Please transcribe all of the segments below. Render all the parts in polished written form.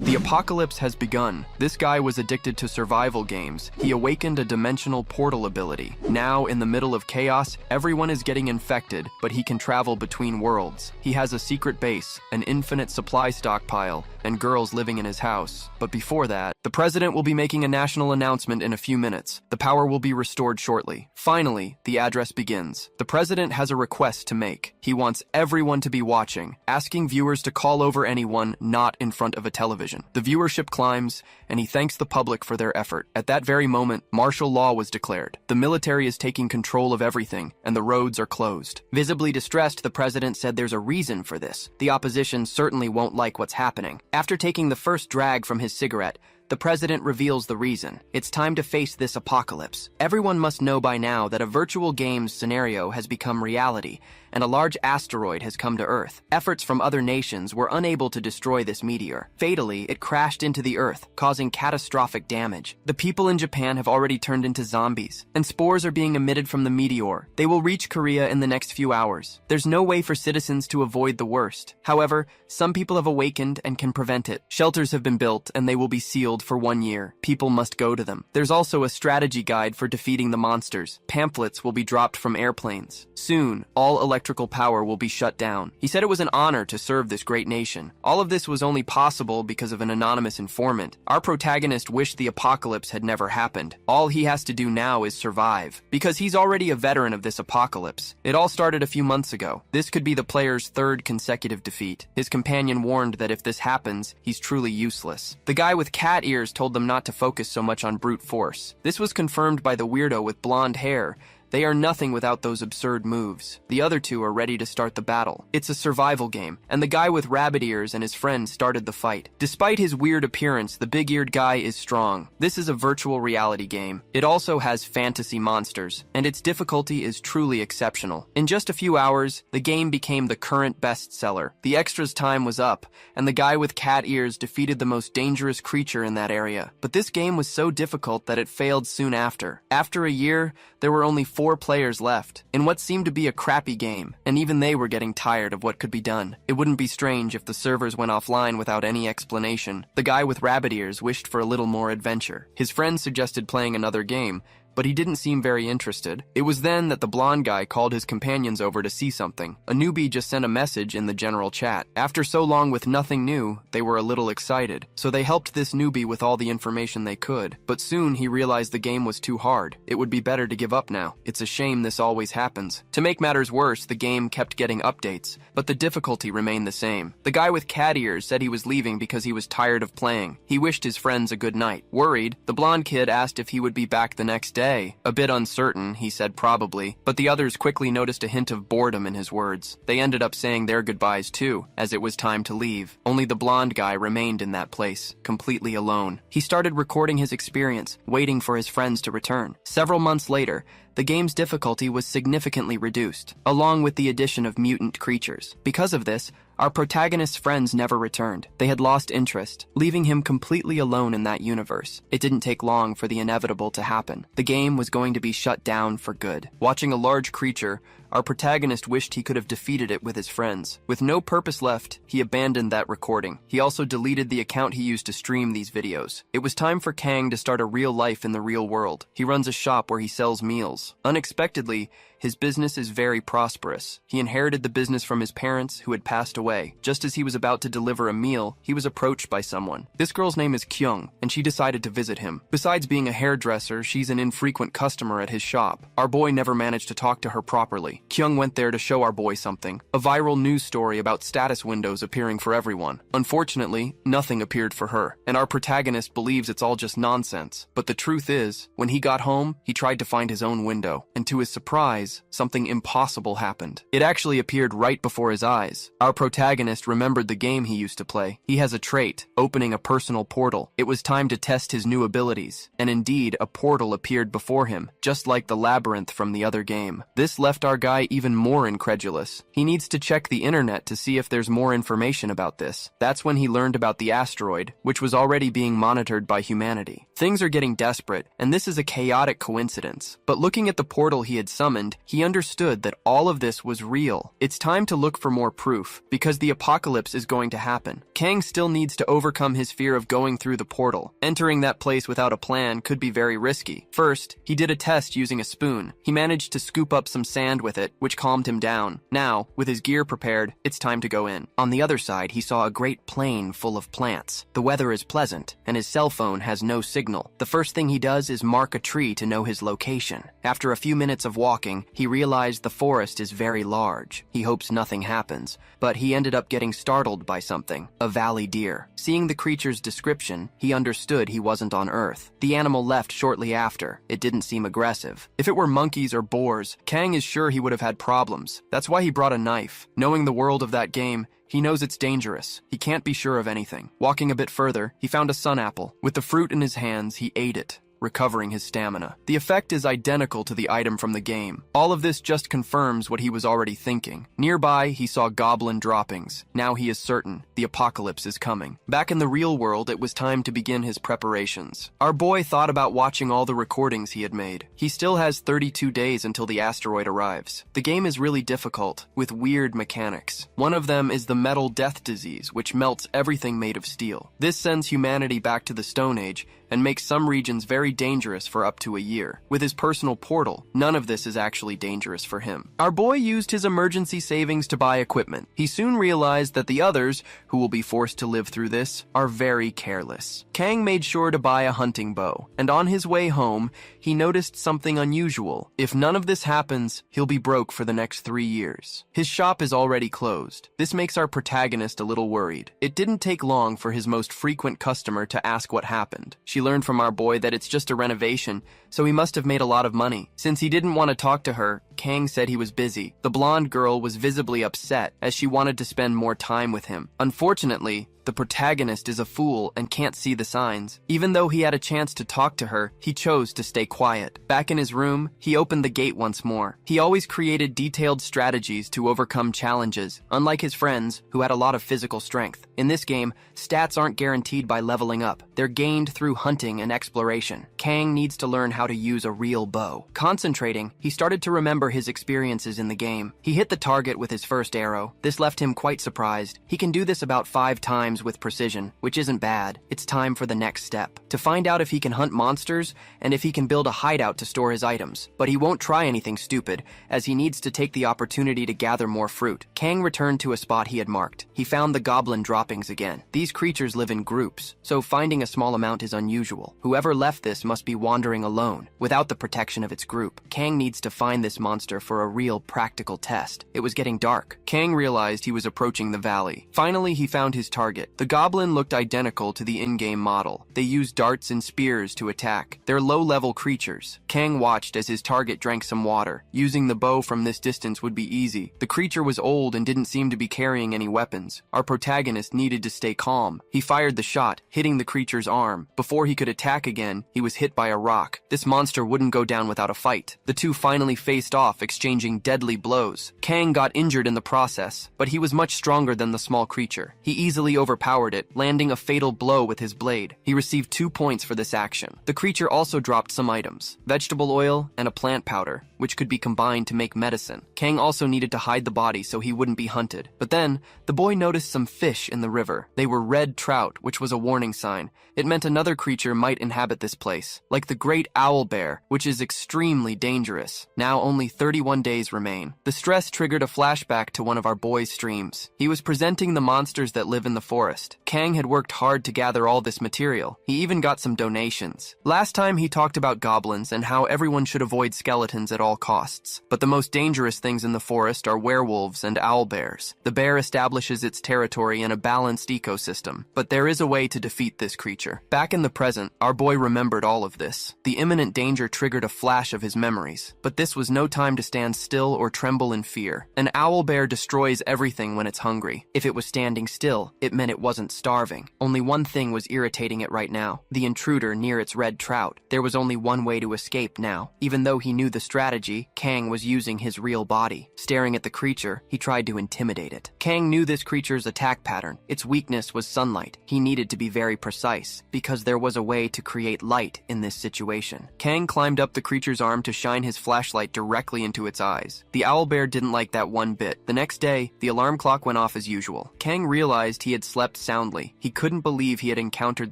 The apocalypse has begun. This guy was addicted to survival games. He awakened a dimensional portal ability. Now, in the middle of chaos, everyone is getting infected, but he can travel between worlds. He has a secret base, an infinite supply stockpile, and girls living in his house. But before that, the president will be making a national announcement in a few minutes. The power will be restored shortly. Finally, the address begins. The president has a request to make. He wants everyone to be watching, asking viewers to call over anyone not in front of a television. The viewership climbs, and he thanks the public for their effort. At that very moment, martial law was declared. The military is taking control of everything, and the roads are closed. Visibly distressed, the president said there's a reason for this. The opposition certainly won't like what's happening. After taking the first drag from his cigarette, the president reveals the reason. It's time to face this apocalypse. Everyone must know by now that a virtual games scenario has become reality, and a large asteroid has come to Earth. Efforts from other nations were unable to destroy this meteor. Fatally, it crashed into the Earth, causing catastrophic damage. The people in Japan have already turned into zombies, and spores are being emitted from the meteor. They will reach Korea in the next few hours. There's no way for citizens to avoid the worst. However, some people have awakened and can prevent it. Shelters have been built, and they will be sealed for 1 year. People must go to them. There's also a strategy guide for defeating the monsters. Pamphlets will be dropped from airplanes. Soon, all electrical power will be shut down. He said it was an honor to serve this great nation. All of this was only possible because of an anonymous informant. Our protagonist wished the apocalypse had never happened. All he has to do now is survive, because he's already a veteran of this apocalypse. It all started a few months ago. This could be the player's third consecutive defeat. His companion warned that if this happens, he's truly useless. The guy with cat ears told them not to focus so much on brute force. This was confirmed by the weirdo with blonde hair. They are nothing without those absurd moves. The other two are ready to start the battle. It's a survival game, and the guy with rabbit ears and his friend started the fight. Despite his weird appearance, the big-eared guy is strong. This is a virtual reality game. It also has fantasy monsters, and its difficulty is truly exceptional. In just a few hours, the game became the current bestseller. The extras time was up, and the guy with cat ears defeated the most dangerous creature in that area. But this game was so difficult that it failed soon after. After a year, there were only 4 players left, in what seemed to be a crappy game, and even they were getting tired of what could be done. It wouldn't be strange if the servers went offline without any explanation. The guy with rabbit ears wished for a little more adventure. His friend suggested playing another game, but he didn't seem very interested. It was then that the blonde guy called his companions over to see something. A newbie just sent a message in the general chat. After so long with nothing new, they were a little excited, so they helped this newbie with all the information they could. But soon he realized the game was too hard. It would be better to give up now. It's a shame this always happens. To make matters worse, the game kept getting updates, but the difficulty remained the same. The guy with cat ears said he was leaving because he was tired of playing. He wished his friends a good night. Worried, the blonde kid asked if he would be back the next day. A bit uncertain, he said probably, but the others quickly noticed a hint of boredom in his words. They ended up saying their goodbyes too, as it was time to leave. Only the blonde guy remained in that place, completely alone. He started recording his experience, waiting for his friends to return. Several months later, the game's difficulty was significantly reduced, along with the addition of mutant creatures. Because of this, our protagonist's friends never returned. They had lost interest, leaving him completely alone in that universe. It didn't take long for the inevitable to happen. The game was going to be shut down for good. Watching a large creature, our protagonist wished he could have defeated it with his friends. With no purpose left, he abandoned that recording. He also deleted the account he used to stream these videos. It was time for Kang to start a real life in the real world. He runs a shop where he sells meals. Unexpectedly, his business is very prosperous. He inherited the business from his parents, who had passed away. Just as he was about to deliver a meal, he was approached by someone. This girl's name is Kyung, and she decided to visit him. Besides being a hairdresser, she's an infrequent customer at his shop. Our boy never managed to talk to her properly. Kyung went there to show our boy something, a viral news story about status windows appearing for everyone. Unfortunately, nothing appeared for her, and our protagonist believes it's all just nonsense. But the truth is, when he got home, he tried to find his own window, and to his surprise, something impossible happened. It actually appeared right before his eyes. Our protagonist remembered the game he used to play. He has a trait, opening a personal portal. It was time to test his new abilities, and indeed, a portal appeared before him, just like the labyrinth from the other game. This left our guy even more incredulous. He needs to check the internet to see if there's more information about this. That's when he learned about the asteroid, which was already being monitored by humanity. Things are getting desperate, and this is a chaotic coincidence. But looking at the portal he had summoned, he understood that all of this was real. It's time to look for more proof, because the apocalypse is going to happen. Kang still needs to overcome his fear of going through the portal. Entering that place without a plan could be very risky. First, he did a test using a spoon. He managed to scoop up some sand with it, which calmed him down. Now, with his gear prepared, it's time to go in. On the other side, he saw a great plain full of plants. The weather is pleasant, and his cell phone has no signal. The first thing he does is mark a tree to know his location. After a few minutes of walking, he realized the forest is very large. He hopes nothing happens, but he ended up getting startled by something, a valley deer. Seeing the creature's description, he understood he wasn't on Earth. The animal left shortly after. It didn't seem aggressive. If it were monkeys or boars, Kang is sure he would have had problems. That's why he brought a knife. Knowing the world of that game, he knows it's dangerous. He can't be sure of anything. Walking a bit further, he found a sun apple. With the fruit in his hands, he ate it, recovering his stamina. The effect is identical to the item from the game. All of this just confirms what he was already thinking. Nearby, he saw goblin droppings. Now he is certain the apocalypse is coming. Back in the real world, it was time to begin his preparations. Our boy thought about watching all the recordings he had made. He still has 32 days until the asteroid arrives. The game is really difficult, with weird mechanics. One of them is the metal death disease, which melts everything made of steel. This sends humanity back to the Stone Age and makes some regions very dangerous for up to a year. With his personal portal, none of this is actually dangerous for him. Our boy used his emergency savings to buy equipment. He soon realized that the others, who will be forced to live through this, are very careless. Kang made sure to buy a hunting bow, and on his way home, he noticed something unusual. If none of this happens, he'll be broke for the next 3 years. His shop is already closed. This makes our protagonist a little worried. It didn't take long for his most frequent customer to ask what happened. She learned from our boy that it's just a renovation, so he must have made a lot of money. Since he didn't want to talk to her, Kang said he was busy. The blonde girl was visibly upset, as she wanted to spend more time with him. Unfortunately, the protagonist is a fool and can't see the signs. Even though he had a chance to talk to her, he chose to stay quiet. Back in his room, he opened the gate once more. He always created detailed strategies to overcome challenges, unlike his friends, who had a lot of physical strength. In this game, stats aren't guaranteed by leveling up. They're gained through hunting and exploration. Kang needs to learn how to use a real bow. Concentrating, he started to remember his experiences in the game. He hit the target with his first arrow. This left him quite surprised. He can do this about 5 times with precision, which isn't bad. It's time for the next step. To find out if he can hunt monsters and if he can build a hideout to store his items. But he won't try anything stupid, as he needs to take the opportunity to gather more fruit. Kang returned to a spot he had marked. He found the goblin droppings again. These creatures live in groups, so finding a small amount is unusual. Whoever left this must be wandering alone, without the protection of its group. Kang needs to find this monster for a real practical test. It was getting dark. Kang realized he was approaching the valley. Finally, he found his target. The goblin looked identical to the in-game model. They used darts and spears to attack. They're low-level creatures. Kang watched as his target drank some water. Using the bow from this distance would be easy. The creature was old and didn't seem to be carrying any weapons. Our protagonist needed to stay calm. He fired the shot, hitting the creature's arm. Before he could attack again, he was hit by a rock. This monster wouldn't go down without a fight. The two finally faced off, exchanging deadly blows. Kang got injured in the process, but he was much stronger than the small creature. He easily overpowered it, landing a fatal blow with his blade. He received 2 points for this action. The creature also dropped some items, vegetable oil and a plant powder, which could be combined to make medicine. Kang also needed to hide the body so he wouldn't be hunted. But then, the boy noticed some fish in the river. They were red trout, which was a warning sign. It meant another creature might inhabit this place, like the great owl bear, which is extremely dangerous. Now only 31 days remain. The stress triggered a flashback to one of our boy's streams. He was presenting the monsters that live in the forest. Kang had worked hard to gather all this material. He even got some donations. Last time he talked about goblins and how everyone should avoid skeletons at all costs. But the most dangerous things in the forest are werewolves and owlbears. The bear establishes its territory in a balanced ecosystem, but there is a way to defeat this creature. Back in the present, our boy remembered all of this. The imminent danger triggered a flash of his memories, but this was no time to stand still or tremble in fear. An owlbear destroys everything when it's hungry. If it was standing still, it meant it wasn't starving. Only one thing was irritating it right now: the intruder near its red trout. There was only one way to escape now. Even though he knew the strategy, Kang was using his real body. Staring at the creature, he tried to intimidate it. Kang knew this creature's attack pattern. Its weakness was sunlight. He needed to be very precise, because there was a way to create light in this situation. Kang climbed up the creature's arm to shine his flashlight directly into its eyes. The owlbear didn't like that one bit. The next day, the alarm clock went off as usual. Kang realized he had slept soundly. He couldn't believe he had encountered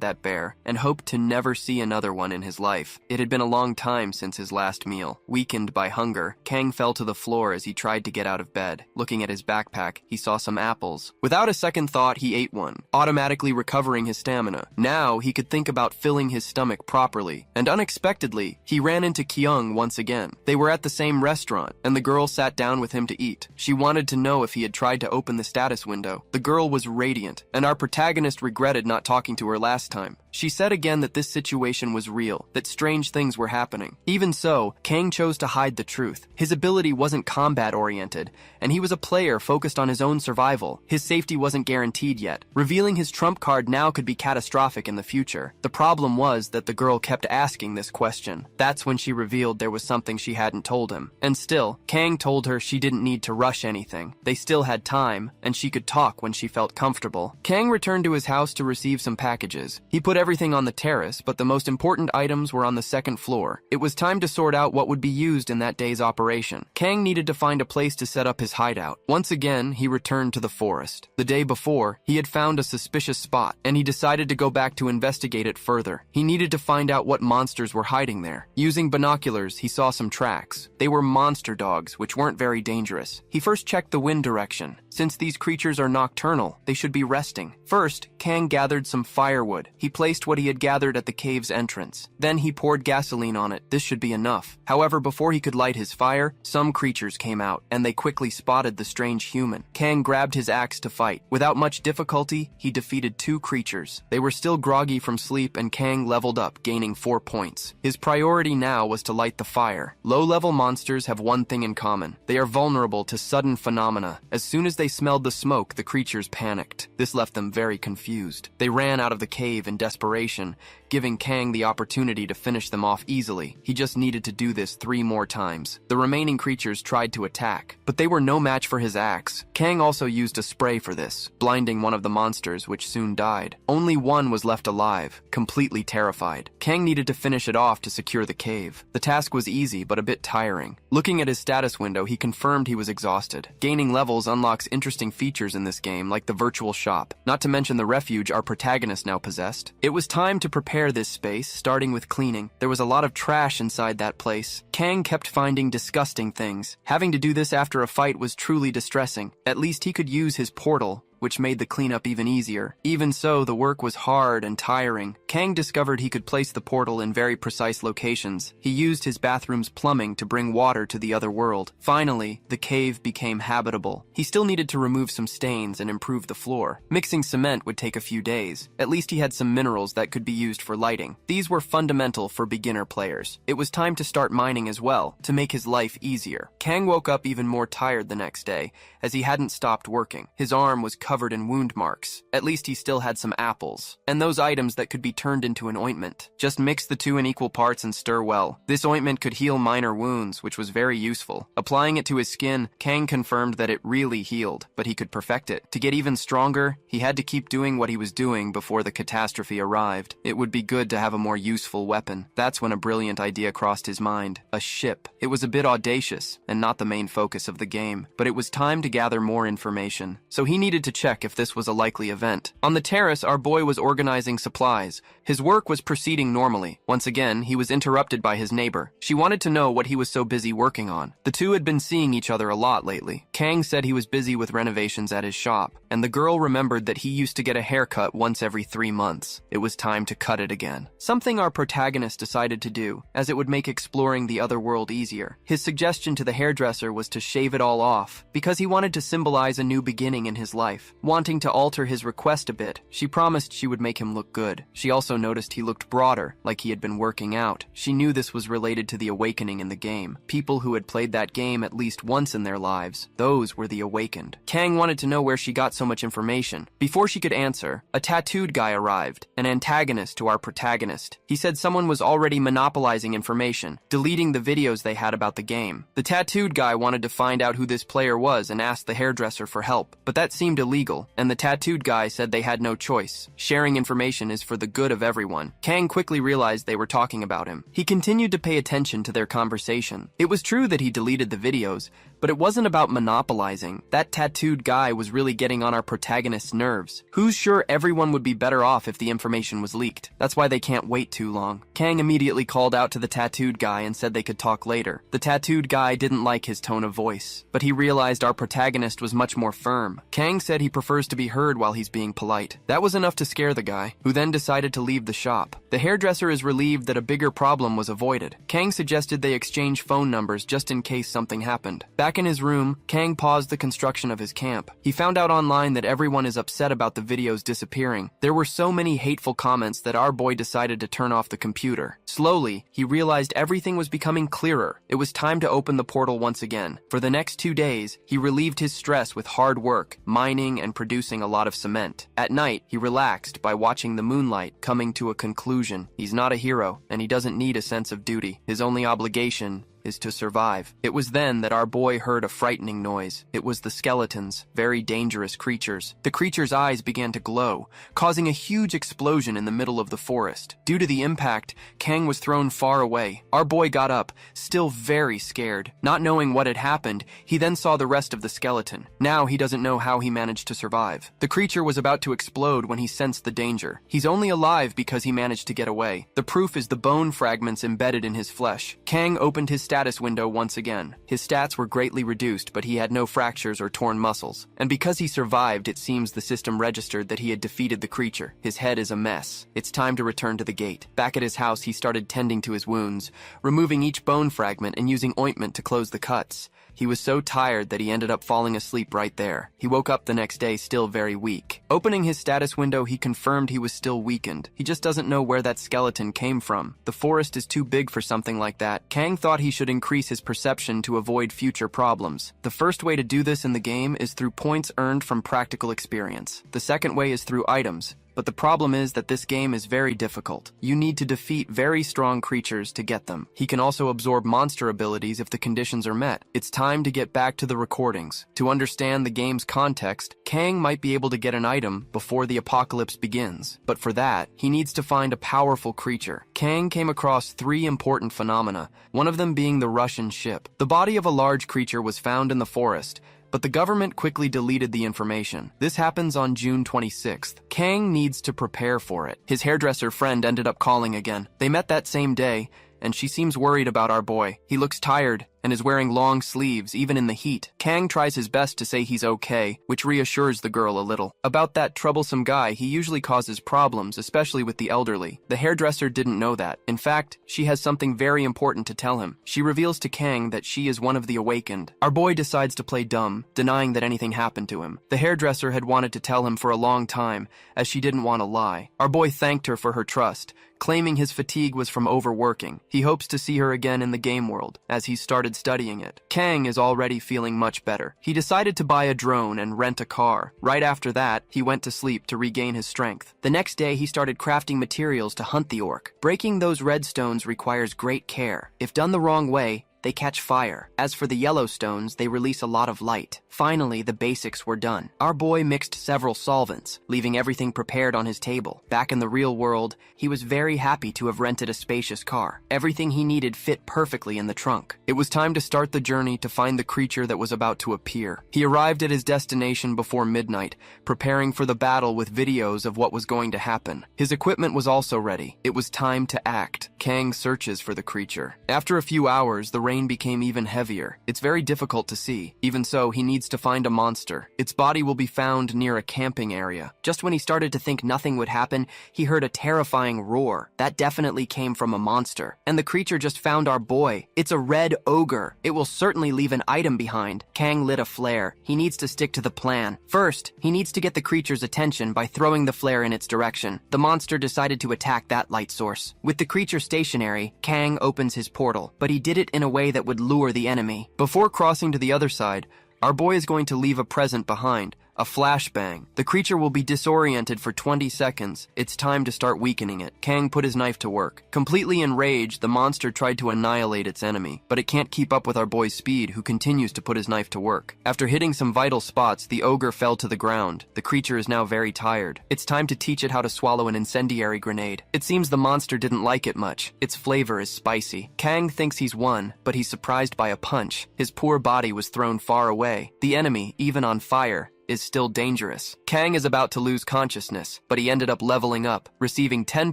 that bear and hoped to never see another one in his life. It had been a long time since his last meal. Weakened by hunger, Kang fell to the floor as he tried to get out of bed. Looking at his backpack, he saw some apples. Without a second thought, he ate one, automatically recovering his stamina. Now, he could think about filling his stomach properly. And unexpectedly, he ran into Kyung once again. They were at the same restaurant, and the girl sat down with him to eat. She wanted to know if he had tried to open the status window. The girl was radiant, and our protagonist regretted not talking to her last time. She said again that this situation was real, that strange things were happening. Even so, Kang chose to hide the truth. His ability wasn't combat-oriented, and he was a player focused on his own survival. His safety wasn't guaranteed yet. Revealing his trump card now could be catastrophic in the future. The problem was that the girl kept asking this question. That's when she revealed there was something she hadn't told him. And still, Kang told her she didn't need to rush anything. They still had time, and she could talk when she felt comfortable. Kang returned to his house to receive some packages. He put everything on the terrace, but the most important items were on the second floor. It was time to sort out what would be used in that day's operation. Kang needed to find a place to set up his hideout. Once again, he returned to the forest. The day before, he had found a suspicious spot, and he decided to go back to investigate it further. He needed to find out what monsters were hiding there. Using binoculars, he saw some tracks. They were monster dogs, which weren't very dangerous. He first checked the wind direction. Since these creatures are nocturnal, they should be resting. First, Kang gathered some firewood. He placed what he had gathered at the cave's entrance. Then he poured gasoline on it. This should be enough. However, before he could light his fire, some creatures came out, and they quickly spotted the strange human. Kang grabbed his axe to fight. Without much difficulty, he defeated 2 creatures. They were still groggy from sleep, and Kang leveled up, gaining 4 points. His priority now was to light the fire. Low-level monsters have one thing in common. They are vulnerable to sudden phenomena. As soon as they smelled the smoke, the creatures panicked. This left them very confused. They ran out of the cave in desperation, giving Kang the opportunity to finish them off easily. He just needed to do this 3 more times. The remaining creatures tried to attack, but they were no match for his axe. Kang also used a spray for this, blinding one of the monsters, which soon died. Only one was left alive, completely terrified. Kang needed to finish it off to secure the cave. The task was easy, but a bit tiring. Looking at his status window, he confirmed he was exhausted. Gaining levels unlocks interesting features in this game, like the virtual shop, not to mention the refuge our protagonist now possessed. It was time to prepare this space, starting with cleaning. There was a lot of trash inside that place. Kang kept finding disgusting things. Having to do this after a fight was truly distressing. At least he could use his portal, which made the cleanup even easier. Even so, the work was hard and tiring. Kang discovered he could place the portal in very precise locations. He used his bathroom's plumbing to bring water to the other world. Finally, the cave became habitable. He still needed to remove some stains and improve the floor. Mixing cement would take a few days. At least he had some minerals that could be used for lighting. These were fundamental for beginner players. It was time to start mining as well, to make his life easier. Kang woke up even more tired the next day, as he hadn't stopped working. His arm was covered in wound marks. At least he still had some apples, and those items that could be turned into an ointment. Just mix the 2 in equal parts and stir well. This ointment could heal minor wounds, which was very useful. Applying it to his skin, Kang confirmed that it really healed, but he could perfect it. To get even stronger, he had to keep doing what he was doing before the catastrophe arrived. It would be good to have a more useful weapon. That's when a brilliant idea crossed his mind. A ship. It was a bit audacious, and not the main focus of the game, but it was time to gather more information. So he needed to check if this was a likely event. On the terrace, our boy was organizing supplies. His work was proceeding normally. Once again, he was interrupted by his neighbor. She wanted to know what he was so busy working on. The two had been seeing each other a lot lately. Kang said he was busy with renovations at his shop, and the girl remembered that he used to get a haircut once every 3 months. It was time to cut it again. Something our protagonist decided to do, as it would make exploring the other world easier. His suggestion to the hairdresser was to shave it all off, because he wanted to symbolize a new beginning in his life. Wanting to alter his request a bit, she promised she would make him look good. She also noticed he looked broader, like he had been working out. She knew this was related to the awakening in the game. People who had played that game at least once in their lives, those were the awakened. Kang wanted to know where she got so much information. Before she could answer, a tattooed guy arrived, an antagonist to our protagonist. He said someone was already monopolizing information, deleting the videos they had about the game. The tattooed guy wanted to find out who this player was and asked the hairdresser for help, but that seemed illegal illegal, and the tattooed guy said they had no choice. Sharing information is for the good of everyone. Kang quickly realized they were talking about him. He continued to pay attention to their conversation. It was true that he deleted the videos, but it wasn't about monopolizing. That tattooed guy was really getting on our protagonist's nerves. Who's sure everyone would be better off if the information was leaked? That's why they can't wait too long. Kang immediately called out to the tattooed guy and said they could talk later. The tattooed guy didn't like his tone of voice, but he realized our protagonist was much more firm. Kang said he prefers to be heard while he's being polite. That was enough to scare the guy, who then decided to leave the shop. The hairdresser is relieved that a bigger problem was avoided. Kang suggested they exchange phone numbers just in case something happened. Back in his room, Kang paused the construction of his camp. He found out online that everyone is upset about the videos disappearing. There were so many hateful comments that our boy decided to turn off the computer. Slowly, he realized everything was becoming clearer. It was time to open the portal once again. For the next 2 days, he relieved his stress with hard work, mining and producing a lot of cement. At night, he relaxed by watching the moonlight coming to a conclusion. He's not a hero, and he doesn't need a sense of duty. His only obligation is to survive. It was then that our boy heard a frightening noise. It was the skeletons, very dangerous creatures. The creatures' eyes began to glow, causing a huge explosion in the middle of the forest. Due to the impact, Kang was thrown far away. Our boy got up, still very scared. Not knowing what had happened, he then saw the rest of the skeleton. Now he doesn't know how he managed to survive. The creature was about to explode when he sensed the danger. He's only alive because he managed to get away. The proof is the bone fragments embedded in his flesh. Kang opened his status window once again. His stats were greatly reduced, but he had no fractures or torn muscles. And because he survived, it seems the system registered that he had defeated the creature. His head is a mess. It's time to return to the gate. Back at his house, he started tending to his wounds, removing each bone fragment and using ointment to close the cuts. He was so tired that he ended up falling asleep right there. He woke up the next day still very weak. Opening his status window, he confirmed he was still weakened. He just doesn't know where that skeleton came from. The forest is too big for something like that. Kang thought he should increase his perception to avoid future problems. The first way to do this in the game is through points earned from practical experience. The second way is through items. But the problem is that this game is very difficult. You need to defeat very strong creatures to get them. He can also absorb monster abilities if the conditions are met. It's time to get back to the recordings. To understand the game's context, Kang might be able to get an item before the apocalypse begins. But for that, he needs to find a powerful creature. Kang came across 3 important phenomena, one of them being the Russian ship. The body of a large creature was found in the forest, but the government quickly deleted the information. This happens on June 26th. Kang needs to prepare for it. His hairdresser friend ended up calling again. They met that same day, and she seems worried about our boy. He looks tired and is wearing long sleeves even in the heat. Kang tries his best to say he's okay, which reassures the girl a little. About that troublesome guy, he usually causes problems, especially with the elderly. The hairdresser didn't know that. In fact, she has something very important to tell him. She reveals to Kang that she is one of the awakened. Our boy decides to play dumb, denying that anything happened to him. The hairdresser had wanted to tell him for a long time, as she didn't want to lie. Our boy thanked her for her trust, claiming his fatigue was from overworking. He hopes to see her again in the game world, as he started studying it. Kang is already feeling much better. He decided to buy a drone and rent a car. Right after that, he went to sleep to regain his strength. The next day, he started crafting materials to hunt the orc. Breaking those red stones requires great care. If done the wrong way, they catch fire. As for the yellow stones, they release a lot of light. Finally, the basics were done. Our boy mixed several solvents, leaving everything prepared on his table. Back in the real world, he was very happy to have rented a spacious car. Everything he needed fit perfectly in the trunk. It was time to start the journey to find the creature that was about to appear. He arrived at his destination before midnight, preparing for the battle with videos of what was going to happen. His equipment was also ready. It was time to act. Kang searches for the creature. After a few hours, the rain became even heavier. It's very difficult to see. Even so, he needs to find a monster. Its body will be found near a camping area. Just when he started to think nothing would happen, he heard a terrifying roar. That definitely came from a monster. And the creature just found our boy. It's a red ogre. It will certainly leave an item behind. Kang lit a flare. He needs to stick to the plan. First, he needs to get the creature's attention by throwing the flare in its direction. The monster decided to attack that light source. With the creature stationary, Kang opens his portal, but he did it in a way that would lure the enemy. Before crossing to the other side, our boy is going to leave a present behind, A flashbang. The creature will be disoriented for 20 seconds. It's time to start weakening it. Kang put his knife to work. Completely enraged, the monster tried to annihilate its enemy, but it can't keep up with our boy's speed, who continues to put his knife to work. After hitting some vital spots, the ogre fell to the ground. The creature is now very tired. It's time to teach it how to swallow an incendiary grenade. It seems the monster didn't like it much. Its flavor is spicy. Kang thinks he's won, but he's surprised by a punch. His poor body was thrown far away. The enemy, even on fire, is still dangerous. Kang is about to lose consciousness, but he ended up leveling up, receiving 10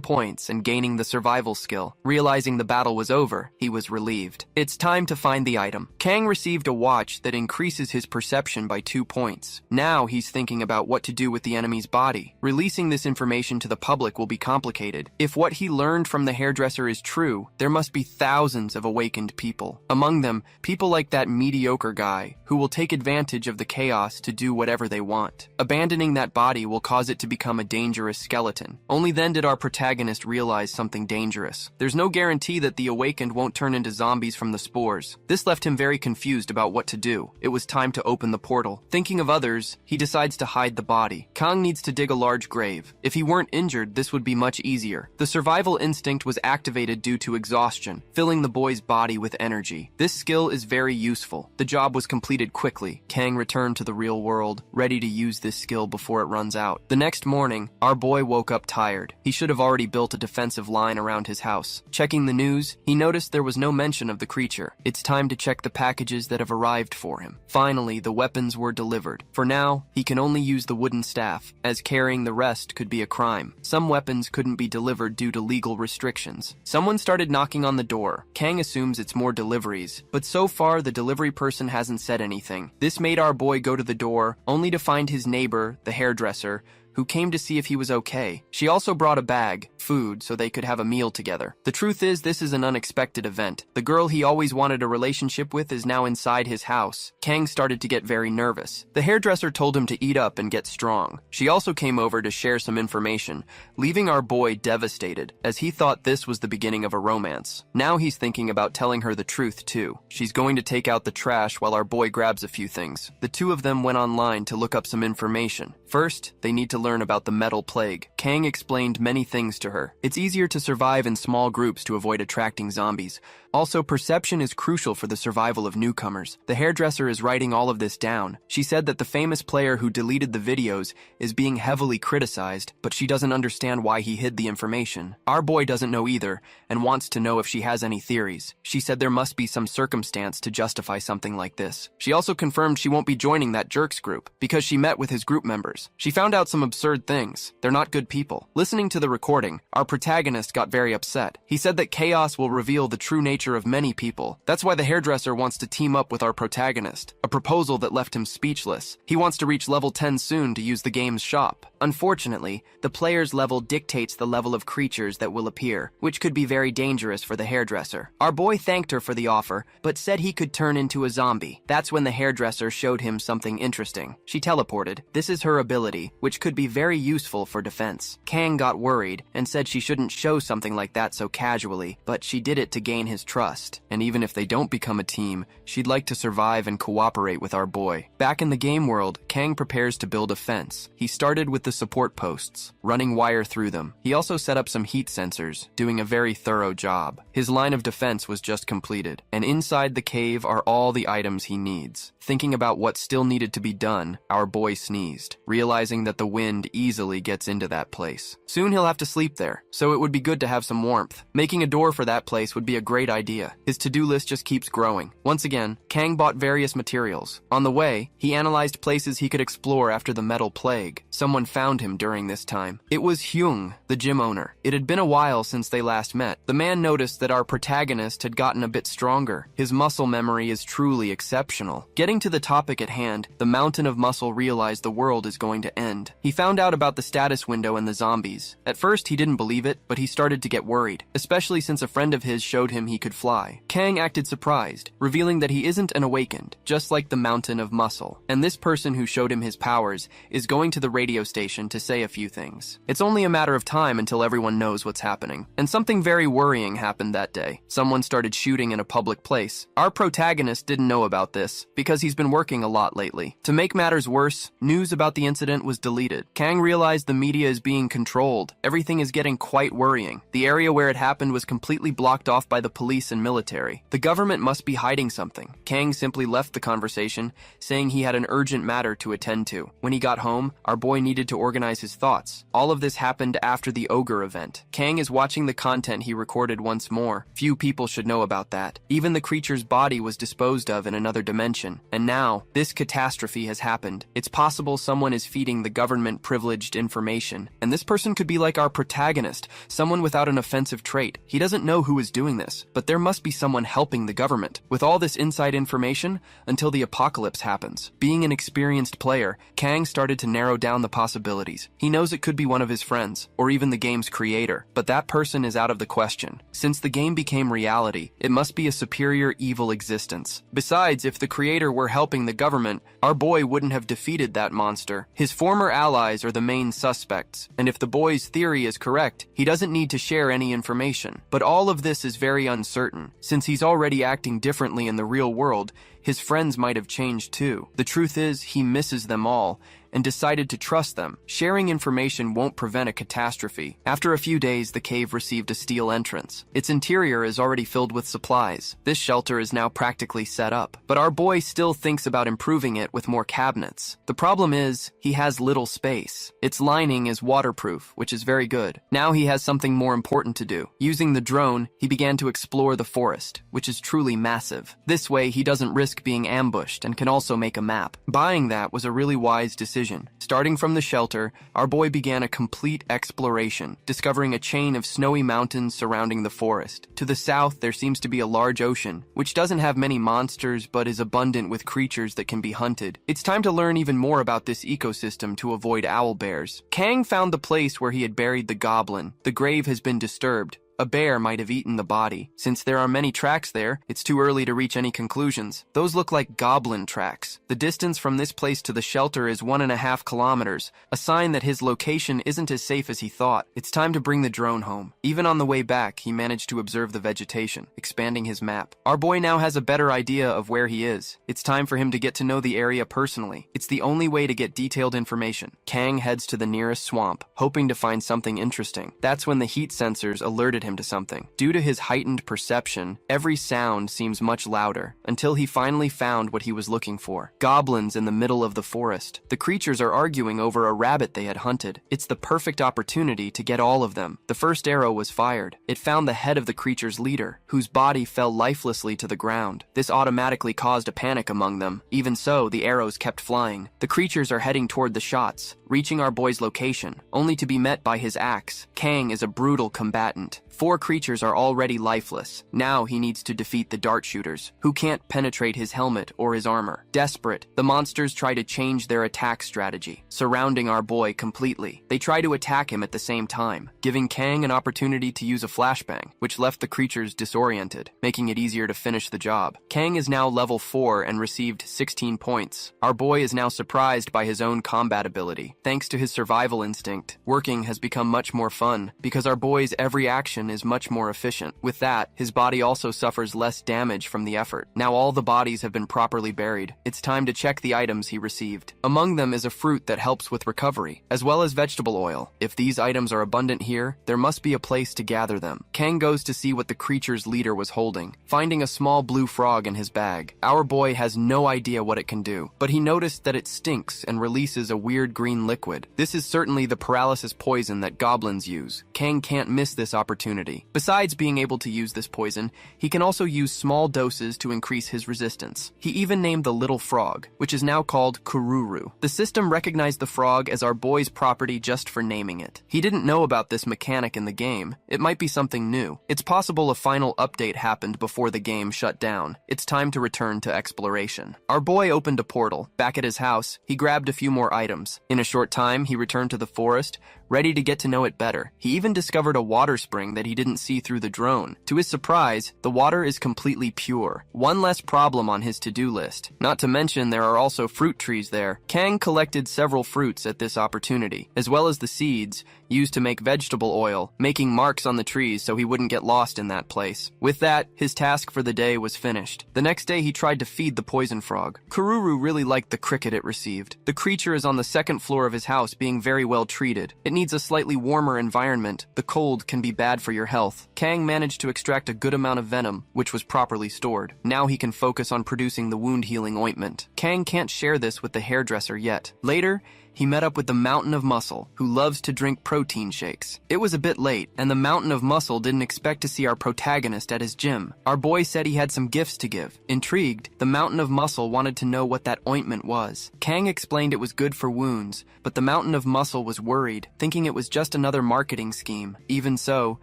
points and gaining the survival skill. Realizing the battle was over, he was relieved. It's time to find the item. Kang received a watch that increases his perception by 2 points. Now he's thinking about what to do with the enemy's body. Releasing this information to the public will be complicated. If what he learned from the hairdresser is true, there must be thousands of awakened people. Among them, people like that mediocre guy, who will take advantage of the chaos to do whatever they want. Abandoning that body will cause it to become a dangerous skeleton. Only then did our protagonist realize something dangerous. There's no guarantee that the awakened won't turn into zombies from the spores. This left him very confused about what to do. It was time to open the portal. Thinking of others, he decides to hide the body. Kang needs to dig a large grave. If he weren't injured, this would be much easier. The survival instinct was activated due to exhaustion, filling the boy's body with energy. This skill is very useful. The job was completed quickly. Kang returned to the real world, ready to use this skill before it runs out. The next morning, our boy woke up tired. He should have already built a defensive line around his house. Checking the news, he noticed there was no mention of the creature. It's time to check the packages that have arrived for him. Finally, the weapons were delivered. For now, he can only use the wooden staff, as carrying the rest could be a crime. Some weapons couldn't be delivered due to legal restrictions. Someone started knocking on the door. Kang assumes it's more deliveries, but so far the delivery person hasn't said anything. This made our boy go to the door, only to find his neighbor, the hairdresser, who came to see if he was okay. She also brought a bag, food, so they could have a meal together. The truth is, this is an unexpected event. The girl he always wanted a relationship with is now inside his house. Kang started to get very nervous. The hairdresser told him to eat up and get strong. She also came over to share some information, leaving our boy devastated, as he thought this was the beginning of a romance. Now he's thinking about telling her the truth too. She's going to take out the trash while our boy grabs a few things. The two of them went online to look up some information. First, they need to learn about the metal plague. Kang explained many things to her. It's easier to survive in small groups to avoid attracting zombies. Also, perception is crucial for the survival of newcomers. The hairdresser is writing all of this down. She said that the famous player who deleted the videos is being heavily criticized, but she doesn't understand why he hid the information. Our boy doesn't know either, and wants to know if she has any theories. She said there must be some circumstance to justify something like this. She also confirmed she won't be joining that jerks group, because she met with his group members. She found out some absurd things. They're not good people. Listening to the recording, our protagonist got very upset. He said that chaos will reveal the true nature of many people. That's why the hairdresser wants to team up with our protagonist, a proposal that left him speechless. He wants to reach level 10 soon to use the game's shop. Unfortunately, the player's level dictates the level of creatures that will appear, which could be very dangerous for the hairdresser. Our boy thanked her for the offer, but said he could turn into a zombie. That's when the hairdresser showed him something interesting. She teleported. This is her ability, which could be very useful for defense. Kang got worried and said she shouldn't show something like that so casually, but she did it to gain his trust. And even if they don't become a team, she'd like to survive and cooperate with our boy. Back in the game world, Kang prepares to build a fence. He started with the support posts, running wire through them. He also set up some heat sensors, doing a very thorough job. His line of defense was just completed, and inside the cave are all the items he needs. Thinking about what still needed to be done, our boy sneezed, realizing that the wind easily gets into that place. Soon he'll have to sleep there, so it would be good to have some warmth. Making a door for that place would be a great idea. His to-do list just keeps growing. Once again, Kang bought various materials. On the way, he analyzed places he could explore after the metal plague. Someone found him during this time. It was Hyung, the gym owner. It had been a while since they last met. The man noticed that our protagonist had gotten a bit stronger. His muscle memory is truly exceptional. Getting to the topic at hand, the mountain of muscle realized the world is going to end. He found out about the status window and the zombies. At first, he didn't couldn't believe it, but he started to get worried, especially since a friend of his showed him he could fly. Kang acted surprised, revealing that he isn't an awakened, just like the mountain of muscle. And this person who showed him his powers is going to the radio station to say a few things. It's only a matter of time until everyone knows what's happening. And something very worrying happened that day. Someone started shooting in a public place. Our protagonist didn't know about this, because he's been working a lot lately. To make matters worse, news about the incident was deleted. Kang realized the media is being controlled. Everything is getting quite worrying. The area where it happened was completely blocked off by the police and military. The government must be hiding something. Kang simply left the conversation, saying he had an urgent matter to attend to. When he got home, our boy needed to organize his thoughts. All of this happened after the ogre event. Kang is watching the content he recorded once more. Few people should know about that. Even the creature's body was disposed of in another dimension. And now, this catastrophe has happened. It's possible someone is feeding the government privileged information. And this person could be like our protagonist, someone without an offensive trait. He doesn't know who is doing this, but there must be someone helping the government. With all this inside information, until the apocalypse happens. Being an experienced player, Kang started to narrow down the possibilities. He knows it could be one of his friends, or even the game's creator, but that person is out of the question. Since the game became reality, it must be a superior evil existence. Besides, if the creator were helping the government, our boy wouldn't have defeated that monster. His former allies are the main suspects, and if the boy's theory is correct, he doesn't need to share any information. But all of this is very uncertain. Since he's already acting differently in the real world, his friends might have changed too. The truth is, he misses them all, and decided to trust them. Sharing information won't prevent a catastrophe. After a few days, the cave received a steel entrance. Its interior is already filled with supplies. This shelter is now practically set up, but our boy still thinks about improving it with more cabinets. The problem is, he has little space. Its lining is waterproof, which is very good. Now he has something more important to do. Using the drone, he began to explore the forest, which is truly massive. This way, he doesn't risk being ambushed and can also make a map. Buying that was a really wise decision. Starting from the shelter, our boy began a complete exploration, discovering a chain of snowy mountains surrounding the forest. To the south, there seems to be a large ocean, which doesn't have many monsters but is abundant with creatures that can be hunted. It's time to learn even more about this ecosystem to avoid owl bears. Kang found the place where he had buried the goblin. The grave has been disturbed. A bear might have eaten the body. Since there are many tracks there, it's too early to reach any conclusions. Those look like goblin tracks. The distance from this place to the shelter is 1.5 kilometers, a sign that his location isn't as safe as he thought. It's time to bring the drone home. Even on the way back, he managed to observe the vegetation, expanding his map. Our boy now has a better idea of where he is. It's time for him to get to know the area personally. It's the only way to get detailed information. Kang heads to the nearest swamp, hoping to find something interesting. That's when the heat sensors alerted him to something. Due to his heightened perception, every sound seems much louder, until he finally found what he was looking for. Goblins in the middle of the forest. The creatures are arguing over a rabbit they had hunted. It's the perfect opportunity to get all of them. The first arrow was fired. It found the head of the creature's leader, whose body fell lifelessly to the ground. This automatically caused a panic among them. Even so, the arrows kept flying. The creatures are heading toward the shots, reaching our boy's location, only to be met by his axe. Kang is a brutal combatant. 4 creatures are already lifeless. Now he needs to defeat the dart shooters, who can't penetrate his helmet or his armor. Desperate, the monsters try to change their attack strategy, surrounding our boy completely. They try to attack him at the same time, giving Kang an opportunity to use a flashbang, which left the creatures disoriented, making it easier to finish the job. Kang is now level 4 and received 16 points. Our boy is now surprised by his own combat ability. Thanks to his survival instinct, working has become much more fun, because our boy's every action is much more efficient. With that, his body also suffers less damage from the effort. Now all the bodies have been properly buried. It's time to check the items he received. Among them is a fruit that helps with recovery, as well as vegetable oil. If these items are abundant here, there must be a place to gather them. Kang goes to see what the creature's leader was holding, finding a small blue frog in his bag. Our boy has no idea what it can do, but he noticed that it stinks and releases a weird green liquid. This is certainly the paralysis poison that goblins use. Kang can't miss this opportunity. Besides being able to use this poison, he can also use small doses to increase his resistance. He even named the little frog, which is now called Kururu. The system recognized the frog as our boy's property just for naming it. He didn't know about this mechanic in the game. It might be something new. It's possible a final update happened before the game shut down. It's time to return to exploration. Our boy opened a portal. Back at his house, he grabbed a few more items. In a short time, he returned to the forest, ready to get to know it better. He even discovered a water spring that he didn't see through the drone. To his surprise, the water is completely pure. One less problem on his to-do list. Not to mention there are also fruit trees there. Kang collected several fruits at this opportunity, as well as the seeds used to make vegetable oil, making marks on the trees so he wouldn't get lost in that place. With that, his task for the day was finished. The next day he tried to feed the poison frog. Kururu really liked the cricket it received. The creature is on the second floor of his house being very well treated. It needs a slightly warmer environment. The cold can be bad for your health. Kang managed to extract a good amount of venom, which was properly stored. Now he can focus on producing the wound healing ointment. Kang can't share this with the hairdresser yet. Later, he met up with the Mountain of Muscle, who loves to drink protein shakes. It was a bit late, and the Mountain of Muscle didn't expect to see our protagonist at his gym. Our boy said he had some gifts to give. Intrigued, the Mountain of Muscle wanted to know what that ointment was. Kang explained it was good for wounds, but the Mountain of Muscle was worried, thinking it was just another marketing scheme. Even so,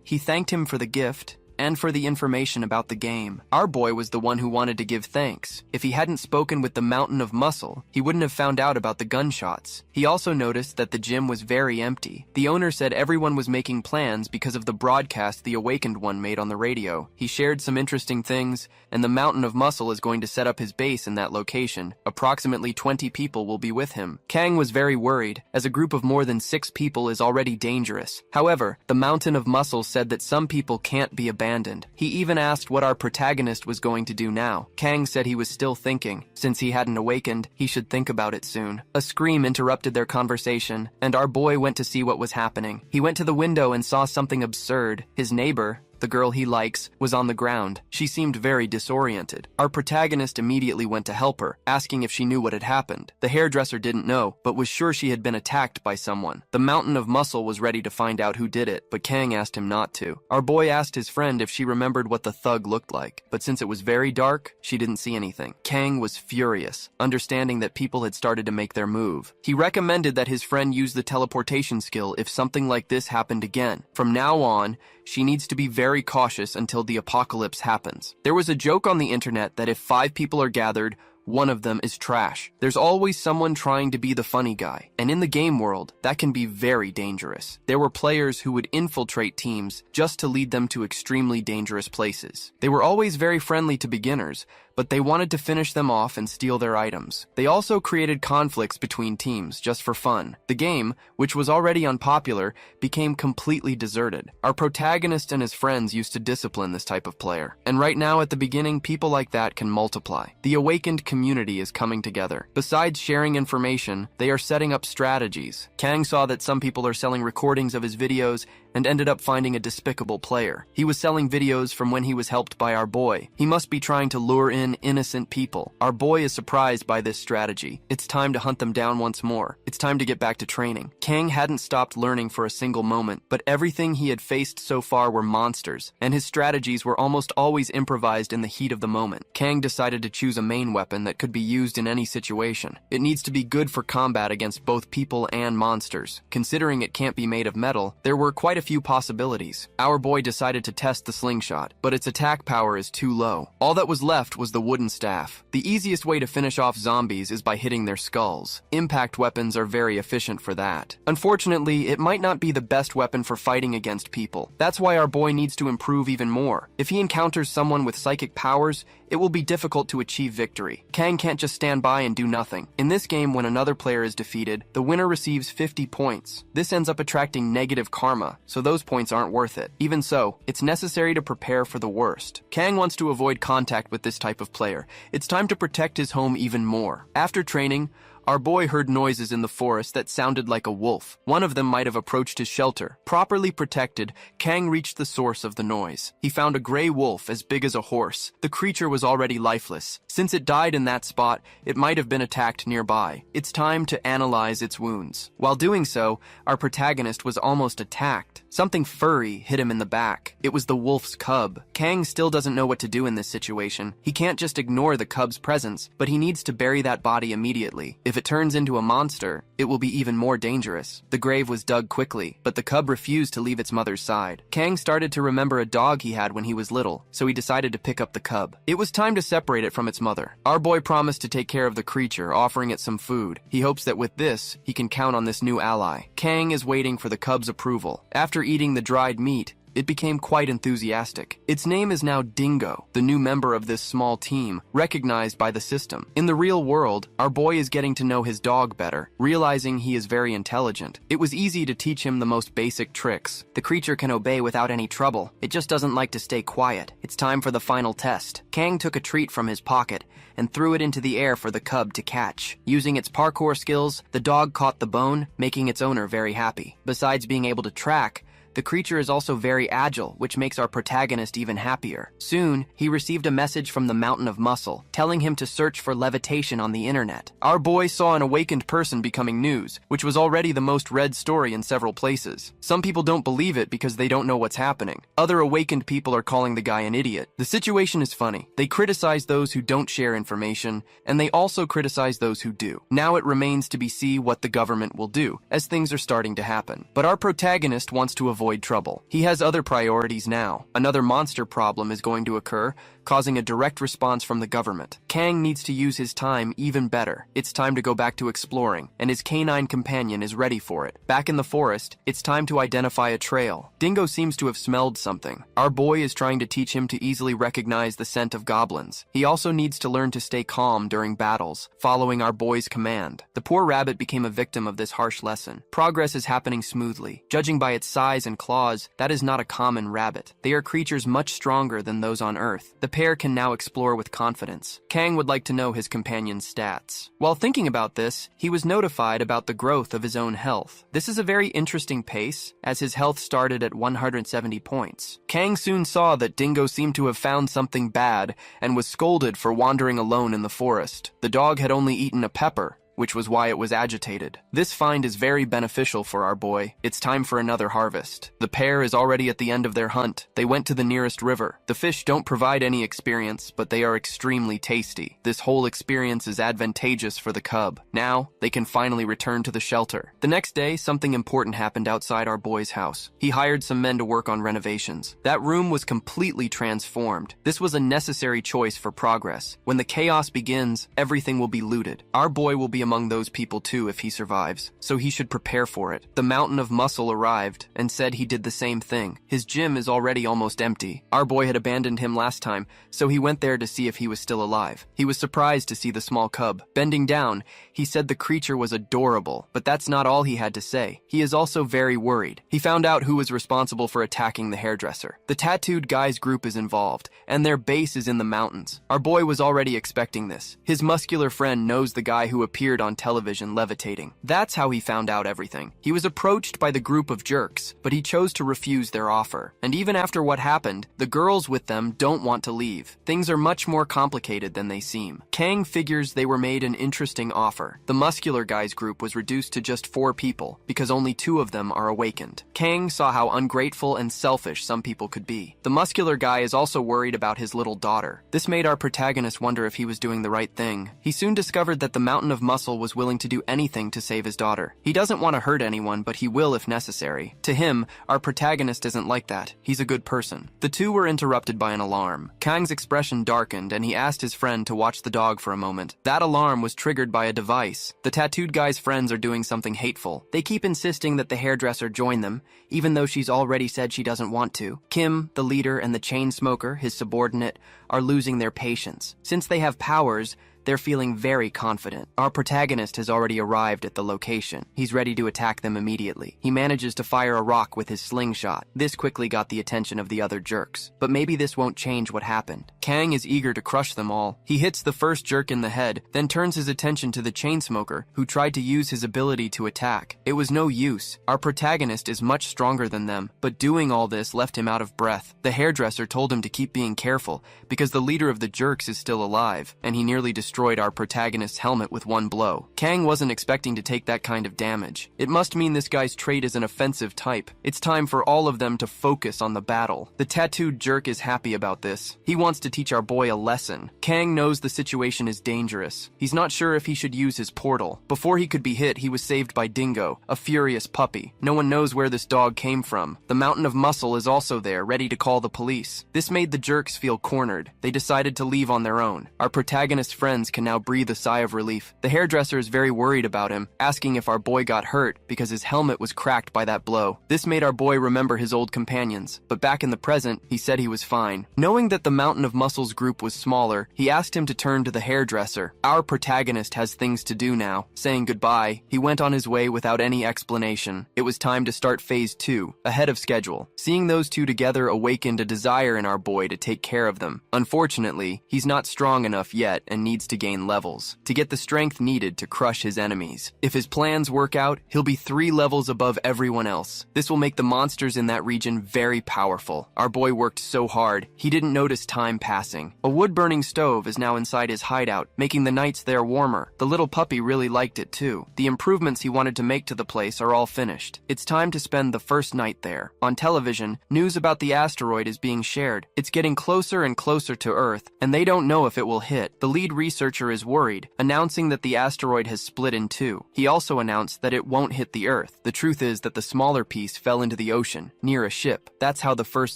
he thanked him for the gift and for the information about the game. Our boy was the one who wanted to give thanks. If he hadn't spoken with the Mountain of Muscle, he wouldn't have found out about the gunshots. He also noticed that the gym was very empty. The owner said everyone was making plans because of the broadcast the Awakened One made on the radio. He shared some interesting things, and the Mountain of Muscle is going to set up his base in that location. Approximately 20 people will be with him. Kang was very worried, as a group of more than 6 people is already dangerous. However, the Mountain of Muscle said that some people can't be abandoned. He even asked what our protagonist was going to do now. Kang said he was still thinking. Since he hadn't awakened, he should think about it soon. A scream interrupted their conversation, and our boy went to see what was happening. He went to the window and saw something absurd. His neighbor, the girl he likes, was on the ground. She seemed very disoriented. Our protagonist immediately went to help her, asking if she knew what had happened. The hairdresser didn't know, but was sure she had been attacked by someone. The Mountain of Muscle was ready to find out who did it, but Kang asked him not to. Our boy asked his friend if she remembered what the thug looked like, but since it was very dark, she didn't see anything. Kang was furious, understanding that people had started to make their move. He recommended that his friend use the teleportation skill if something like this happened again. From now on, she needs to be very cautious until the apocalypse happens. There was a joke on the internet that if 5 people are gathered, one of them is trash. There's always someone trying to be the funny guy, and in the game world, that can be very dangerous. There were players who would infiltrate teams just to lead them to extremely dangerous places. They were always very friendly to beginners, but they wanted to finish them off and steal their items. They also created conflicts between teams just for fun. The game, which was already unpopular, became completely deserted. Our protagonist and his friends used to discipline this type of player. And right now at the beginning, people like that can multiply. The awakened community is coming together. Besides sharing information, they are setting up strategies. Kang saw that some people are selling recordings of his videos and ended up finding a despicable player. He was selling videos from when he was helped by our boy. He must be trying to lure in innocent people. Our boy is surprised by this strategy. It's time to hunt them down once more. It's time to get back to training. Kang hadn't stopped learning for a single moment, but everything he had faced so far were monsters, and his strategies were almost always improvised in the heat of the moment. Kang decided to choose a main weapon that could be used in any situation. It needs to be good for combat against both people and monsters. Considering it can't be made of metal, there were quite a few possibilities. Our boy decided to test the slingshot, but its attack power is too low. All that was left was the wooden staff. The easiest way to finish off zombies is by hitting their skulls. Impact weapons are very efficient for that. Unfortunately, it might not be the best weapon for fighting against people. That's why our boy needs to improve even more. If he encounters someone with psychic powers, it will be difficult to achieve victory. Kang can't just stand by and do nothing. In this game, when another player is defeated, the winner receives 50 points. This ends up attracting negative karma, so those points aren't worth it. Even so, it's necessary to prepare for the worst. Kang wants to avoid contact with this type of player. It's time to protect his home even more. After training, our boy heard noises in the forest that sounded like a wolf. One of them might have approached his shelter. Properly protected, Kang reached the source of the noise. He found a gray wolf as big as a horse. The creature was already lifeless. Since it died in that spot, it might have been attacked nearby. It's time to analyze its wounds. While doing so, our protagonist was almost attacked. Something furry hit him in the back. It was the wolf's cub. Kang still doesn't know what to do in this situation. He can't just ignore the cub's presence, but he needs to bury that body immediately. If it turns into a monster, it will be even more dangerous. The grave was dug quickly, but the cub refused to leave its mother's side. Kang started to remember a dog he had when he was little, so he decided to pick up the cub. It was time to separate it from its mother. Our boy promised to take care of the creature, offering it some food. He hopes that with this, he can count on this new ally. Kang is waiting for the cub's approval. After eating the dried meat, it became quite enthusiastic. Its name is now Dingo, the new member of this small team, recognized by the system. In the real world, our boy is getting to know his dog better, realizing he is very intelligent. It was easy to teach him the most basic tricks. The creature can obey without any trouble. It just doesn't like to stay quiet. It's time for the final test. Kang took a treat from his pocket and threw it into the air for the cub to catch. Using its parkour skills, the dog caught the bone, making its owner very happy. Besides being able to track, the creature is also very agile, which makes our protagonist even happier. Soon, he received a message from the Mountain of Muscle, telling him to search for levitation on the internet. Our boy saw an awakened person becoming news, which was already the most read story in several places. Some people don't believe it because they don't know what's happening. Other awakened people are calling the guy an idiot. The situation is funny. They criticize those who don't share information, and they also criticize those who do. Now it remains to be seen what the government will do, as things are starting to happen. But our protagonist wants to avoid trouble. He has other priorities now. Another monster problem is going to occur, causing a direct response from the government. Kang needs to use his time even better. It's time to go back to exploring, and his canine companion is ready for it. Back in the forest, it's time to identify a trail. Dingo seems to have smelled something. Our boy is trying to teach him to easily recognize the scent of goblins. He also needs to learn to stay calm during battles, following our boy's command. The poor rabbit became a victim of this harsh lesson. Progress is happening smoothly. Judging by its size and claws, that is not a common rabbit. They are creatures much stronger than those on Earth. The pair can now explore with confidence. Kang would like to know his companion's stats. While thinking about this, he was notified about the growth of his own health. This is a very interesting pace, as his health started at 170 points. Kang soon saw that Dingo seemed to have found something bad and was scolded for wandering alone in the forest. The dog had only eaten a pepper, which was why it was agitated. This find is very beneficial for our boy. It's time for another harvest. The pair is already at the end of their hunt. They went to the nearest river. The fish don't provide any experience, but they are extremely tasty. This whole experience is advantageous for the cub. Now, they can finally return to the shelter. The next day, something important happened outside our boy's house. He hired some men to work on renovations. That room was completely transformed. This was a necessary choice for progress. When the chaos begins, everything will be looted. Our boy will be among those people too if he survives, so he should prepare for it. The Mountain of Muscle arrived and said he did the same thing. His gym is already almost empty. Our boy had abandoned him last time, so he went there to see if he was still alive. He was surprised to see the small cub. Bending down, he said the creature was adorable, but that's not all he had to say. He is also very worried. He found out who was responsible for attacking the hairdresser. The tattooed guys group is involved, and their base is in the mountains. Our boy was already expecting this. His muscular friend knows the guy who appeared on television levitating. That's how he found out everything. He was approached by the group of jerks, but he chose to refuse their offer. And even after what happened, the girls with them don't want to leave. Things are much more complicated than they seem. Kang figures they were made an interesting offer. The muscular guys group was reduced to just 4 people, because only 2 of them are awakened. Kang saw how ungrateful and selfish some people could be. The muscular guy is also worried about his little daughter. This made our protagonist wonder if he was doing the right thing. He soon discovered that the Mountain of Muscle was willing to do anything to save his daughter. He doesn't want to hurt anyone, but he will if necessary. To him, our protagonist isn't like that. He's a good person. The two were interrupted by an alarm. Kang's expression darkened, and he asked his friend to watch the dog for a moment. That alarm was triggered by a device. The tattooed guy's friends are doing something hateful. They keep insisting that the hairdresser join them, even though she's already said she doesn't want to. Kim, the leader, and the chain smoker, his subordinate, are losing their patience. Since they have powers, they're feeling very confident. Our protagonist has already arrived at the location. He's ready to attack them immediately. He manages to fire a rock with his slingshot. This quickly got the attention of the other jerks. But maybe this won't change what happened. Kang is eager to crush them all. He hits the first jerk in the head, then turns his attention to the chain smoker, who tried to use his ability to attack. It was no use. Our protagonist is much stronger than them, but doing all this left him out of breath. The hairdresser told him to keep being careful, because the leader of the jerks is still alive, and he nearly destroyed destroyed our protagonist's helmet with one blow. Kang wasn't expecting to take that kind of damage. It must mean this guy's trait is an offensive type. It's time for all of them to focus on the battle. The tattooed jerk is happy about this. He wants to teach our boy a lesson. Kang knows the situation is dangerous. He's not sure if he should use his portal. Before he could be hit, he was saved by Dingo, a furious puppy. No one knows where this dog came from. The mountain of muscle is also there, ready to call the police. This made the jerks feel cornered. They decided to leave on their own. Our protagonist's friends can now breathe a sigh of relief. The hairdresser is very worried about him, asking if our boy got hurt because his helmet was cracked by that blow. This made our boy remember his old companions, but back in the present, he said he was fine. Knowing that the Mountain of Muscles group was smaller, he asked him to turn to the hairdresser. Our protagonist has things to do now. Saying goodbye, he went on his way without any explanation. It was time to start phase 2, ahead of schedule. Seeing those two together awakened a desire in our boy to take care of them. Unfortunately, he's not strong enough yet and needs to gain levels to get the strength needed to crush his enemies. If his plans work out, he'll be 3 levels above everyone else. This will make the monsters in that region very powerful. Our boy worked so hard, he didn't notice time passing. A wood-burning stove is now inside his hideout, making the nights there warmer. The little puppy really liked it too. The improvements he wanted to make to the place are all finished. It's time to spend the first night there. On television, news about the asteroid is being shared. It's getting closer and closer to Earth, and they don't know if it will hit. The lead researcher is worried, announcing that the asteroid has split in 2. He also announced that it won't hit the Earth. The truth is that the smaller piece fell into the ocean, near a ship. That's how the first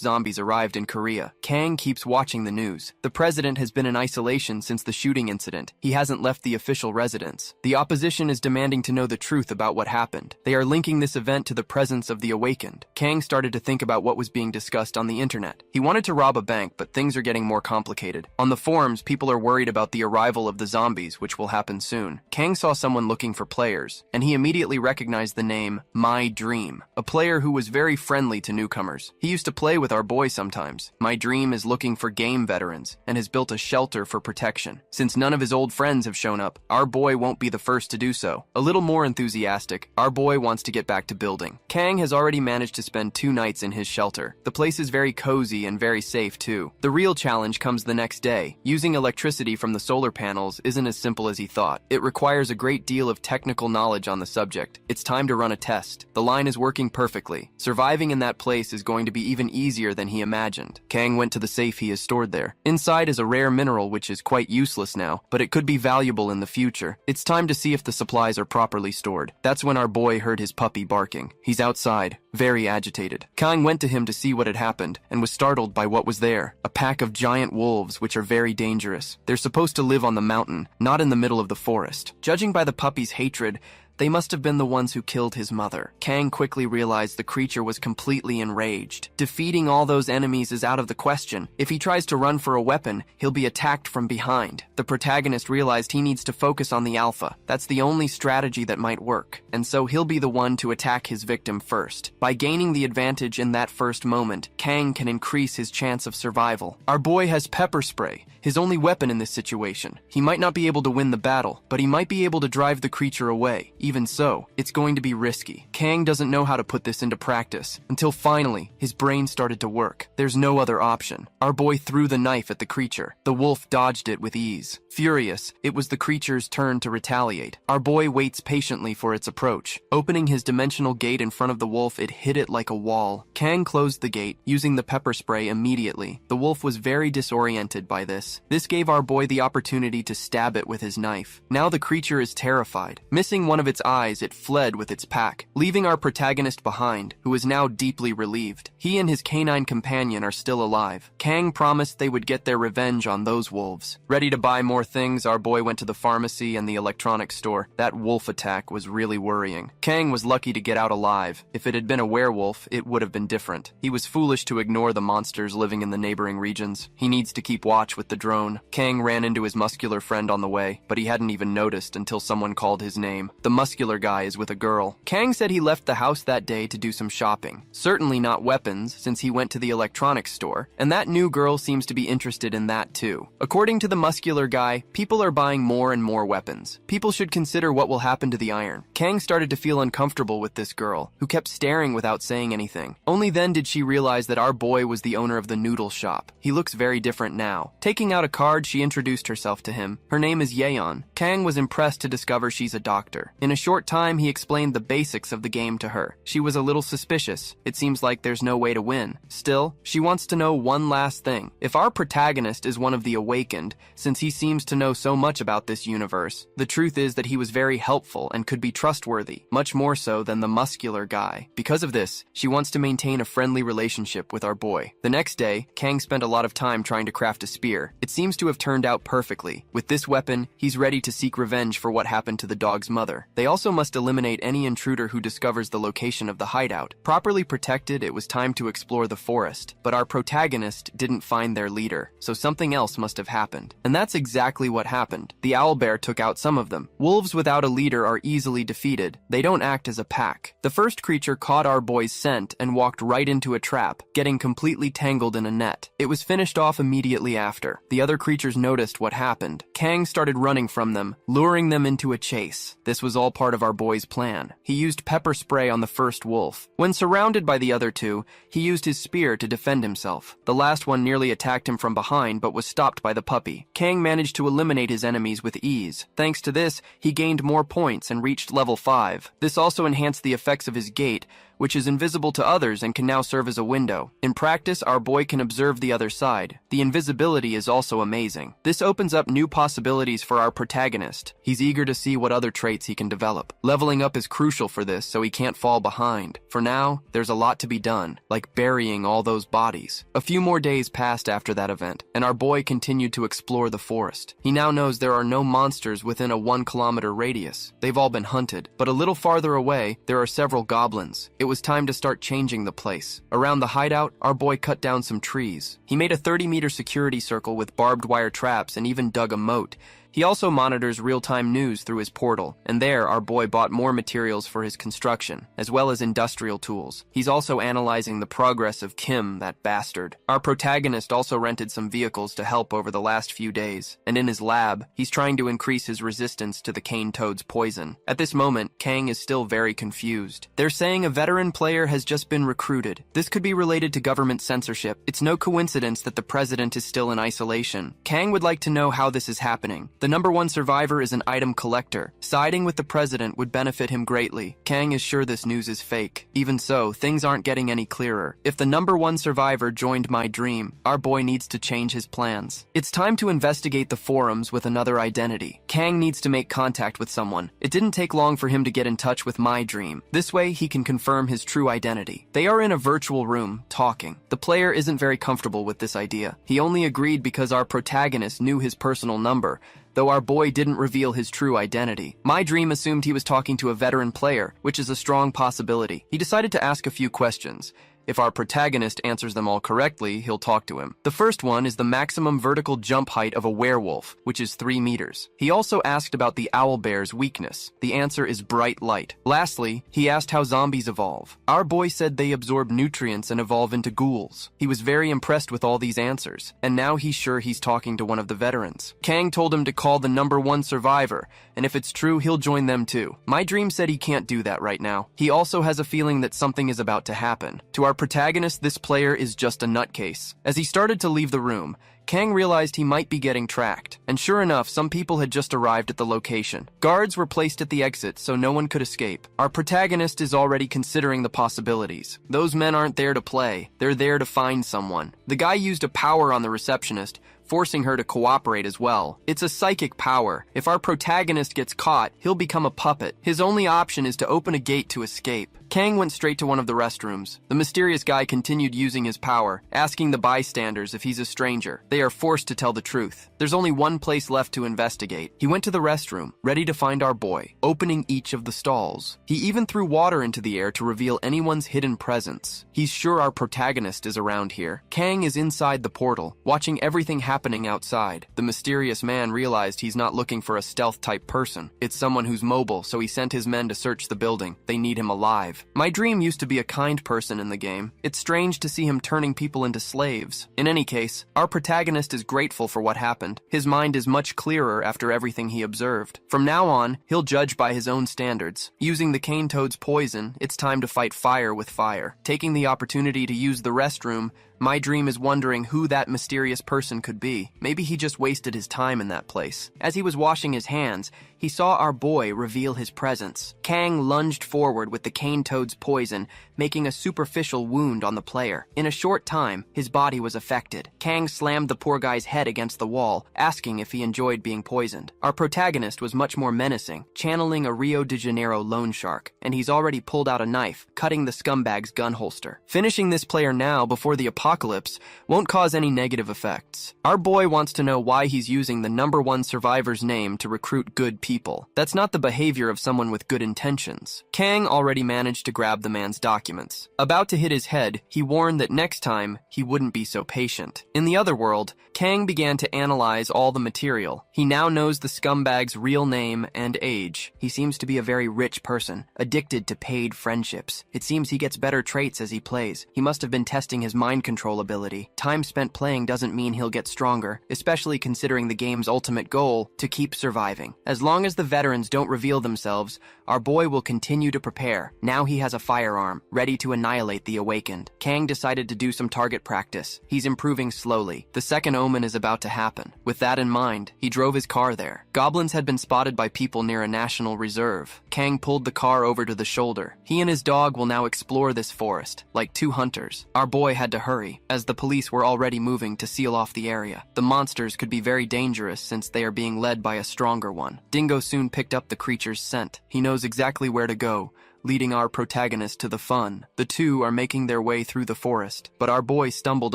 zombies arrived in Korea. Kang keeps watching the news. The president has been in isolation since the shooting incident. He hasn't left the official residence. The opposition is demanding to know the truth about what happened. They are linking this event to the presence of the awakened. Kang started to think about what was being discussed on the internet. He wanted to rob a bank, but things are getting more complicated. On the forums, people are worried about the arrival of the zombies, which will happen soon. Kang saw someone looking for players, and he immediately recognized the name My Dream, a player who was very friendly to newcomers. He used to play with our boy sometimes. My Dream is looking for game veterans and has built a shelter for protection. Since none of his old friends have shown up, our boy won't be the first to do so. A little more enthusiastic, our boy wants to get back to building. Kang has already managed to spend 2 nights in his shelter. The place is very cozy and very safe too. The real challenge comes the next day. Using electricity from the solar panels isn't as simple as he thought. It requires a great deal of technical knowledge on the subject. It's time to run a test. The line is working perfectly. Surviving in that place is going to be even easier than he imagined. Kang went to the safe he has stored there. Inside is a rare mineral which is quite useless now, but it could be valuable in the future. It's time to see if the supplies are properly stored. That's when our boy heard his puppy barking. He's outside, very agitated. Kang went to him to see what had happened and was startled by what was there. A pack of giant wolves which are very dangerous. They're supposed to live on the mountain, not in the middle of the forest. Judging by the puppy's hatred, they must have been the ones who killed his mother. Kang quickly realized the creature was completely enraged. Defeating all those enemies is out of the question. If he tries to run for a weapon, he'll be attacked from behind. The protagonist realized he needs to focus on the alpha. That's the only strategy that might work, and so he'll be the one to attack his victim first. By gaining the advantage in that first moment, Kang can increase his chance of survival. Our boy has pepper spray, his only weapon in this situation. He might not be able to win the battle, but he might be able to drive the creature away. Even so, it's going to be risky. Kang doesn't know how to put this into practice, until finally, his brain started to work. There's no other option. Our boy threw the knife at the creature. The wolf dodged it with ease. Furious, it was the creature's turn to retaliate. Our boy waits patiently for its approach. Opening his dimensional gate in front of the wolf, it hit it like a wall. Kang closed the gate, using the pepper spray immediately. The wolf was very disoriented by this. This gave our boy the opportunity to stab it with his knife. Now the creature is terrified. Missing one of its eyes, it fled with its pack, leaving our protagonist behind, who is now deeply relieved. He and his canine companion are still alive. Kang promised they would get their revenge on those wolves. Ready to buy more things, our boy went to the pharmacy and the electronics store. That wolf attack was really worrying. Kang was lucky to get out alive. If it had been a werewolf, it would have been different. He was foolish to ignore the monsters living in the neighboring regions. He needs to keep watch with the drone. Kang ran into his muscular friend on the way, but he hadn't even noticed until someone called his name. The muscular guy is with a girl. Kang said he left the house that day to do some shopping. Certainly not weapons, since he went to the electronics store, and that new girl seems to be interested in that too. According to the muscular guy, people are buying more and more weapons. People should consider what will happen to the iron. Kang started to feel uncomfortable with this girl, who kept staring without saying anything. Only then did she realize that our boy was the owner of the noodle shop. He looks very different now. Taking out a card, she introduced herself to him. Her name is Yeon. Kang was impressed to discover she's a doctor. In a short time, he explained the basics of the game to her. She was a little suspicious. It seems like there's no way to win. Still, she wants to know one last thing. If our protagonist is one of the awakened, since he seems to know so much about this universe, the truth is that he was very helpful and could be trustworthy, much more so than the muscular guy. Because of this, she wants to maintain a friendly relationship with our boy. The next day, Kang spent a lot of time trying to craft a spear. It seems to have turned out perfectly. With this weapon, he's ready to seek revenge for what happened to the dog's mother. They also must eliminate any intruder who discovers the location of the hideout. Properly protected, it was time to explore the forest, but our protagonist didn't find their leader, so something else must have happened. And that's exactly what happened. The owlbear took out some of them. Wolves without a leader are easily defeated. They don't act as a pack. The first creature caught our boy's scent and walked right into a trap, getting completely tangled in a net. It was finished off immediately after. The other creatures noticed what happened. Kang started running from them, luring them into a chase. This was all part of our boy's plan. He used pepper spray on the first wolf. When surrounded by the other two, he used his spear to defend himself. The last one nearly attacked him from behind but was stopped by the puppy. Kang managed to eliminate his enemies with ease. Thanks to this, he gained more points and reached level 5. This also enhanced the effects of his gate, which is invisible to others and can now serve as a window. In practice, our boy can observe the other side. The invisibility is also amazing. This opens up new possibilities for our protagonist. He's eager to see what other traits he can develop. Leveling up is crucial for this, so he can't fall behind. For now, there's a lot to be done, like burying all those bodies. A few more days passed after that event, and our boy continued to explore the forest. He now knows there are no monsters within a 1-kilometer radius. They've all been hunted, but a little farther away, there are several goblins. It was time to start changing the place. Around the hideout, our boy cut down some trees. He made a 30-meter security circle with barbed wire traps and even dug a moat. He also monitors real-time news through his portal, and there our boy bought more materials for his construction, as well as industrial tools. He's also analyzing the progress of Kim, that bastard. Our protagonist also rented some vehicles to help over the last few days, and in his lab, he's trying to increase his resistance to the cane toad's poison. At this moment, Kang is still very confused. They're saying a veteran player has just been recruited. This could be related to government censorship. It's no coincidence that the president is still in isolation. Kang would like to know how this is happening. The number 1 survivor is an item collector. Siding with the president would benefit him greatly. Kang is sure this news is fake. Even so, things aren't getting any clearer. If the number 1 survivor joined my dream, our boy needs to change his plans. It's time to investigate the forums with another identity. Kang needs to make contact with someone. It didn't take long for him to get in touch with my dream. This way, he can confirm his true identity. They are in a virtual room, talking. The player isn't very comfortable with this idea. He only agreed because our protagonist knew his personal number, though our boy didn't reveal his true identity. My dream assumed he was talking to a veteran player, which is a strong possibility. He decided to ask a few questions. If our protagonist answers them all correctly, he'll talk to him. The first one is the maximum vertical jump height of a werewolf, which is 3 meters. He also asked about the owlbear's weakness. The answer is bright light. Lastly, he asked how zombies evolve. Our boy said they absorb nutrients and evolve into ghouls. He was very impressed with all these answers, and now he's sure he's talking to one of the veterans. Kang told him to call the number 1 survivor, and if it's true, he'll join them too. My dream said he can't do that right now. He also has a feeling that something is about to happen. To our protagonist, this player is just a nutcase. As he started to leave the room, Kang realized he might be getting tracked, and sure enough, some people had just arrived at the location. Guards were placed at the exit so no one could escape. Our protagonist is already considering the possibilities. Those men aren't there to play, they're there to find someone. The guy used a power on the receptionist, forcing her to cooperate as well. It's a psychic power. If our protagonist gets caught, he'll become a puppet. His only option is to open a gate to escape. Kang went straight to one of the restrooms. The mysterious guy continued using his power, asking the bystanders if he's a stranger. They are forced to tell the truth. There's only one place left to investigate. He went to the restroom, ready to find our boy, opening each of the stalls. He even threw water into the air to reveal anyone's hidden presence. He's sure our protagonist is around here. Kang is inside the portal, watching everything happening outside. The mysterious man realized he's not looking for a stealth-type person. It's someone who's mobile, so he sent his men to search the building. They need him alive. My dream used to be a kind person in the game. It's strange to see him turning people into slaves. In any case, our protagonist is grateful for what happened. His mind is much clearer after everything he observed. From now on, he'll judge by his own standards. Using the cane toad's poison, it's time to fight fire with fire. Taking the opportunity to use the restroom, my dream is wondering who that mysterious person could be. Maybe he just wasted his time in that place. As he was washing his hands, he saw our boy reveal his presence. Kang lunged forward with the cane toad's poison, making a superficial wound on the player. In a short time, his body was affected. Kang slammed the poor guy's head against the wall, asking if he enjoyed being poisoned. Our protagonist was much more menacing, channeling a Rio de Janeiro loan shark, and he's already pulled out a knife, cutting the scumbag's gun holster. Finishing this player now before the apocalypse won't cause any negative effects. Our boy wants to know why he's using the #1 survivor's name to recruit good people. That's not the behavior of someone with good intentions. Kang already managed to grab the man's documents. About to hit his head, he warned that next time, he wouldn't be so patient. In the other world, Kang began to analyze all the material. He now knows the scumbag's real name and age. He seems to be a very rich person, addicted to paid friendships. It seems he gets better traits as he plays. He must have been testing his mind control ability. Time spent playing doesn't mean he'll get stronger, especially considering the game's ultimate goal, to keep surviving. As long as the veterans don't reveal themselves, our boy will continue to prepare. Now he has a firearm, ready to annihilate the awakened. Kang decided to do some target practice. He's improving slowly. The second omen is about to happen. With that in mind, he drove his car there. Goblins had been spotted by people near a national reserve. Kang pulled the car over to the shoulder. He and his dog will now explore this forest, like two hunters. Our boy had to hurry, as the police were already moving to seal off the area. The monsters could be very dangerous since they are being led by a stronger one. Dingo soon picked up the creature's scent. He knows exactly where to go, leading our protagonist to the fun. The two are making their way through the forest, but our boy stumbled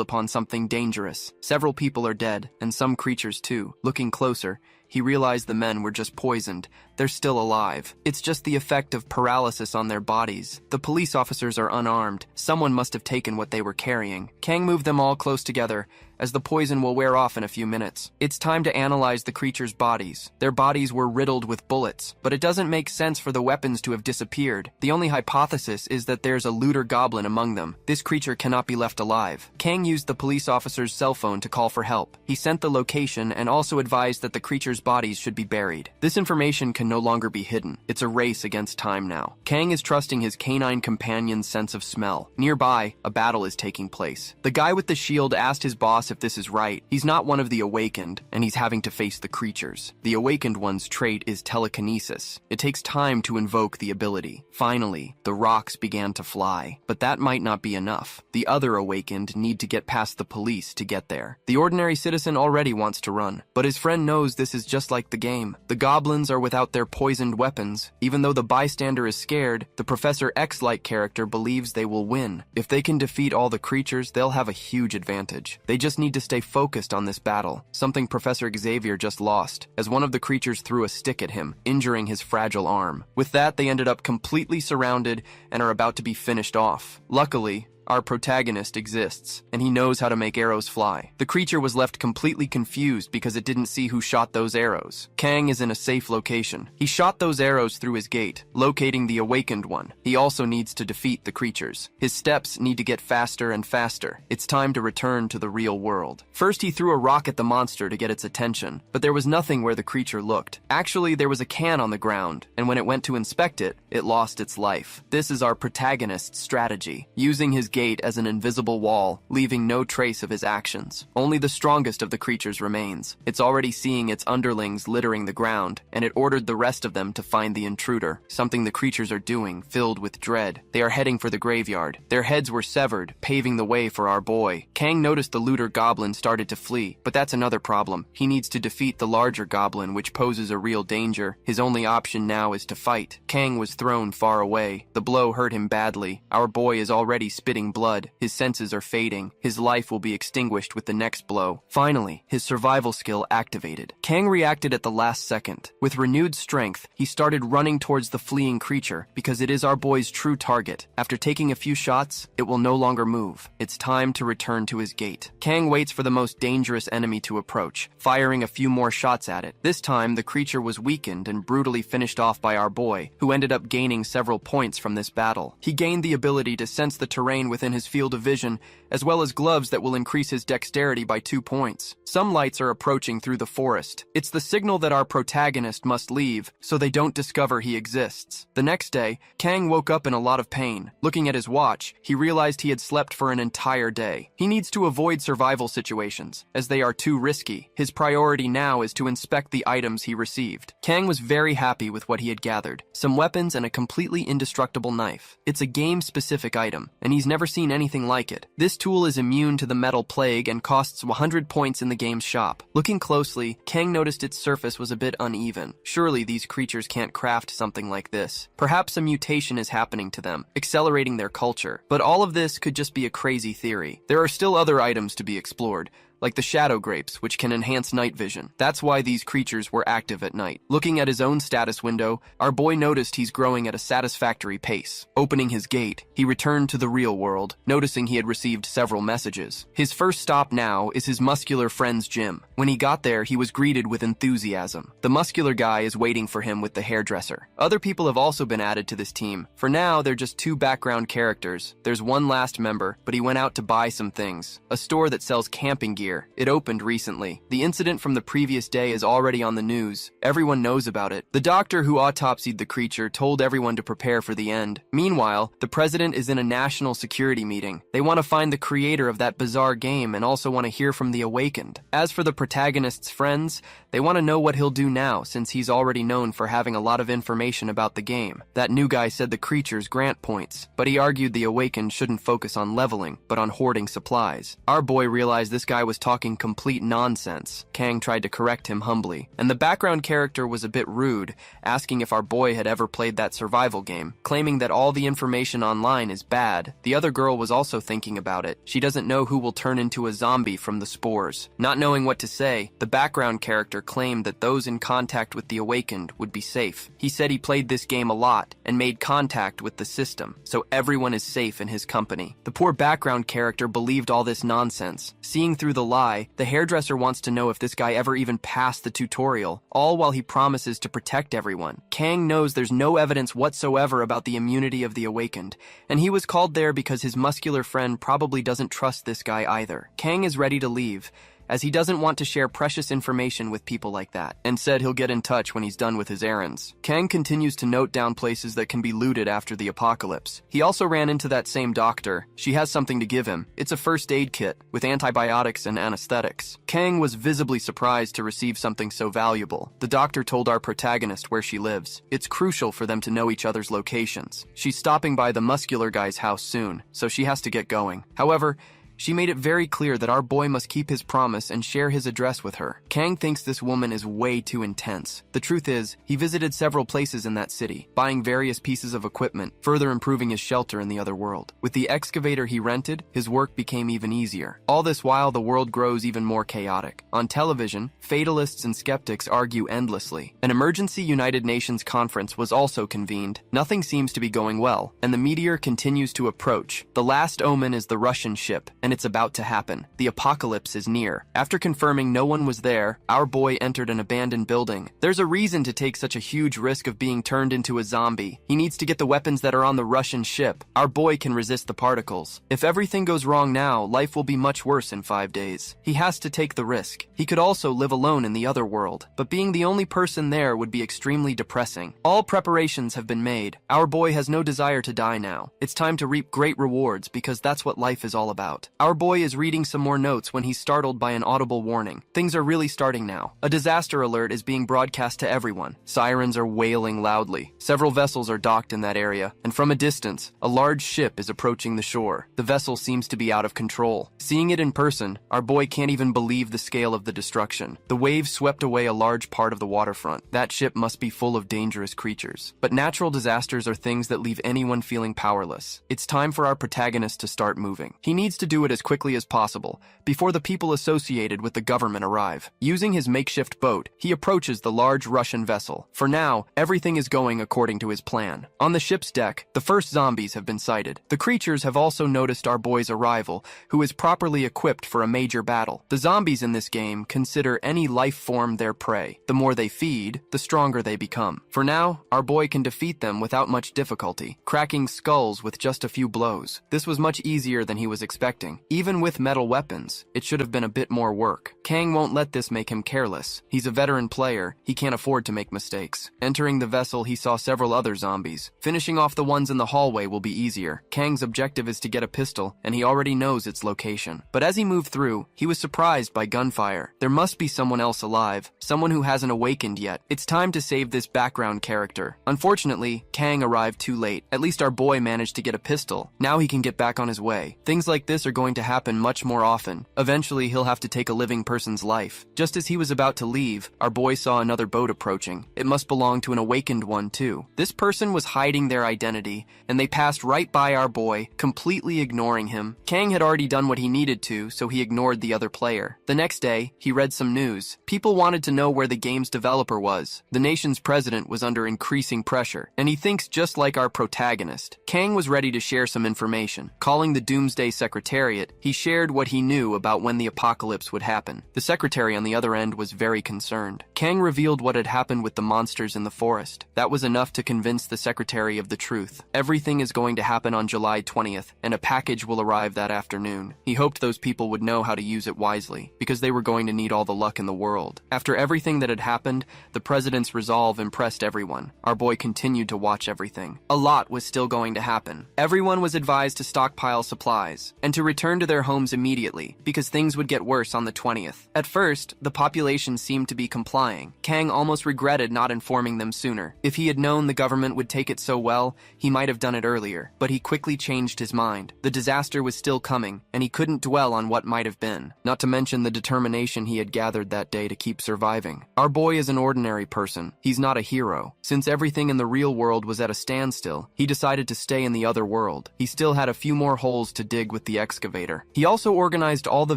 upon something dangerous. Several people are dead, and some creatures too. Looking closer, he realized the men were just poisoned. They're still alive. It's just the effect of paralysis on their bodies. The police officers are unarmed. Someone must have taken what they were carrying. Kang moved them all close together, as the poison will wear off in a few minutes. It's time to analyze the creatures' bodies. Their bodies were riddled with bullets, but it doesn't make sense for the weapons to have disappeared. The only hypothesis is that there's a looter goblin among them. This creature cannot be left alive. Kang used the police officer's cell phone to call for help. He sent the location and also advised that the creature's bodies should be buried. This information can no longer be hidden. It's a race against time now. Kang is trusting his canine companion's sense of smell. Nearby, a battle is taking place. The guy with the shield asked his boss if this is right. He's not one of the awakened, and he's having to face the creatures. The awakened one's trait is telekinesis. It takes time to invoke the ability. Finally, the rocks began to fly, but that might not be enough. The other awakened need to get past the police to get there. The ordinary citizen already wants to run, but his friend knows this is just like the game. The goblins are without their poisoned weapons. Even though the bystander is scared, the Professor X-like character believes they will win. If they can defeat all the creatures, they'll have a huge advantage. They just need to stay focused on this battle, something Professor Xavier just lost, as one of the creatures threw a stick at him, injuring his fragile arm. With that, they ended up completely surrounded and are about to be finished off. Luckily, our protagonist exists, and he knows how to make arrows fly. The creature was left completely confused because it didn't see who shot those arrows. Kang is in a safe location. He shot those arrows through his gate, locating the awakened one. He also needs to defeat the creatures. His steps need to get faster and faster. It's time to return to the real world. First, he threw a rock at the monster to get its attention, but there was nothing where the creature looked. Actually, there was a can on the ground, and when it went to inspect it, it lost its life. This is our protagonist's strategy, using his gate as an invisible wall, leaving no trace of his actions. Only the strongest of the creatures remains. It's already seeing its underlings littering the ground, and it ordered the rest of them to find the intruder, something the creatures are doing, filled with dread. They are heading for the graveyard. Their heads were severed, paving the way for our boy. Kang noticed the looter goblin started to flee, but that's another problem. He needs to defeat the larger goblin, which poses a real danger. His only option now is to fight. Kang was thrown far away. The blow hurt him badly. Our boy is already spitting losing blood, his senses are fading, his life will be extinguished with the next blow. Finally, his survival skill activated. Kang reacted at the last second. With renewed strength, he started running towards the fleeing creature because it is our boy's true target. After taking a few shots, it will no longer move. It's time to return to his gate. Kang waits for the most dangerous enemy to approach, firing a few more shots at it. This time, the creature was weakened and brutally finished off by our boy, who ended up gaining several points from this battle. He gained the ability to sense the terrain within his field of vision, as well as gloves that will increase his dexterity by 2 points. Some lights are approaching through the forest. It's the signal that our protagonist must leave, so they don't discover he exists. The next day, Kang woke up in a lot of pain. Looking at his watch, he realized he had slept for an entire day. He needs to avoid survival situations, as they are too risky. His priority now is to inspect the items he received. Kang was very happy with what he had gathered. Some weapons and a completely indestructible knife. It's a game-specific item, and he's never seen anything like it. This tool is immune to the metal plague and costs 100 points in the game's shop. Looking closely, Kang noticed its surface was a bit uneven. Surely these creatures can't craft something like this. Perhaps a mutation is happening to them, accelerating their culture. But all of this could just be a crazy theory. There are still other items to be explored, like the shadow grapes, which can enhance night vision. That's why these creatures were active at night. Looking at his own status window, our boy noticed he's growing at a satisfactory pace. Opening his gate, he returned to the real world, noticing he had received several messages. His first stop now is his muscular friend's gym. When he got there, he was greeted with enthusiasm. The muscular guy is waiting for him with the hairdresser. Other people have also been added to this team. For now, they're just 2 background characters. There's one last member, but he went out to buy some things. A store that sells camping gear. It opened recently. The incident from the previous day is already on the news. Everyone knows about it. The doctor who autopsied the creature told everyone to prepare for the end. Meanwhile, the president is in a national security meeting. They want to find the creator of that bizarre game and also want to hear from the awakened. As for the protagonist's friends, they want to know what he'll do now since he's already known for having a lot of information about the game. That new guy said the creatures grant points, but he argued the awakened shouldn't focus on leveling, but on hoarding supplies. Our boy realized this guy was talking complete nonsense. Kang tried to correct him humbly, and the background character was a bit rude, asking if our boy had ever played that survival game, claiming that all the information online is bad. The other girl was also thinking about it. She doesn't know who will turn into a zombie from the spores. Not knowing what to say, the background character claimed that those in contact with the awakened would be safe. He said he played this game a lot and made contact with the system, so everyone is safe in his company. The poor background character believed all this nonsense. Seeing through the lie, the hairdresser wants to know if this guy ever even passed the tutorial, all while he promises to protect everyone. Kang knows there's no evidence whatsoever about the immunity of the awakened, and he was called there because his muscular friend probably doesn't trust this guy either. Kang is ready to leave, as he doesn't want to share precious information with people like that, and said he'll get in touch when he's done with his errands. Kang continues to note down places that can be looted after the apocalypse. He also ran into that same doctor. She has something to give him. It's a first aid kit, with antibiotics and anesthetics. Kang was visibly surprised to receive something so valuable. The doctor told our protagonist where she lives. It's crucial for them to know each other's locations. She's stopping by the muscular guy's house soon, so she has to get going. However, she made it very clear that our boy must keep his promise and share his address with her. Kang thinks this woman is way too intense. The truth is, he visited several places in that city, buying various pieces of equipment, further improving his shelter in the other world. With the excavator he rented, his work became even easier. All this while, the world grows even more chaotic. On television, fatalists and skeptics argue endlessly. An emergency United Nations conference was also convened. Nothing seems to be going well, and the meteor continues to approach. The last omen is the Russian ship, and it's about to happen. The apocalypse is near. After confirming no one was there, our boy entered an abandoned building. There's a reason to take such a huge risk of being turned into a zombie. He needs to get the weapons that are on the Russian ship. Our boy can resist the particles. If everything goes wrong now, life will be much worse in 5 days. He has to take the risk. He could also live alone in the other world, but being the only person there would be extremely depressing. All preparations have been made. Our boy has no desire to die now. It's time to reap great rewards because that's what life is all about. Our boy is reading some more notes when he's startled by an audible warning. Things are really starting now. A disaster alert is being broadcast to everyone. Sirens are wailing loudly. Several vessels are docked in that area, and from a distance, a large ship is approaching the shore. The vessel seems to be out of control. Seeing it in person, our boy can't even believe the scale of the destruction. The waves swept away a large part of the waterfront. That ship must be full of dangerous creatures. But natural disasters are things that leave anyone feeling powerless. It's time for our protagonist to start moving. He needs to do it as quickly as possible, before the people associated with the government arrive. Using his makeshift boat, he approaches the large Russian vessel. For now, everything is going according to his plan. On the ship's deck, the first zombies have been sighted. The creatures have also noticed our boy's arrival, who is properly equipped for a major battle. The zombies in this game consider any life form their prey. The more they feed, the stronger they become. For now, our boy can defeat them without much difficulty, cracking skulls with just a few blows. This was much easier than he was expecting. Even with metal weapons, it should have been a bit more work. Kang won't let this make him careless. He's a veteran player. He can't afford to make mistakes. Entering the vessel, he saw several other zombies. Finishing off the ones in the hallway will be easier. Kang's objective is to get a pistol, and he already knows its location. But as he moved through, he was surprised by gunfire. There must be someone else alive, someone who hasn't awakened yet. It's time to save this background character. Unfortunately, Kang arrived too late. At least our boy managed to get a pistol. Now he can get back on his way. Things like this are going to happen much more often. Eventually, he'll have to take a living person's life. Just as he was about to leave, our boy saw another boat approaching. It must belong to an awakened one too. This person was hiding their identity, and they passed right by our boy, completely ignoring him. Kang had already done what he needed to, so he ignored the other player. The next day, he read some news. People wanted to know where the game's developer was. The nation's president was under increasing pressure, and he thinks just like our protagonist. Kang was ready to share some information. Calling the Doomsday Secretariat, he shared what he knew about when the apocalypse would happen. The secretary on the other end was very concerned. Kang revealed what had happened with the monsters in the forest. That was enough to convince the secretary of the truth. Everything is going to happen on July 20th, and a package will arrive that afternoon. He hoped those people would know how to use it wisely, because they were going to need all the luck in the world. After everything that had happened, the president's resolve impressed everyone. Our boy continued to watch everything. A lot was still going to happen. Everyone was advised to stockpile supplies, and to return to their homes immediately, because things would get worse on the 20th. At first, the population seemed to be complying. Kang almost regretted not informing them sooner. If he had known the government would take it so well, he might have done it earlier. But he quickly changed his mind. The disaster was still coming, and he couldn't dwell on what might have been. Not to mention the determination he had gathered that day to keep surviving. Our boy is an ordinary person. He's not a hero. Since everything in the real world was at a standstill, he decided to stay in the other world. He still had a few more holes to dig with the excavator. He also organized all the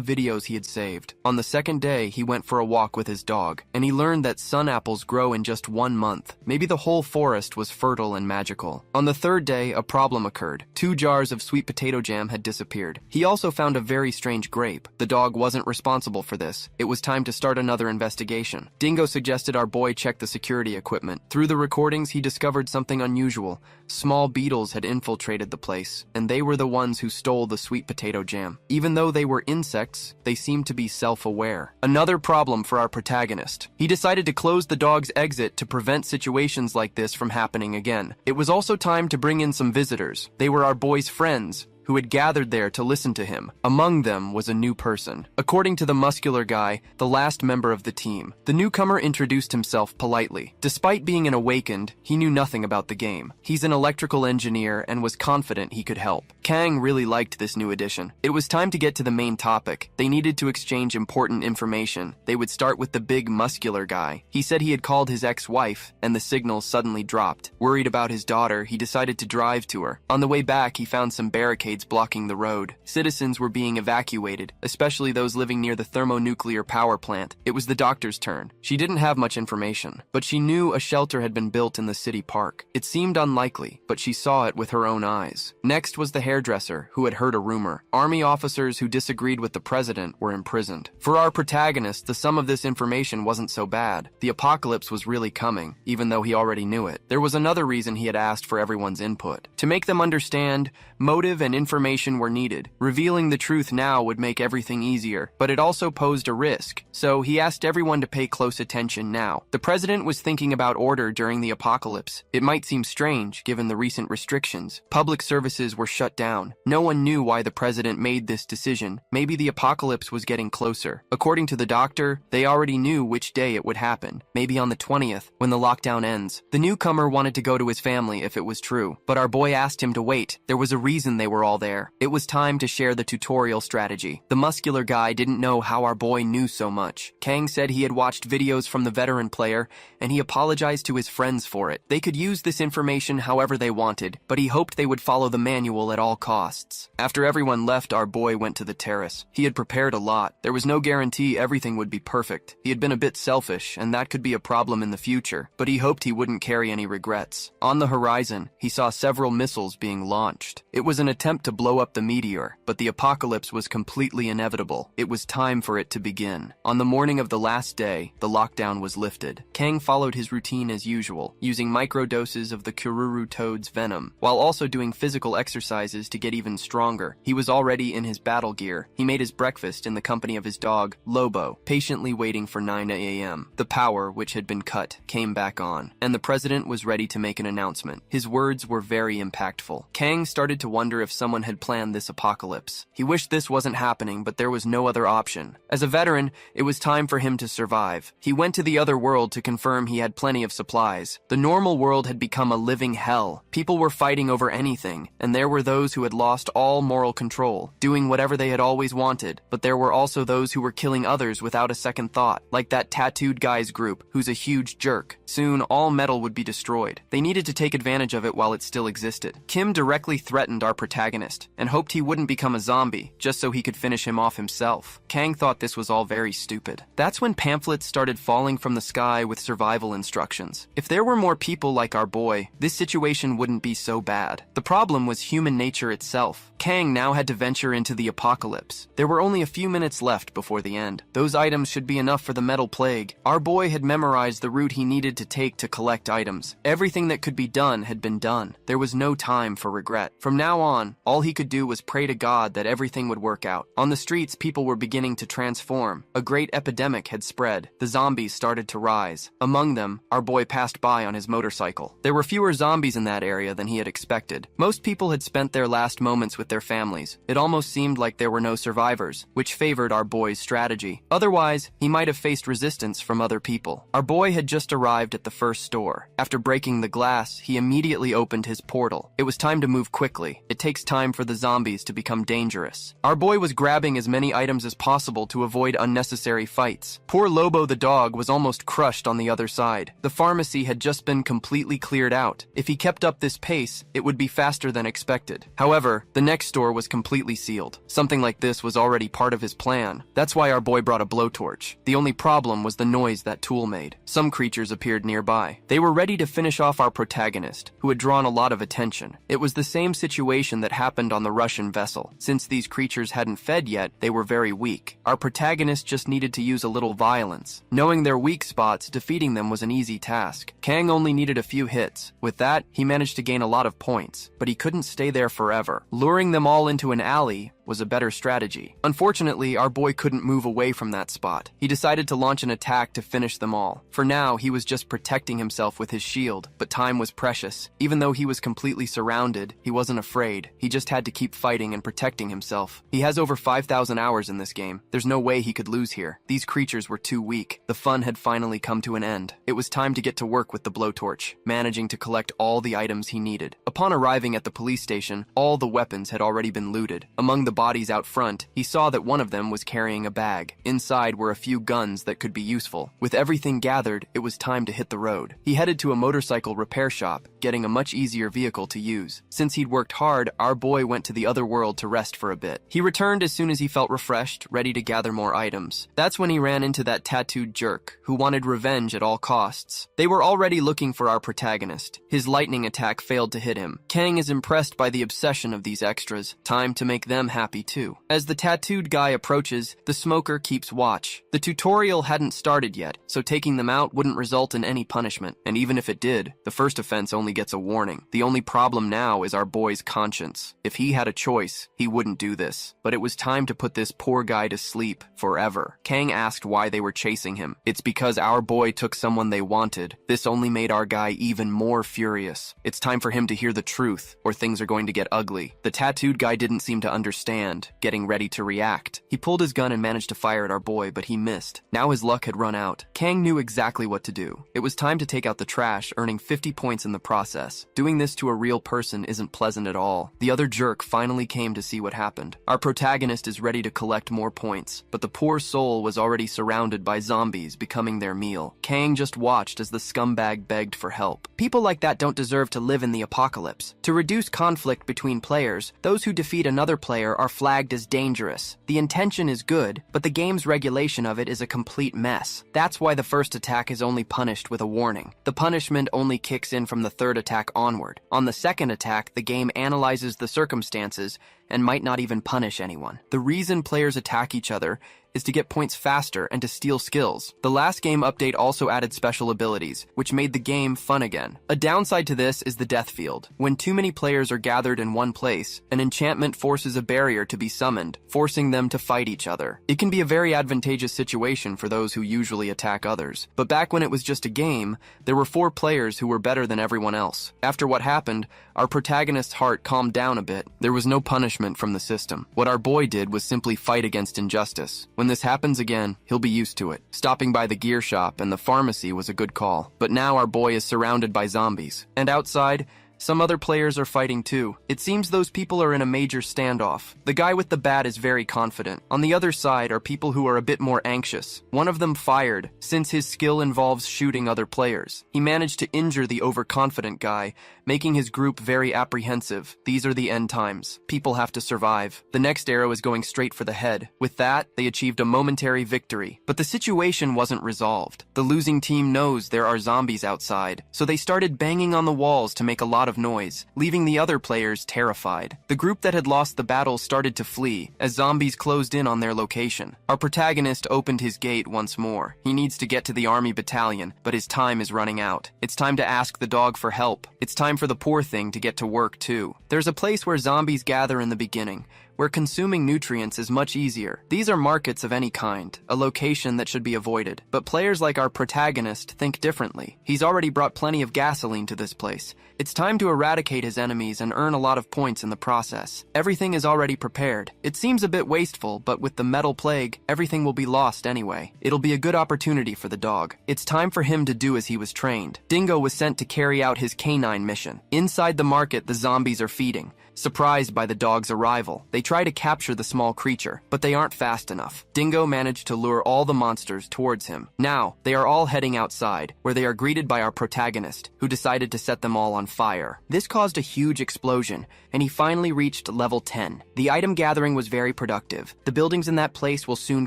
videos he had saved. On the second day, he went for a walk with his dog, and he learned that sun apples grow in just 1 month. Maybe the whole forest was fertile and magical. On the third day, a problem occurred. 2 jars of sweet potato jam had disappeared. He also found a very strange grape. The dog wasn't responsible for this. It was time to start another investigation. Dingo suggested our boy check the security equipment. Through the recordings, he discovered something unusual. Small beetles had infiltrated the place, and they were the ones who stole the sweet potato jam. Even though they were insects, they seemed to be self-aware. Another problem for our protagonist. He decided to close the dog's exit to prevent situations like this from happening again. It was also time to bring in some visitors. They were our boy's friends, who had gathered there to listen to him. Among them was a new person. According to the muscular guy, the last member of the team, the newcomer introduced himself politely. Despite being an awakened, he knew nothing about the game. He's an electrical engineer and was confident he could help. Kang really liked this new addition. It was time to get to the main topic. They needed to exchange important information. They would start with the big muscular guy. He said he had called his ex-wife, and the signal suddenly dropped. Worried about his daughter, he decided to drive to her. On the way back, he found some barricades blocking the road. Citizens were being evacuated, especially those living near the thermonuclear power plant. It was the doctor's turn. She didn't have much information, but she knew a shelter had been built in the city park. It seemed unlikely, but she saw it with her own eyes. Next was the hairdresser, who had heard a rumor. Army officers who disagreed with the president were imprisoned. For our protagonist, the sum of this information wasn't so bad. The apocalypse was really coming, even though he already knew it. There was another reason he had asked for everyone's input. To make them understand, motive and information were needed. Revealing the truth now would make everything easier, but it also posed a risk, so he asked everyone to pay close attention now. The president was thinking about order during the apocalypse. It might seem strange, given the recent restrictions. Public services were shut down. No one knew why the president made this decision. Maybe the apocalypse was getting closer. According to the doctor, they already knew which day it would happen. Maybe on the 20th, when the lockdown ends. The newcomer wanted to go to his family if it was true, but our boy asked him to wait. There was a reason they were all there. It was time to share the tutorial strategy. The muscular guy didn't know how our boy knew so much. Kang said he had watched videos from the veteran player, and he apologized to his friends for it. They could use this information however they wanted, but he hoped they would follow the manual at all costs. After everyone left, our boy went to the terrace. He had prepared a lot. There was no guarantee everything would be perfect. He had been a bit selfish, and that could be a problem in the future, but he hoped he wouldn't carry any regrets. On the horizon, he saw several missiles being launched. It was an attempt to blow up the meteor, but the apocalypse was completely inevitable. It was time for it to begin. On the morning of the last day, the lockdown was lifted. Kang followed his routine as usual, using microdoses of the Kururu toad's venom, while also doing physical exercises to get even stronger. He was already in his battle gear. He made his breakfast in the company of his dog, Lobo, patiently waiting for 9 a.m. The power, which had been cut, came back on, and the president was ready to make an announcement. His words were very impactful. Kang started to wonder if someone had planned this apocalypse. He wished this wasn't happening, but there was no other option. As a veteran, it was time for him to survive. He went to the other world to confirm he had plenty of supplies. The normal world had become a living hell. People were fighting over anything, and there were those who had lost all moral control, doing whatever they had always wanted. But there were also those who were killing others without a second thought, like that tattooed guy's group, who's a huge jerk. Soon, all metal would be destroyed. They needed to take advantage of it while it still existed. Kim directly threatened our protagonist, and hoped he wouldn't become a zombie, just so he could finish him off himself. Kang thought this was all very stupid. That's when pamphlets started falling from the sky with survival instructions. If there were more people like our boy, this situation wouldn't be so bad. The problem was human nature itself. Kang now had to venture into the apocalypse. There were only a few minutes left before the end. Those items should be enough for the metal plague. Our boy had memorized the route he needed to take to collect items. Everything that could be done had been done. There was no time for regret. From now on, all he could do was pray to God that everything would work out. On the streets, people were beginning to transform. A great epidemic had spread. The zombies started to rise. Among them, our boy passed by on his motorcycle. There were fewer zombies in that area than he had expected. Most people had spent their last moments with their families. It almost seemed like there were no survivors, which favored our boy's strategy. Otherwise, he might have faced resistance from other people. Our boy had just arrived at the first store. After breaking the glass, he immediately opened his portal. It was time to move quickly. It takes time for the zombies to become dangerous. Our boy was grabbing as many items as possible to avoid unnecessary fights. Poor Lobo the dog was almost crushed on the other side. The pharmacy had just been completely cleared out. If he kept up this pace, it would be faster than expected. However, the next store was completely sealed. Something like this was already part of his plan. That's why our boy brought a blowtorch. The only problem was the noise that tool made. Some creatures appeared nearby. They were ready to finish off our protagonist, who had drawn a lot of attention. It was the same situation that happened on the Russian vessel. Since these creatures hadn't fed yet, they were very weak. Our protagonist just needed to use a little violence. Knowing their weak spots, defeating them was an easy task. Kang only needed a few hits. With that, he managed to gain a lot of points, but he couldn't stay there forever. Luring them all into an alley was a better strategy. Unfortunately, our boy couldn't move away from that spot. He decided to launch an attack to finish them all. For now, he was just protecting himself with his shield, but time was precious. Even though he was completely surrounded, he wasn't afraid. He just had to keep fighting and protecting himself. He has over 5,000 hours in this game. There's no way he could lose here. These creatures were too weak. The fun had finally come to an end. It was time to get to work with the blowtorch, managing to collect all the items he needed. Upon arriving at the police station, all the weapons had already been looted. Among the bodies out front, he saw that one of them was carrying a bag. Inside were a few guns that could be useful. With everything gathered, it was time to hit the road. He headed to a motorcycle repair shop, getting a much easier vehicle to use. Since he'd worked hard, our boy went to the other world to rest for a bit. He returned as soon as he felt refreshed, ready to gather more items. That's when he ran into that tattooed jerk, who wanted revenge at all costs. They were already looking for our protagonist. His lightning attack failed to hit him. Kang is impressed by the obsession of these extras. Time to make them happy happy too. As the tattooed guy approaches, the smoker keeps watch. The tutorial hadn't started yet, so taking them out wouldn't result in any punishment. And even if it did, the first offense only gets a warning. The only problem now is our boy's conscience. If he had a choice, he wouldn't do this. But it was time to put this poor guy to sleep forever. Kang asked why they were chasing him. It's because our boy took someone they wanted. This only made our guy even more furious. It's time for him to hear the truth, or things are going to get ugly. The tattooed guy didn't seem to understand, getting ready to react. He pulled his gun and managed to fire at our boy, but he missed. Now his luck had run out. Kang knew exactly what to do. It was time to take out the trash, earning 50 points in the process. Doing this to a real person isn't pleasant at all. The other jerk finally came to see what happened. Our protagonist is ready to collect more points, but the poor soul was already surrounded by zombies, becoming their meal. Kang just watched as the scumbag begged for help. People like that don't deserve to live in the apocalypse. To reduce conflict between players, those who defeat another player are flagged as dangerous. The intention is good, but the game's regulation of it is a complete mess. That's why the first attack is only punished with a warning. The punishment only kicks in from the third attack onward. On the second attack, the game analyzes the circumstances and might not even punish anyone. The reason players attack each other is to get points faster and to steal skills. The last game update also added special abilities, which made the game fun again. A downside to this is the death field. When too many players are gathered in one place, an enchantment forces a barrier to be summoned, forcing them to fight each other. It can be a very advantageous situation for those who usually attack others. But back when it was just a game, there were 4 players who were better than everyone else. After what happened, our protagonist's heart calmed down a bit. There was no punishment from the system. What our boy did was simply fight against injustice. When this happens again, he'll be used to it. Stopping by the gear shop and the pharmacy was a good call. But now our boy is surrounded by zombies. And outside, some other players are fighting too. It seems those people are in a major standoff. The guy with the bat is very confident. On the other side are people who are a bit more anxious. One of them fired, since his skill involves shooting other players. He managed to injure the overconfident guy, making his group very apprehensive. These are the end times. People have to survive. The next arrow is going straight for the head. With that, they achieved a momentary victory. But the situation wasn't resolved. The losing team knows there are zombies outside, so they started banging on the walls to make a lot of noise, leaving the other players terrified. The group that had lost the battle started to flee, as zombies closed in on their location. Our protagonist opened his gate once more. He needs to get to the army battalion, but his time is running out. It's time to ask the dog for help. It's time for the poor thing to get to work too. There's a place where zombies gather in the beginning, where consuming nutrients is much easier. These are markets of any kind, a location that should be avoided. But players like our protagonist think differently. He's already brought plenty of gasoline to this place. It's time to eradicate his enemies and earn a lot of points in the process. Everything is already prepared. It seems a bit wasteful, but with the metal plague, everything will be lost anyway. It'll be a good opportunity for the dog. It's time for him to do as he was trained. Dingo was sent to carry out his canine mission. Inside the market, the zombies are feeding. Surprised by the dog's arrival, they try to capture the small creature, but they aren't fast enough. Dingo managed to lure all the monsters towards him. Now, they are all heading outside, where they are greeted by our protagonist, who decided to set them all on fire. This caused a huge explosion, and he finally reached level 10. The item gathering was very productive. The buildings in that place will soon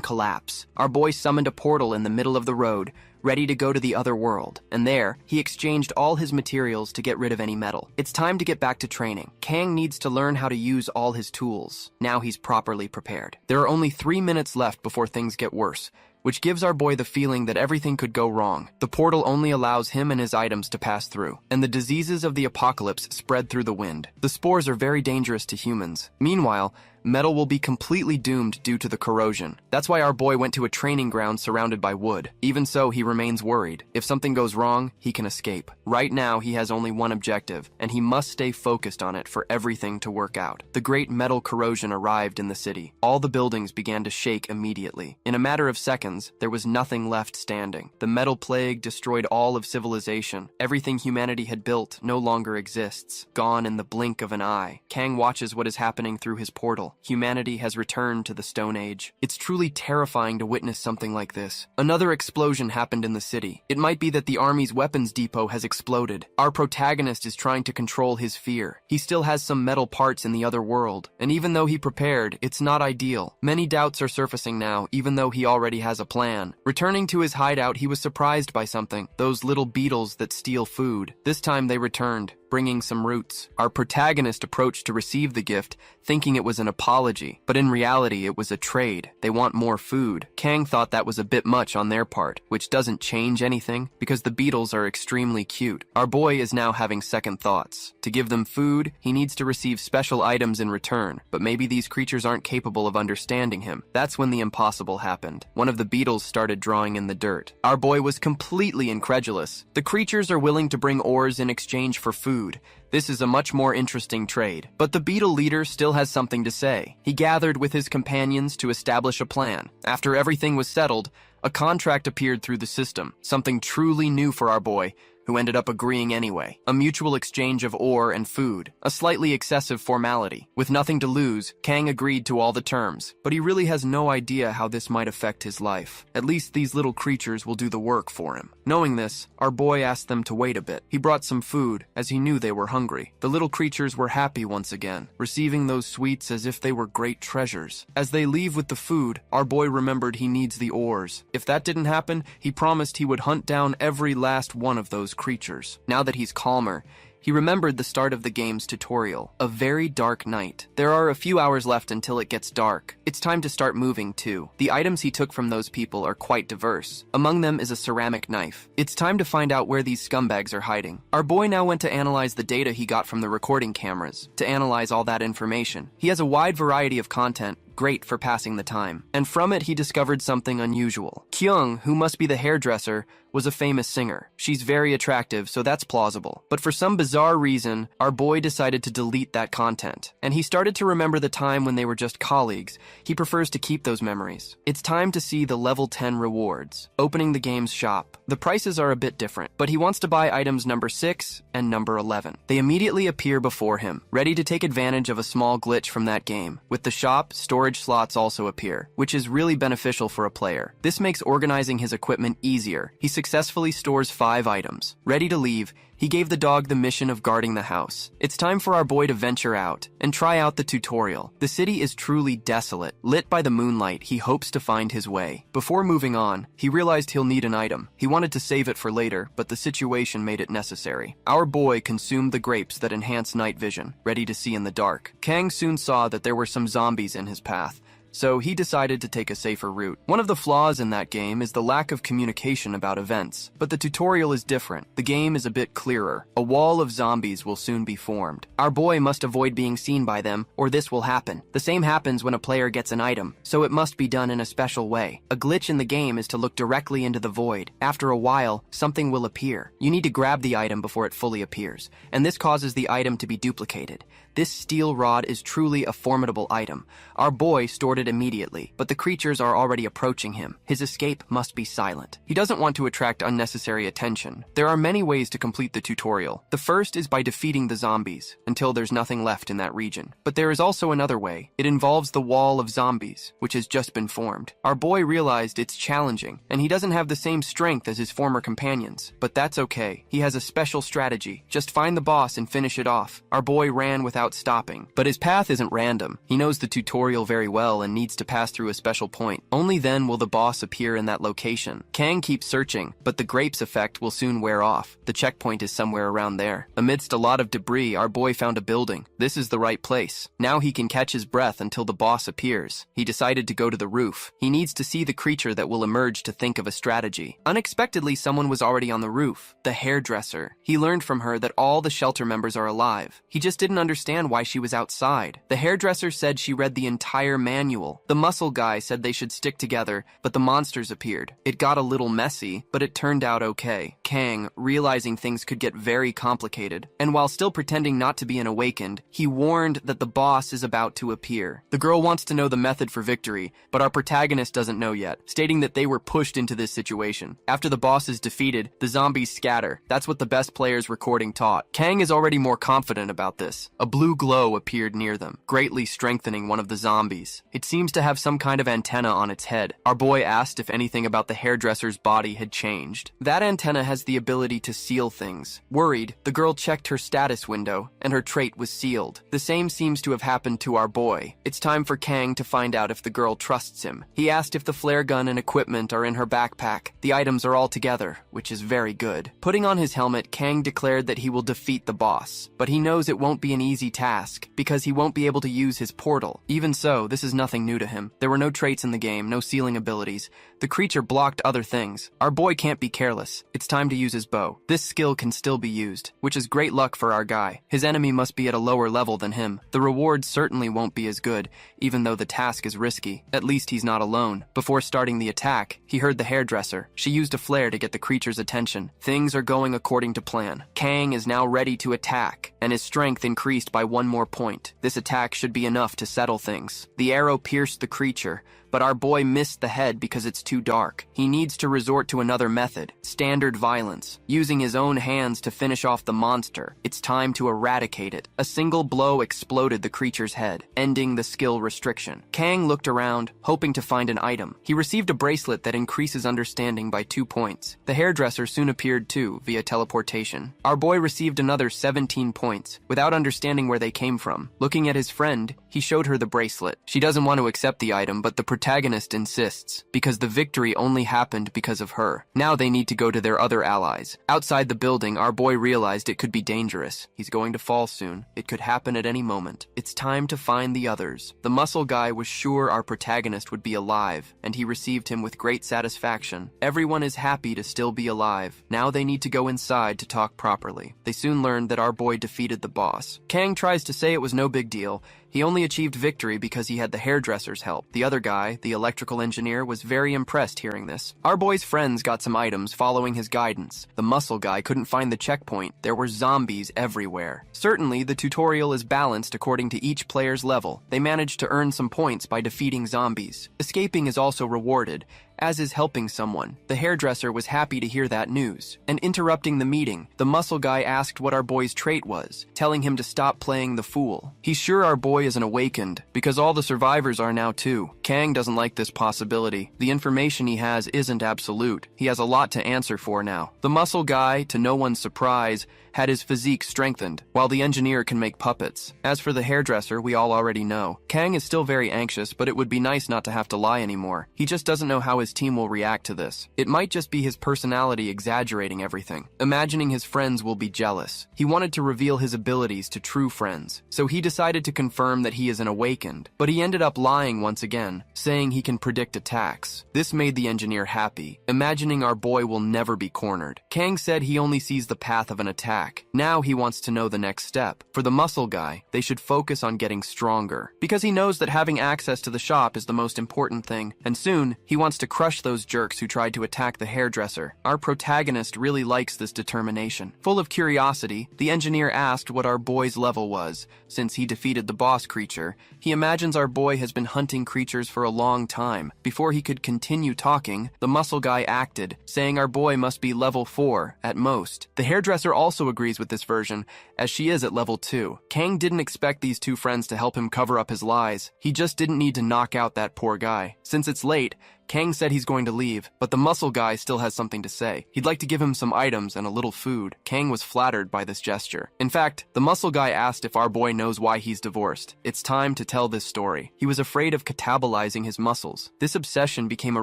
collapse. Our boy summoned a portal in the middle of the road, ready to go to the other world, and there, he exchanged all his materials to get rid of any metal. It's time to get back to training. Kang needs to learn how to use all his tools. Now he's properly prepared. There are only 3 minutes left before things get worse, which gives our boy the feeling that everything could go wrong. The portal only allows him and his items to pass through, and the diseases of the apocalypse spread through the wind. The spores are very dangerous to humans. Meanwhile, metal will be completely doomed due to the corrosion. That's why our boy went to a training ground surrounded by wood. Even so, he remains worried. If something goes wrong, he can escape. Right now, he has only one objective, and he must stay focused on it for everything to work out. The great metal corrosion arrived in the city. All the buildings began to shake immediately. In a matter of seconds, there was nothing left standing. The metal plague destroyed all of civilization. Everything humanity had built no longer exists, gone in the blink of an eye. Kang watches what is happening through his portal. Humanity has returned to the Stone Age. It's truly terrifying to witness something like this. Another explosion happened in the city. It might be that the army's weapons depot has exploded. Our protagonist is trying to control his fear. He still has some metal parts in the other world, and even though he prepared, it's not ideal. Many doubts are surfacing now, even though he already has a plan. Returning to his hideout, he was surprised by something. Those little beetles that steal food. This time they returned. bringing some roots. Our protagonist approached to receive the gift, thinking it was an apology, but in reality it was a trade. They want more food. Kang thought that was a bit much on their part, which doesn't change anything because the beetles are extremely cute. Our boy is now having second thoughts. To give them food, he needs to receive special items in return, but maybe these creatures aren't capable of understanding him. That's when the impossible happened. One of the beetles started drawing in the dirt. Our boy was completely incredulous. The creatures are willing to bring ores in exchange for food. This is a much more interesting trade. But the beetle leader still has something to say. He gathered with his companions to establish a plan. After everything was settled, a contract appeared through the system, something truly new for our boy, who ended up agreeing anyway. A mutual exchange of ore and food, a slightly excessive formality. With nothing to lose, Kang agreed to all the terms, but he really has no idea how this might affect his life. At least these little creatures will do the work for him. Knowing this, our boy asked them to wait a bit. He brought some food, as he knew they were hungry. The little creatures were happy once again, receiving those sweets as if they were great treasures. As they leave with the food, our boy remembered he needs the ores. If that didn't happen, he promised he would hunt down every last one of those creatures. Now that he's calmer, he remembered the start of the game's tutorial. A very dark night. There are a few hours left until it gets dark. It's time to start moving too. The items he took from those people are quite diverse. Among them is a ceramic knife. It's time to find out where these scumbags are hiding. Our boy now went to analyze the data he got from the recording cameras, to analyze all that information. He has a wide variety of content, great for passing the time. And from it, he discovered something unusual. Kyung, who must be the hairdresser, was a famous singer. She's very attractive, so that's plausible. But for some bizarre reason, our boy decided to delete that content. And he started to remember the time when they were just colleagues. He prefers to keep those memories. It's time to see the level 10 rewards. Opening the game's shop. The prices are a bit different, but he wants to buy items number 6 and number 11. They immediately appear before him, ready to take advantage of a small glitch from that game. With the shop, storage slots also appear, which is really beneficial for a player. This makes organizing his equipment easier. He successfully stores 5 items. Ready to leave, he gave the dog the mission of guarding the house. It's time for our boy to venture out and try out the tutorial. The city is truly desolate. Lit by the moonlight, he hopes to find his way. Before moving on, he realized he'll need an item. He wanted to save it for later, but the situation made it necessary. Our boy consumed the grapes that enhance night vision, ready to see in the dark. Kang soon saw that there were some zombies in his path, so he decided to take a safer route. One of the flaws in that game is the lack of communication about events, but the tutorial is different. The game is a bit clearer. A wall of zombies will soon be formed. Our boy must avoid being seen by them, or this will happen. The same happens when a player gets an item, so it must be done in a special way. A glitch in the game is to look directly into the void. After a while, something will appear. You need to grab the item before it fully appears, and this causes the item to be duplicated. This steel rod is truly a formidable item. Our boy stored it immediately, but the creatures are already approaching him. His escape must be silent. He doesn't want to attract unnecessary attention. There are many ways to complete the tutorial. The first is by defeating the zombies, until there's nothing left in that region. But there is also another way. It involves the wall of zombies, which has just been formed. Our boy realized it's challenging, and he doesn't have the same strength as his former companions. But that's okay. He has a special strategy. Just find the boss and finish it off. Our boy ran without stopping. But his path isn't random. He knows the tutorial very well and needs to pass through a special point. Only then will the boss appear in that location. Kang keeps searching, but the grapes effect will soon wear off. The checkpoint is somewhere around there. Amidst a lot of debris, our boy found a building. This is the right place. Now he can catch his breath until the boss appears. He decided to go to the roof. He needs to see the creature that will emerge to think of a strategy. Unexpectedly, someone was already on the roof. The hairdresser. He learned from her that all the shelter members are alive. He just didn't understand why she was outside. The hairdresser said she read the entire manual. The muscle guy said they should stick together, but the monsters appeared. It got a little messy, but it turned out okay. Kang, realizing things could get very complicated, and while still pretending not to be an awakened, he warned that the boss is about to appear. The girl wants to know the method for victory, but our protagonist doesn't know yet, stating that they were pushed into this situation. After the boss is defeated, the zombies scatter. That's what the best player's recording taught. Kang is already more confident about this. A blue blue glow appeared near them, greatly strengthening one of the zombies. It seems to have some kind of antenna on its head. Our boy asked if anything about the hairdresser's body had changed. That antenna has the ability to seal things. Worried, the girl checked her status window, and her trait was sealed. The same seems to have happened to our boy. It's time for Kang to find out if the girl trusts him. He asked if the flare gun and equipment are in her backpack. The items are all together, which is very good. Putting on his helmet, Kang declared that he will defeat the boss. But he knows it won't be an easy task, because he won't be able to use his portal. Even so, this is nothing new to him. There were no traits in the game, no sealing abilities. The creature blocked other things. Our boy can't be careless. It's time to use his bow. This skill can still be used, which is great luck for our guy. His enemy must be at a lower level than him. The reward certainly won't be as good, even though the task is risky. At least he's not alone. Before starting the attack, he heard the hairdresser. She used a flare to get the creature's attention. Things are going according to plan. Kang is now ready to attack, and his strength increased by 1 more point. This attack should be enough to settle things. The arrow pierced the creature, but our boy missed the head because it's too dark. He needs to resort to another method, standard violence, using his own hands to finish off the monster. It's time to eradicate it. A single blow exploded the creature's head, ending the skill restriction. Kang looked around, hoping to find an item. He received a bracelet that increases understanding by 2 points. The hairdresser soon appeared too, via teleportation. Our boy received another 17 points, without understanding where they came from. Looking at his friend, he showed her the bracelet. She doesn't want to accept the item, but the protagonist insists, because the victory only happened because of her. Now they need to go to their other allies. Outside the building, our boy realized it could be dangerous. He's going to fall soon. It could happen at any moment. It's time to find the others. The muscle guy was sure our protagonist would be alive, and he received him with great satisfaction. Everyone is happy to still be alive. Now they need to go inside to talk properly. They soon learned that our boy defeated the boss. Kang tries to say it was no big deal. He only achieved victory because he had the hairdresser's help. The other guy, the electrical engineer, was very impressed hearing this. Our boy's friends got some items following his guidance. The muscle guy couldn't find the checkpoint. There were zombies everywhere. Certainly, the tutorial is balanced according to each player's level. They managed to earn some points by defeating zombies. Escaping is also rewarded, as is helping someone. The hairdresser was happy to hear that news. And interrupting the meeting, the muscle guy asked what our boy's trait was, telling him to stop playing the fool. He's sure our boy is an awakened, because all the survivors are now too. Kang doesn't like this possibility. The information he has isn't absolute. He has a lot to answer for now. The muscle guy, to no one's surprise, had his physique strengthened, while the engineer can make puppets. As for the hairdresser, we all already know. Kang is still very anxious, but it would be nice not to have to lie anymore. He just doesn't know how his team will react to this. It might just be his personality exaggerating everything, imagining his friends will be jealous. He wanted to reveal his abilities to true friends, so he decided to confirm that he is an awakened, but he ended up lying once again, saying he can predict attacks. This made the engineer happy, imagining our boy will never be cornered. Kang said he only sees the path of an attack. Now he wants to know the next step. For the muscle guy, they should focus on getting stronger, because he knows that having access to the shop is the most important thing, and soon he wants to crush those jerks who tried to attack the hairdresser. Our protagonist really likes this determination. Full of curiosity, the engineer asked what our boy's level was. Since he defeated the boss creature, he imagines our boy has been hunting creatures for a long time. Before he could continue talking, the muscle guy acted, saying our boy must be level 4 at most. The hairdresser also agrees with this version, as she is at level 2. Kang didn't expect these two friends to help him cover up his lies. He just didn't need to knock out that poor guy. Since it's late, Kang said he's going to leave, but the muscle guy still has something to say. He'd like to give him some items and a little food. Kang was flattered by this gesture. In fact, the muscle guy asked if our boy knows why he's divorced. It's time to tell this story. He was afraid of catabolizing his muscles. This obsession became a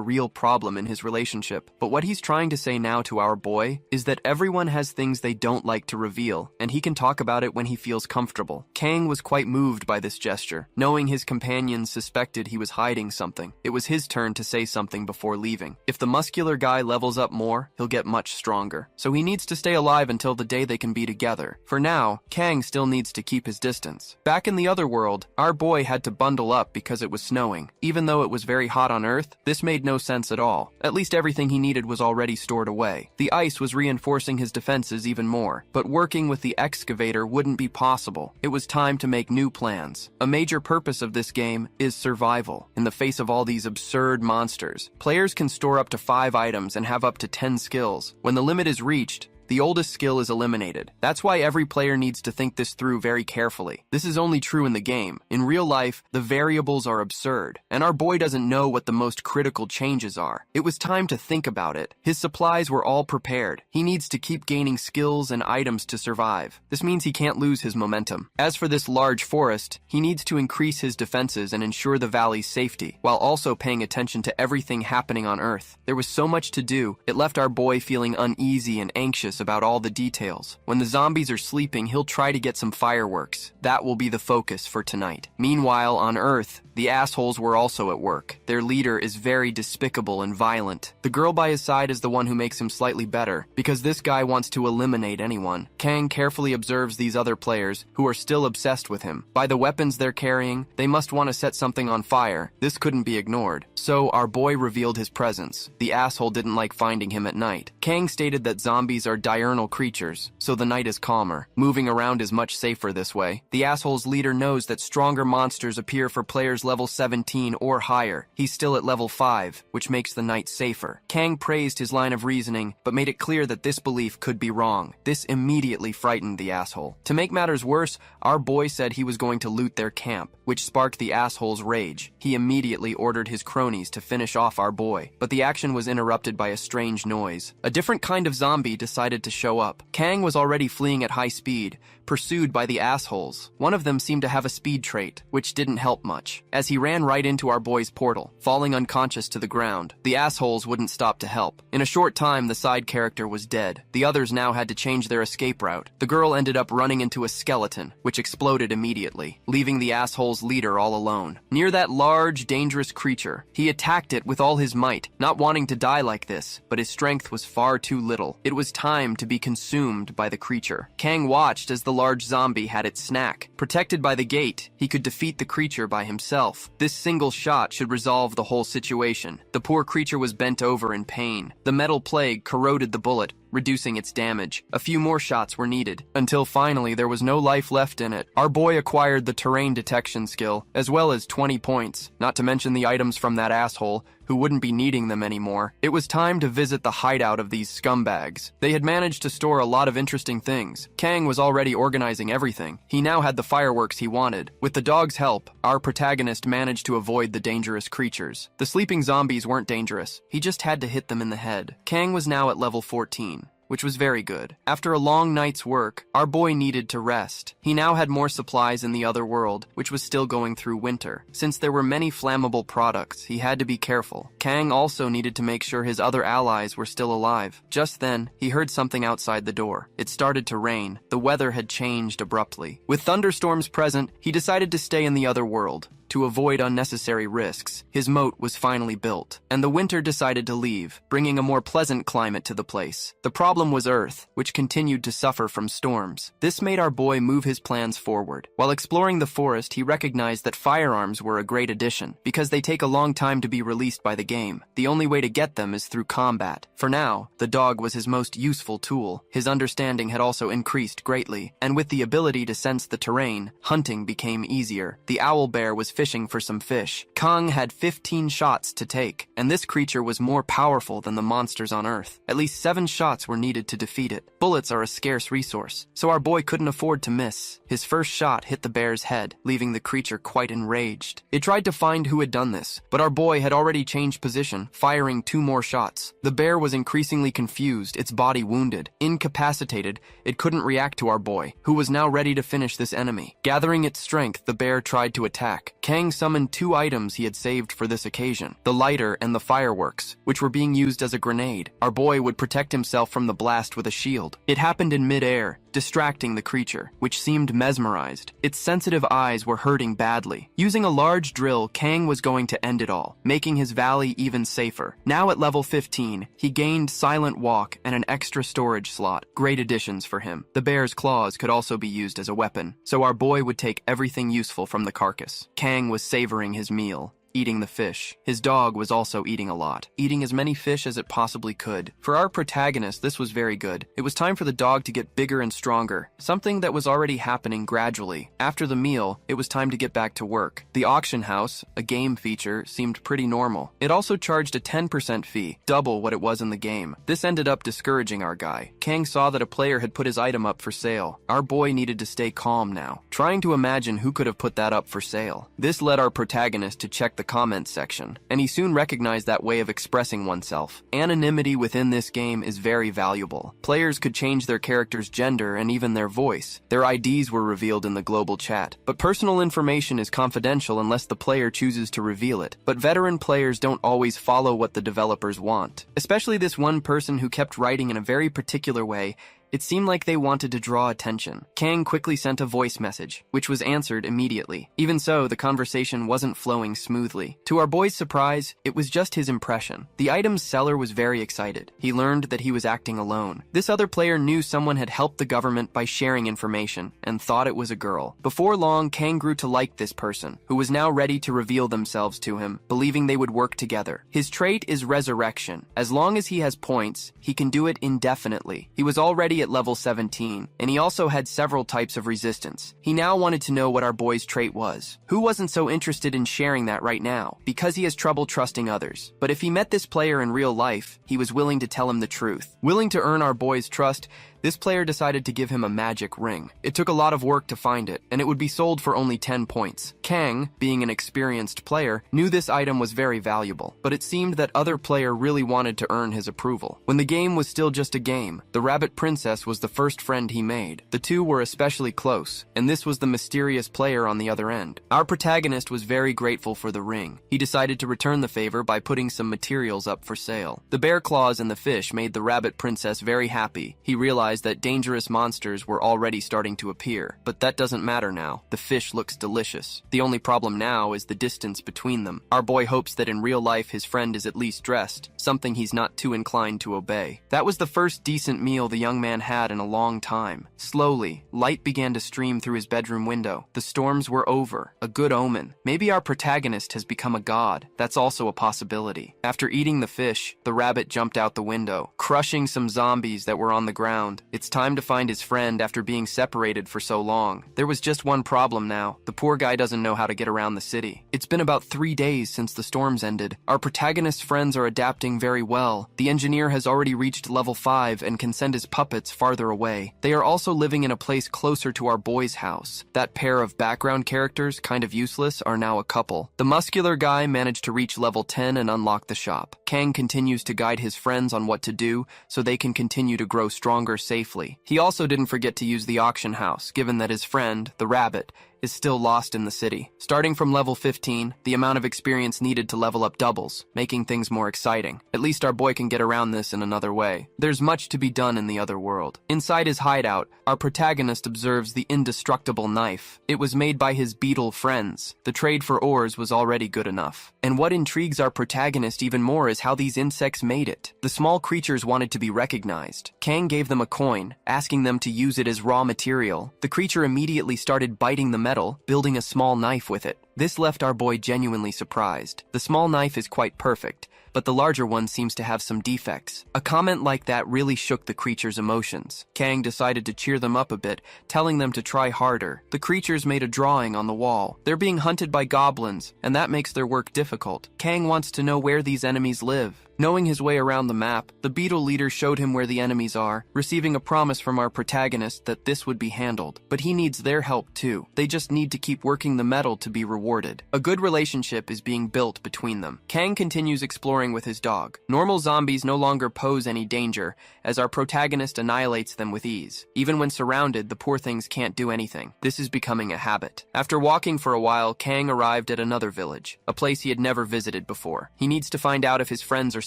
real problem in his relationship. But what he's trying to say now to our boy is that everyone has things they don't like to reveal, and he can talk about it when he feels comfortable. Kang was quite moved by this gesture, knowing his companions suspected he was hiding something. It was his turn to say something before leaving. If the muscular guy levels up more, he'll get much stronger. So he needs to stay alive until the day they can be together. For now, Kang still needs to keep his distance. Back in the other world, our boy had to bundle up because it was snowing. Even though it was very hot on Earth, this made no sense at all. At least everything he needed was already stored away. The ice was reinforcing his defenses even more, but working with the excavator wouldn't be possible. It was time to make new plans. A major purpose of this game is survival. In the face of all these absurd monsters, players can store up to 5 items and have up to 10 skills. When the limit is reached, the oldest skill is eliminated. That's why every player needs to think this through very carefully. This is only true in the game. In real life, the variables are absurd, and our boy doesn't know what the most critical changes are. It was time to think about it. His supplies were all prepared. He needs to keep gaining skills and items to survive. This means he can't lose his momentum. As for this large forest, he needs to increase his defenses and ensure the valley's safety, while also paying attention to everything happening on Earth. There was so much to do, it left our boy feeling uneasy and anxious about all the details. When the zombies are sleeping, he'll try to get some fireworks. That will be the focus for tonight. Meanwhile, on Earth, the assholes were also at work. Their leader is very despicable and violent. The girl by his side is the one who makes him slightly better, because this guy wants to eliminate anyone. Kang carefully observes these other players, who are still obsessed with him. By the weapons they're carrying, they must want to set something on fire. This couldn't be ignored. So our boy revealed his presence. The asshole didn't like finding him at night. Kang stated that zombies are diurnal creatures, so the night is calmer. Moving around is much safer this way. The asshole's leader knows that stronger monsters appear for players level 17 or higher. He's still at level 5, which makes the night safer. Kang praised his line of reasoning, but made it clear that this belief could be wrong. This immediately frightened the asshole. To make matters worse, our boy said he was going to loot their camp, which sparked the asshole's rage. He immediately ordered his cronies to finish off our boy, but the action was interrupted by a strange noise. A different kind of zombie decided to show up. Kang was already fleeing at high speed, pursued by the assholes. One of them seemed to have a speed trait, which didn't help much, as he ran right into our boy's portal, falling unconscious to the ground. The assholes wouldn't stop to help. In a short time, the side character was dead. The others now had to change their escape route. The girl ended up running into a skeleton, which exploded immediately, leaving the asshole's leader all alone. Near that large, dangerous creature, he attacked it with all his might, not wanting to die like this, but his strength was far too little. It was time to be consumed by the creature. Kang watched as the large zombie had its snack. Protected by the gate, he could defeat the creature by himself. This single shot should resolve the whole situation. The poor creature was bent over in pain. The metal plague corroded the bullet, reducing its damage. A few more shots were needed, until finally there was no life left in it. Our boy acquired the terrain detection skill, as well as 20 points, not to mention the items from that asshole, who wouldn't be needing them anymore. It was time to visit the hideout of these scumbags. They had managed to store a lot of interesting things. Kang was already organizing everything. He now had the fireworks he wanted. With the dog's help, our protagonist managed to avoid the dangerous creatures. The sleeping zombies weren't dangerous. He just had to hit them in the head. Kang was now at level 14. Which was very good. After a long night's work, our boy needed to rest. He now had more supplies in the other world, which was still going through winter. Since there were many flammable products, he had to be careful. Kang also needed to make sure his other allies were still alive. Just then, he heard something outside the door. It started to rain. The weather had changed abruptly. With thunderstorms present, he decided to stay in the other world. To avoid unnecessary risks, his moat was finally built, and the winter decided to leave, bringing a more pleasant climate to the place. The problem was Earth, which continued to suffer from storms. This made our boy move his plans forward. While exploring the forest, he recognized that firearms were a great addition, because they take a long time to be released by the game. The only way to get them is through combat. For now, the dog was his most useful tool. His understanding had also increased greatly, and with the ability to sense the terrain, hunting became easier. The owl bear was fishing for some fish. Kang had 15 shots to take, and this creature was more powerful than the monsters on Earth. At least 7 shots were needed to defeat it. Bullets are a scarce resource, so our boy couldn't afford to miss. His first shot hit the bear's head, leaving the creature quite enraged. It tried to find who had done this, but our boy had already changed position, firing 2 more shots. The bear was increasingly confused, its body wounded. Incapacitated, it couldn't react to our boy, who was now ready to finish this enemy. Gathering its strength, the bear tried to attack. Kang summoned 2 items he had saved for this occasion, the lighter and the fireworks, which were being used as a grenade. Our boy would protect himself from the blast with a shield. It happened in mid-air, distracting the creature, which seemed mesmerized. Its sensitive eyes were hurting badly. Using a large drill, Kang was going to end it all, making his valley even safer. Now at level 15, he gained Silent Walk and an extra storage slot. Great additions for him. The bear's claws could also be used as a weapon, so our boy would take everything useful from the carcass. Kang was savoring his meal. eating the fish. His dog was also eating a lot, eating as many fish as it possibly could. For our protagonist, this was very good. It was time for the dog to get bigger and stronger, something that was already happening gradually. After the meal, it was time to get back to work. The auction house, a game feature, seemed pretty normal. It also charged a 10% fee, double what it was in the game. This ended up discouraging our guy. Kang saw that a player had put his item up for sale. Our boy needed to stay calm now, trying to imagine who could have put that up for sale. This led our protagonist to check the comments section, and he soon recognized that way of expressing oneself. Anonymity within this game is very valuable. Players could change their character's gender and even their voice. Their IDs were revealed in the global chat, but personal information is confidential unless the player chooses to reveal it. But veteran players don't always follow what the developers want, especially this one person who kept writing in a very particular way. It seemed like they wanted to draw attention. Kang quickly sent a voice message, which was answered immediately. Even so, the conversation wasn't flowing smoothly. To our boy's surprise, it was just his impression. The item's seller was very excited. He learned that he was acting alone. This other player knew someone had helped the government by sharing information, and thought it was a girl. Before long, Kang grew to like this person, who was now ready to reveal themselves to him, believing they would work together. His trait is resurrection. As long as he has points, he can do it indefinitely. He was already at level 17, and he also had several types of resistance. He now wanted to know what our boy's trait was. Who wasn't so interested in sharing that right now? Because he has trouble trusting others. But if he met this player in real life, he was willing to tell him the truth. Willing to earn our boy's trust, this player decided to give him a magic ring. It took a lot of work to find it, and it would be sold for only 10 points. Kang, being an experienced player, knew this item was very valuable, but it seemed that other player really wanted to earn his approval. When the game was still just a game, the rabbit princess was the first friend he made. The two were especially close, and this was the mysterious player on the other end. Our protagonist was very grateful for the ring. He decided to return the favor by putting some materials up for sale. The bear claws and the fish made the rabbit princess very happy. He realized that dangerous monsters were already starting to appear, but that doesn't matter now. The fish looks delicious. The only problem now is the distance between them. Our boy hopes that in real life his friend is at least dressed, something he's not too inclined to obey. That was the first decent meal the young man had in a long time. Slowly, light began to stream through his bedroom window. The storms were over. A good omen. Maybe our protagonist has become a god. That's also a possibility. After eating the fish, the rabbit jumped out the window, crushing some zombies that were on the ground. It's time to find his friend after being separated for so long. There was just one problem now. The poor guy doesn't know how to get around the city. It's been about 3 days since the storms ended. Our protagonist's friends are adapting very well. The engineer has already reached level 5 and can send his puppets farther away. They are also living in a place closer to our boy's house. That pair of background characters, kind of useless, are now a couple. The muscular guy managed to reach level 10 and unlock the shop. Kang continues to guide his friends on what to do so they can continue to grow stronger safely. He also didn't forget to use the auction house, given that his friend, the rabbit, is still lost in the city. Starting from level 15, the amount of experience needed to level up doubles, making things more exciting. At least our boy can get around this in another way. There's much to be done in the other world. Inside his hideout, our protagonist observes the indestructible knife. It was made by his beetle friends. The trade for ores was already good enough. And what intrigues our protagonist even more is how these insects made it. The small creatures wanted to be recognized. Kang gave them a coin, asking them to use it as raw material. The creature immediately started biting the metal, building a small knife with it. This left our boy genuinely surprised. The small knife is quite perfect, but the larger one seems to have some defects. A comment like that really shook the creature's emotions. Kang decided to cheer them up a bit, telling them to try harder. The creatures made a drawing on the wall. They're being hunted by goblins, and that makes their work difficult. Kang wants to know where these enemies live. Knowing his way around the map, the beetle leader showed him where the enemies are, receiving a promise from our protagonist that this would be handled. But he needs their help too. They just need to keep working the metal to be rewarded. A good relationship is being built between them. Kang continues exploring with his dog. Normal zombies no longer pose any danger, as our protagonist annihilates them with ease. Even when surrounded, the poor things can't do anything. This is becoming a habit. After walking for a while, Kang arrived at another village, a place he had never visited before. He needs to find out if his friends are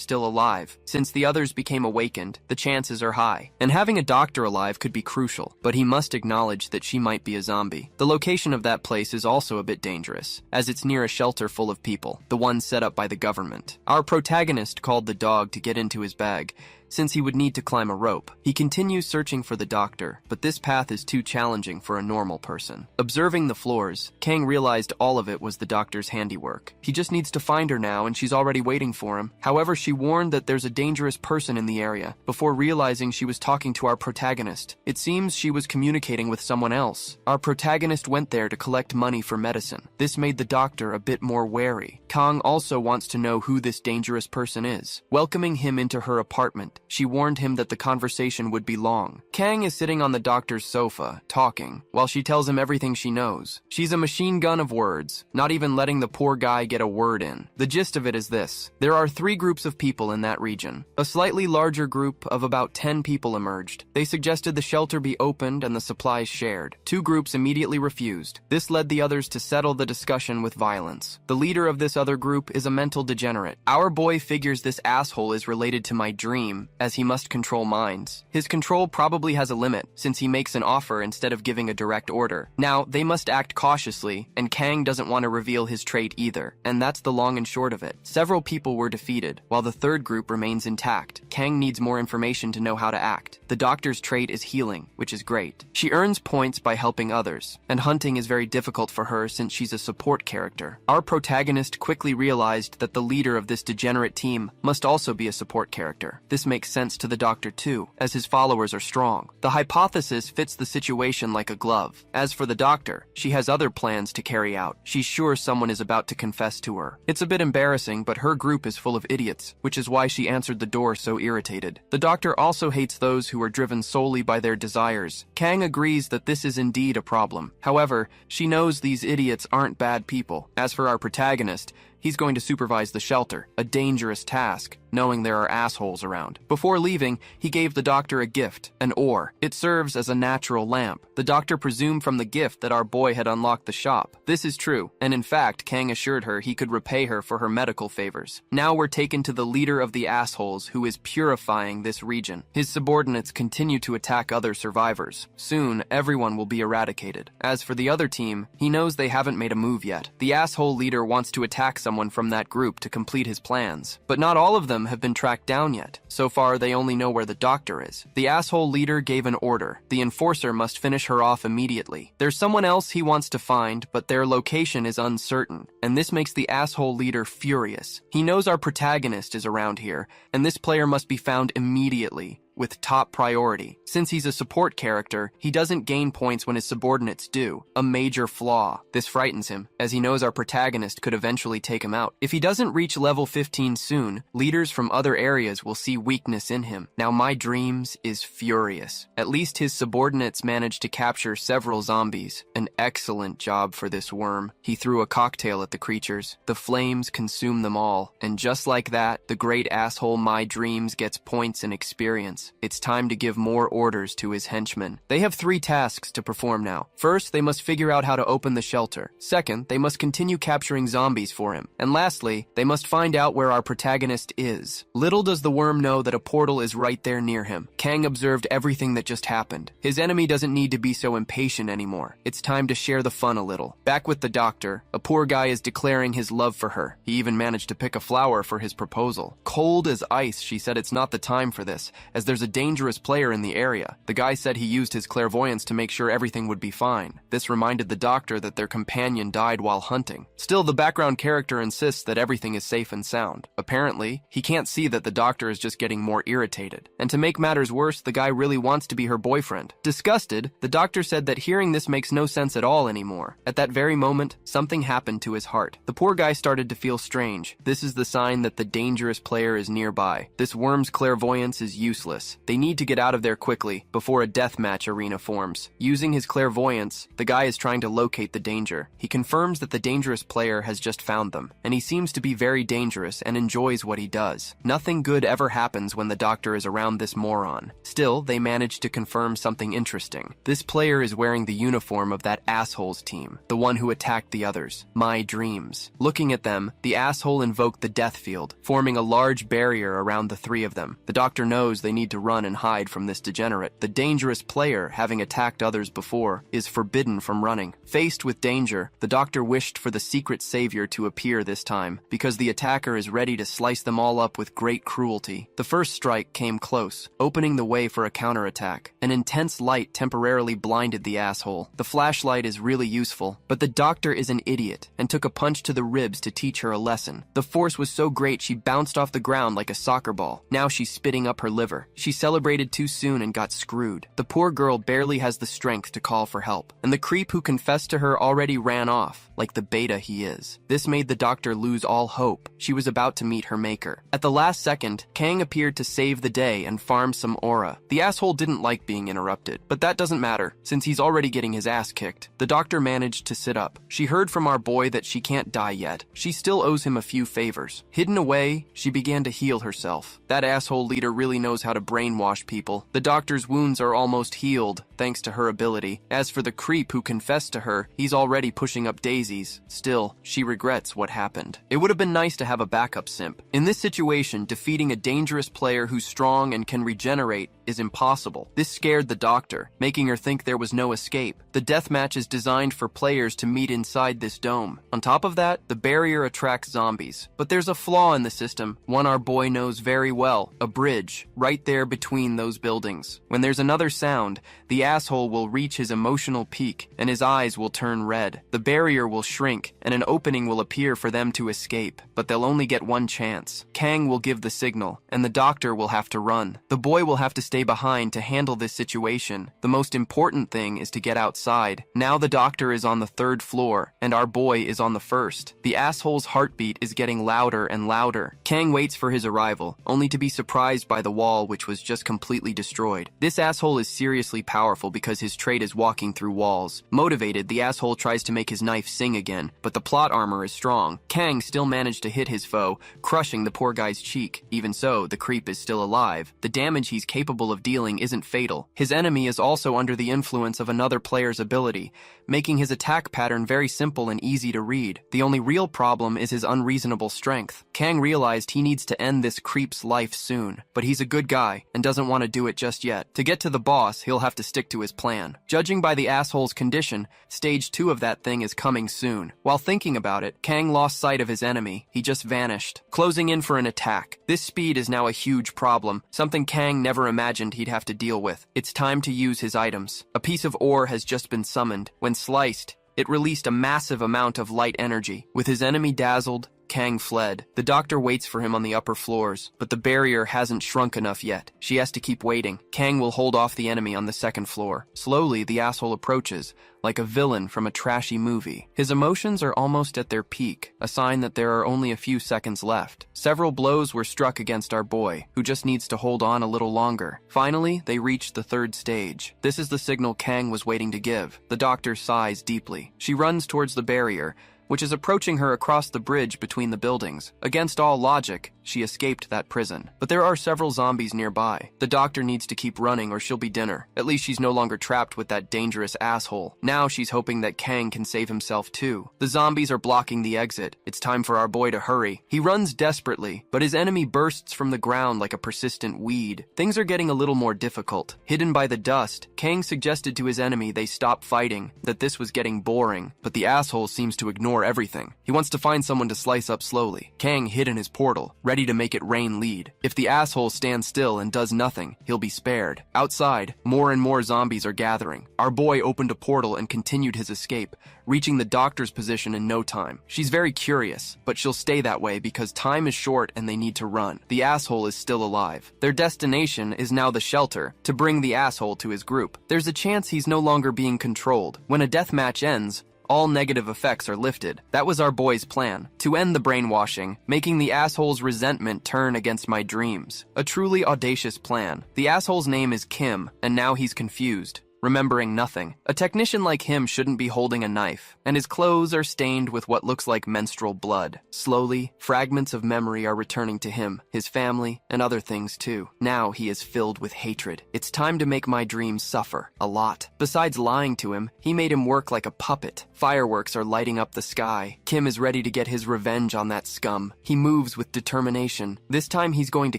still alive. Since the others became awakened, the chances are high. And having a doctor alive could be crucial, but he must acknowledge that she might be a zombie. The location of that place is also a bit dangerous, as it's near a shelter full of people, the one set up by the government. Our protagonist called the dog to get into his bag, since he would need to climb a rope. He continues searching for the doctor, but this path is too challenging for a normal person. Observing the floors, Kang realized all of it was the doctor's handiwork. He just needs to find her now, and she's already waiting for him. However, she warned that there's a dangerous person in the area, before realizing she was talking to our protagonist. It seems she was communicating with someone else. Our protagonist went there to collect money for medicine. This made the doctor a bit more wary. Kang also wants to know who this dangerous person is. Welcoming him into her apartment, she warned him that the conversation would be long. Kang is sitting on the doctor's sofa, talking, while she tells him everything she knows. She's a machine gun of words, not even letting the poor guy get a word in. The gist of it is this. There are 3 groups of people in that region. A slightly larger group of about 10 people emerged. They suggested the shelter be opened and the supplies shared. 2 groups immediately refused. This led the others to settle the discussion with violence. The leader of this other group is a mental degenerate. Our boy figures this asshole is related to my dream, as he must control minds. His control probably has a limit, since he makes an offer instead of giving a direct order. Now, they must act cautiously, and Kang doesn't want to reveal his trait either, and that's the long and short of it. Several people were defeated, while the third group remains intact. Kang needs more information to know how to act. The doctor's trait is healing, which is great. She earns points by helping others, and hunting is very difficult for her since she's a support character. Our protagonist quickly realized that the leader of this degenerate team must also be a support character. This makes sense to the doctor too, as his followers are strong. The hypothesis fits the situation like a glove. As for the doctor, she has other plans to carry out. She's sure someone is about to confess to her. It's a bit embarrassing, but her group is full of idiots, which is why she answered the door so irritated. The doctor also hates those who are driven solely by their desires. Kang agrees that this is indeed a problem. However, she knows these idiots aren't bad people. As for our protagonist, he's going to supervise the shelter, a dangerous task, knowing there are assholes around. Before leaving, he gave the doctor a gift, an ore. It serves as a natural lamp. The doctor presumed from the gift that our boy had unlocked the shop. This is true, and in fact, Kang assured her he could repay her for her medical favors. Now we're taken to the leader of the assholes who is purifying this region. His subordinates continue to attack other survivors. Soon, everyone will be eradicated. As for the other team, he knows they haven't made a move yet. The asshole leader wants to attack someone from that group to complete his plans, but not all of them have been tracked down yet. So far, they only know where the doctor is. The asshole leader gave an order. The enforcer must finish her off immediately. There's someone else he wants to find, but their location is uncertain, and this makes the asshole leader furious. He knows our protagonist is around here, and this player must be found immediately, with top priority. Since he's a support character, he doesn't gain points when his subordinates do, a major flaw. This frightens him, as he knows our protagonist could eventually take him out. If he doesn't reach level 15 soon, leaders from other areas will see weakness in him. Now my dreams is furious. At least his subordinates managed to capture several zombies. An excellent job for this worm. He threw a cocktail at the creatures. The flames consume them all, and just like that, the great asshole My Dreams gets points and experience. It's time to give more orders to his henchmen. They have 3 tasks to perform now. First, they must figure out how to open the shelter. Second, they must continue capturing zombies for him. And lastly, they must find out where our protagonist is. Little does the worm know that a portal is right there near him. Kang observed everything that just happened. His enemy doesn't need to be so impatient anymore. It's time to share the fun a little. Back with the doctor, a poor guy is declaring his love for her. He even managed to pick a flower for his proposal. Cold as ice, she said it's not the time for this, as there's a dangerous player in the area. The guy said he used his clairvoyance to make sure everything would be fine. This reminded the doctor that their companion died while hunting. Still, the background character insists that everything is safe and sound. Apparently, he can't see that the doctor is just getting more irritated. And to make matters worse, the guy really wants to be her boyfriend. Disgusted, the doctor said that hearing this makes no sense at all anymore. At that very moment, something happened to his heart. The poor guy started to feel strange. This is the sign that the dangerous player is nearby. This worm's clairvoyance is useless. They need to get out of there quickly before a deathmatch arena forms. Using his clairvoyance, the guy is trying to locate the danger. He confirms that the dangerous player has just found them, and he seems to be very dangerous and enjoys what he does. Nothing good ever happens when the doctor is around this moron. Still, they manage to confirm something interesting. This player is wearing the uniform of that asshole's team, the one who attacked the others. My Dreams. Looking at them, the asshole invoked the death field, forming a large barrier around the 3 of them. The doctor knows they need need to run and hide from this degenerate. The dangerous player, having attacked others before, is forbidden from running. Faced with danger, the doctor wished for the secret savior to appear this time, because the attacker is ready to slice them all up with great cruelty. The first strike came close, opening the way for a counterattack. An intense light temporarily blinded the asshole. The flashlight is really useful, but the doctor is an idiot and took a punch to the ribs to teach her a lesson. The force was so great she bounced off the ground like a soccer ball. Now she's spitting up her liver. She celebrated too soon and got screwed. The poor girl barely has the strength to call for help, and the creep who confessed to her already ran off, like the beta he is. This made the doctor lose all hope. She was about to meet her maker. At the last second, Kang appeared to save the day and farm some aura. The asshole didn't like being interrupted, but that doesn't matter, since he's already getting his ass kicked. The doctor managed to sit up. She heard from our boy that she can't die yet. She still owes him a few favors. Hidden away, she began to heal herself. That asshole leader really knows how to brainwash people. The doctor's wounds are almost healed, thanks to her ability. As for the creep who confessed to her, he's already pushing up daisies. Still, she regrets what happened. It would have been nice to have a backup simp. In this situation, defeating a dangerous player who's strong and can regenerate is impossible. This scared the doctor, making her think there was no escape. The deathmatch is designed for players to meet inside this dome. On top of that, the barrier attracts zombies. But there's a flaw in the system, one our boy knows very well: a bridge, right there between those buildings. When there's another sound, the asshole will reach his emotional peak, and his eyes will turn red. The barrier will shrink, and an opening will appear for them to escape. But they'll only get one chance. Kang will give the signal, and the doctor will have to run. The boy will have to stay behind to handle this situation. The most important thing is to get outside. Now the doctor is on the 3rd floor, and our boy is on the 1st. The asshole's heartbeat is getting louder and louder. Kang waits for his arrival, only to be surprised by the wall, which was just completely destroyed. This asshole is seriously powerful because his trait is walking through walls. Motivated, the asshole tries to make his knife sing again, but the plot armor is strong. Kang still managed to hit his foe, crushing the poor guy's cheek. Even so, the creep is still alive. The damage he's capable of dealing isn't fatal. His enemy is also under the influence of another player's ability, making his attack pattern very simple and easy to read. The only real problem is his unreasonable strength. Kang realized he needs to end this creep's life soon, but he's a good guy and doesn't want to do it just yet. To get to the boss, he'll have to stick to his plan. Judging by the asshole's condition, stage 2 of that thing is coming soon. While thinking about it, Kang lost sight of his enemy. He just vanished, closing in for an attack. This speed is now a huge problem, something Kang never imagined he'd have to deal with. It's time to use his items. A piece of ore has just been summoned. When sliced, it released a massive amount of light energy. With his enemy dazzled, Kang fled. The doctor waits for him on the upper floors, but the barrier hasn't shrunk enough yet. She has to keep waiting. Kang will hold off the enemy on the 2nd floor. Slowly, the asshole approaches, like a villain from a trashy movie. His emotions are almost at their peak, a sign that there are only a few seconds left. Several blows were struck against our boy, who just needs to hold on a little longer. Finally, they reach the 3rd stage. This is the signal Kang was waiting to give. The doctor sighs deeply. She runs towards the barrier, which is approaching her across the bridge between the buildings. Against all logic, she escaped that prison. But there are several zombies nearby. The doctor needs to keep running or she'll be dinner. At least she's no longer trapped with that dangerous asshole. Now she's hoping that Kang can save himself too. The zombies are blocking the exit. It's time for our boy to hurry. He runs desperately, but his enemy bursts from the ground like a persistent weed. Things are getting a little more difficult. Hidden by the dust, Kang suggested to his enemy they stop fighting, that this was getting boring, but the asshole seems to ignore everything. He wants to find someone to slice up slowly. Kang hid in his portal, ready to make it rain lead. If the asshole stands still and does nothing, he'll be spared. Outside, more and more zombies are gathering. Our boy opened a portal and continued his escape, reaching the doctor's position in no time. She's very curious, but she'll stay that way because time is short and they need to run. The asshole is still alive. Their destination is now the shelter, to bring the asshole to his group. There's a chance he's no longer being controlled. When a deathmatch ends, all negative effects are lifted. That was our boy's plan, to end the brainwashing, making the asshole's resentment turn against my dreams. A truly audacious plan. The asshole's name is Kim, and now he's confused. remembering nothing. A technician like him shouldn't be holding a knife, and his clothes are stained with what looks like menstrual blood. Slowly, fragments of memory are returning to him, his family, and other things too. Now he is filled with hatred. It's time to make my dreams suffer, a lot. Besides lying to him, he made him work like a puppet. Fireworks are lighting up the sky. Kim is ready to get his revenge on that scum. He moves with determination. This time he's going to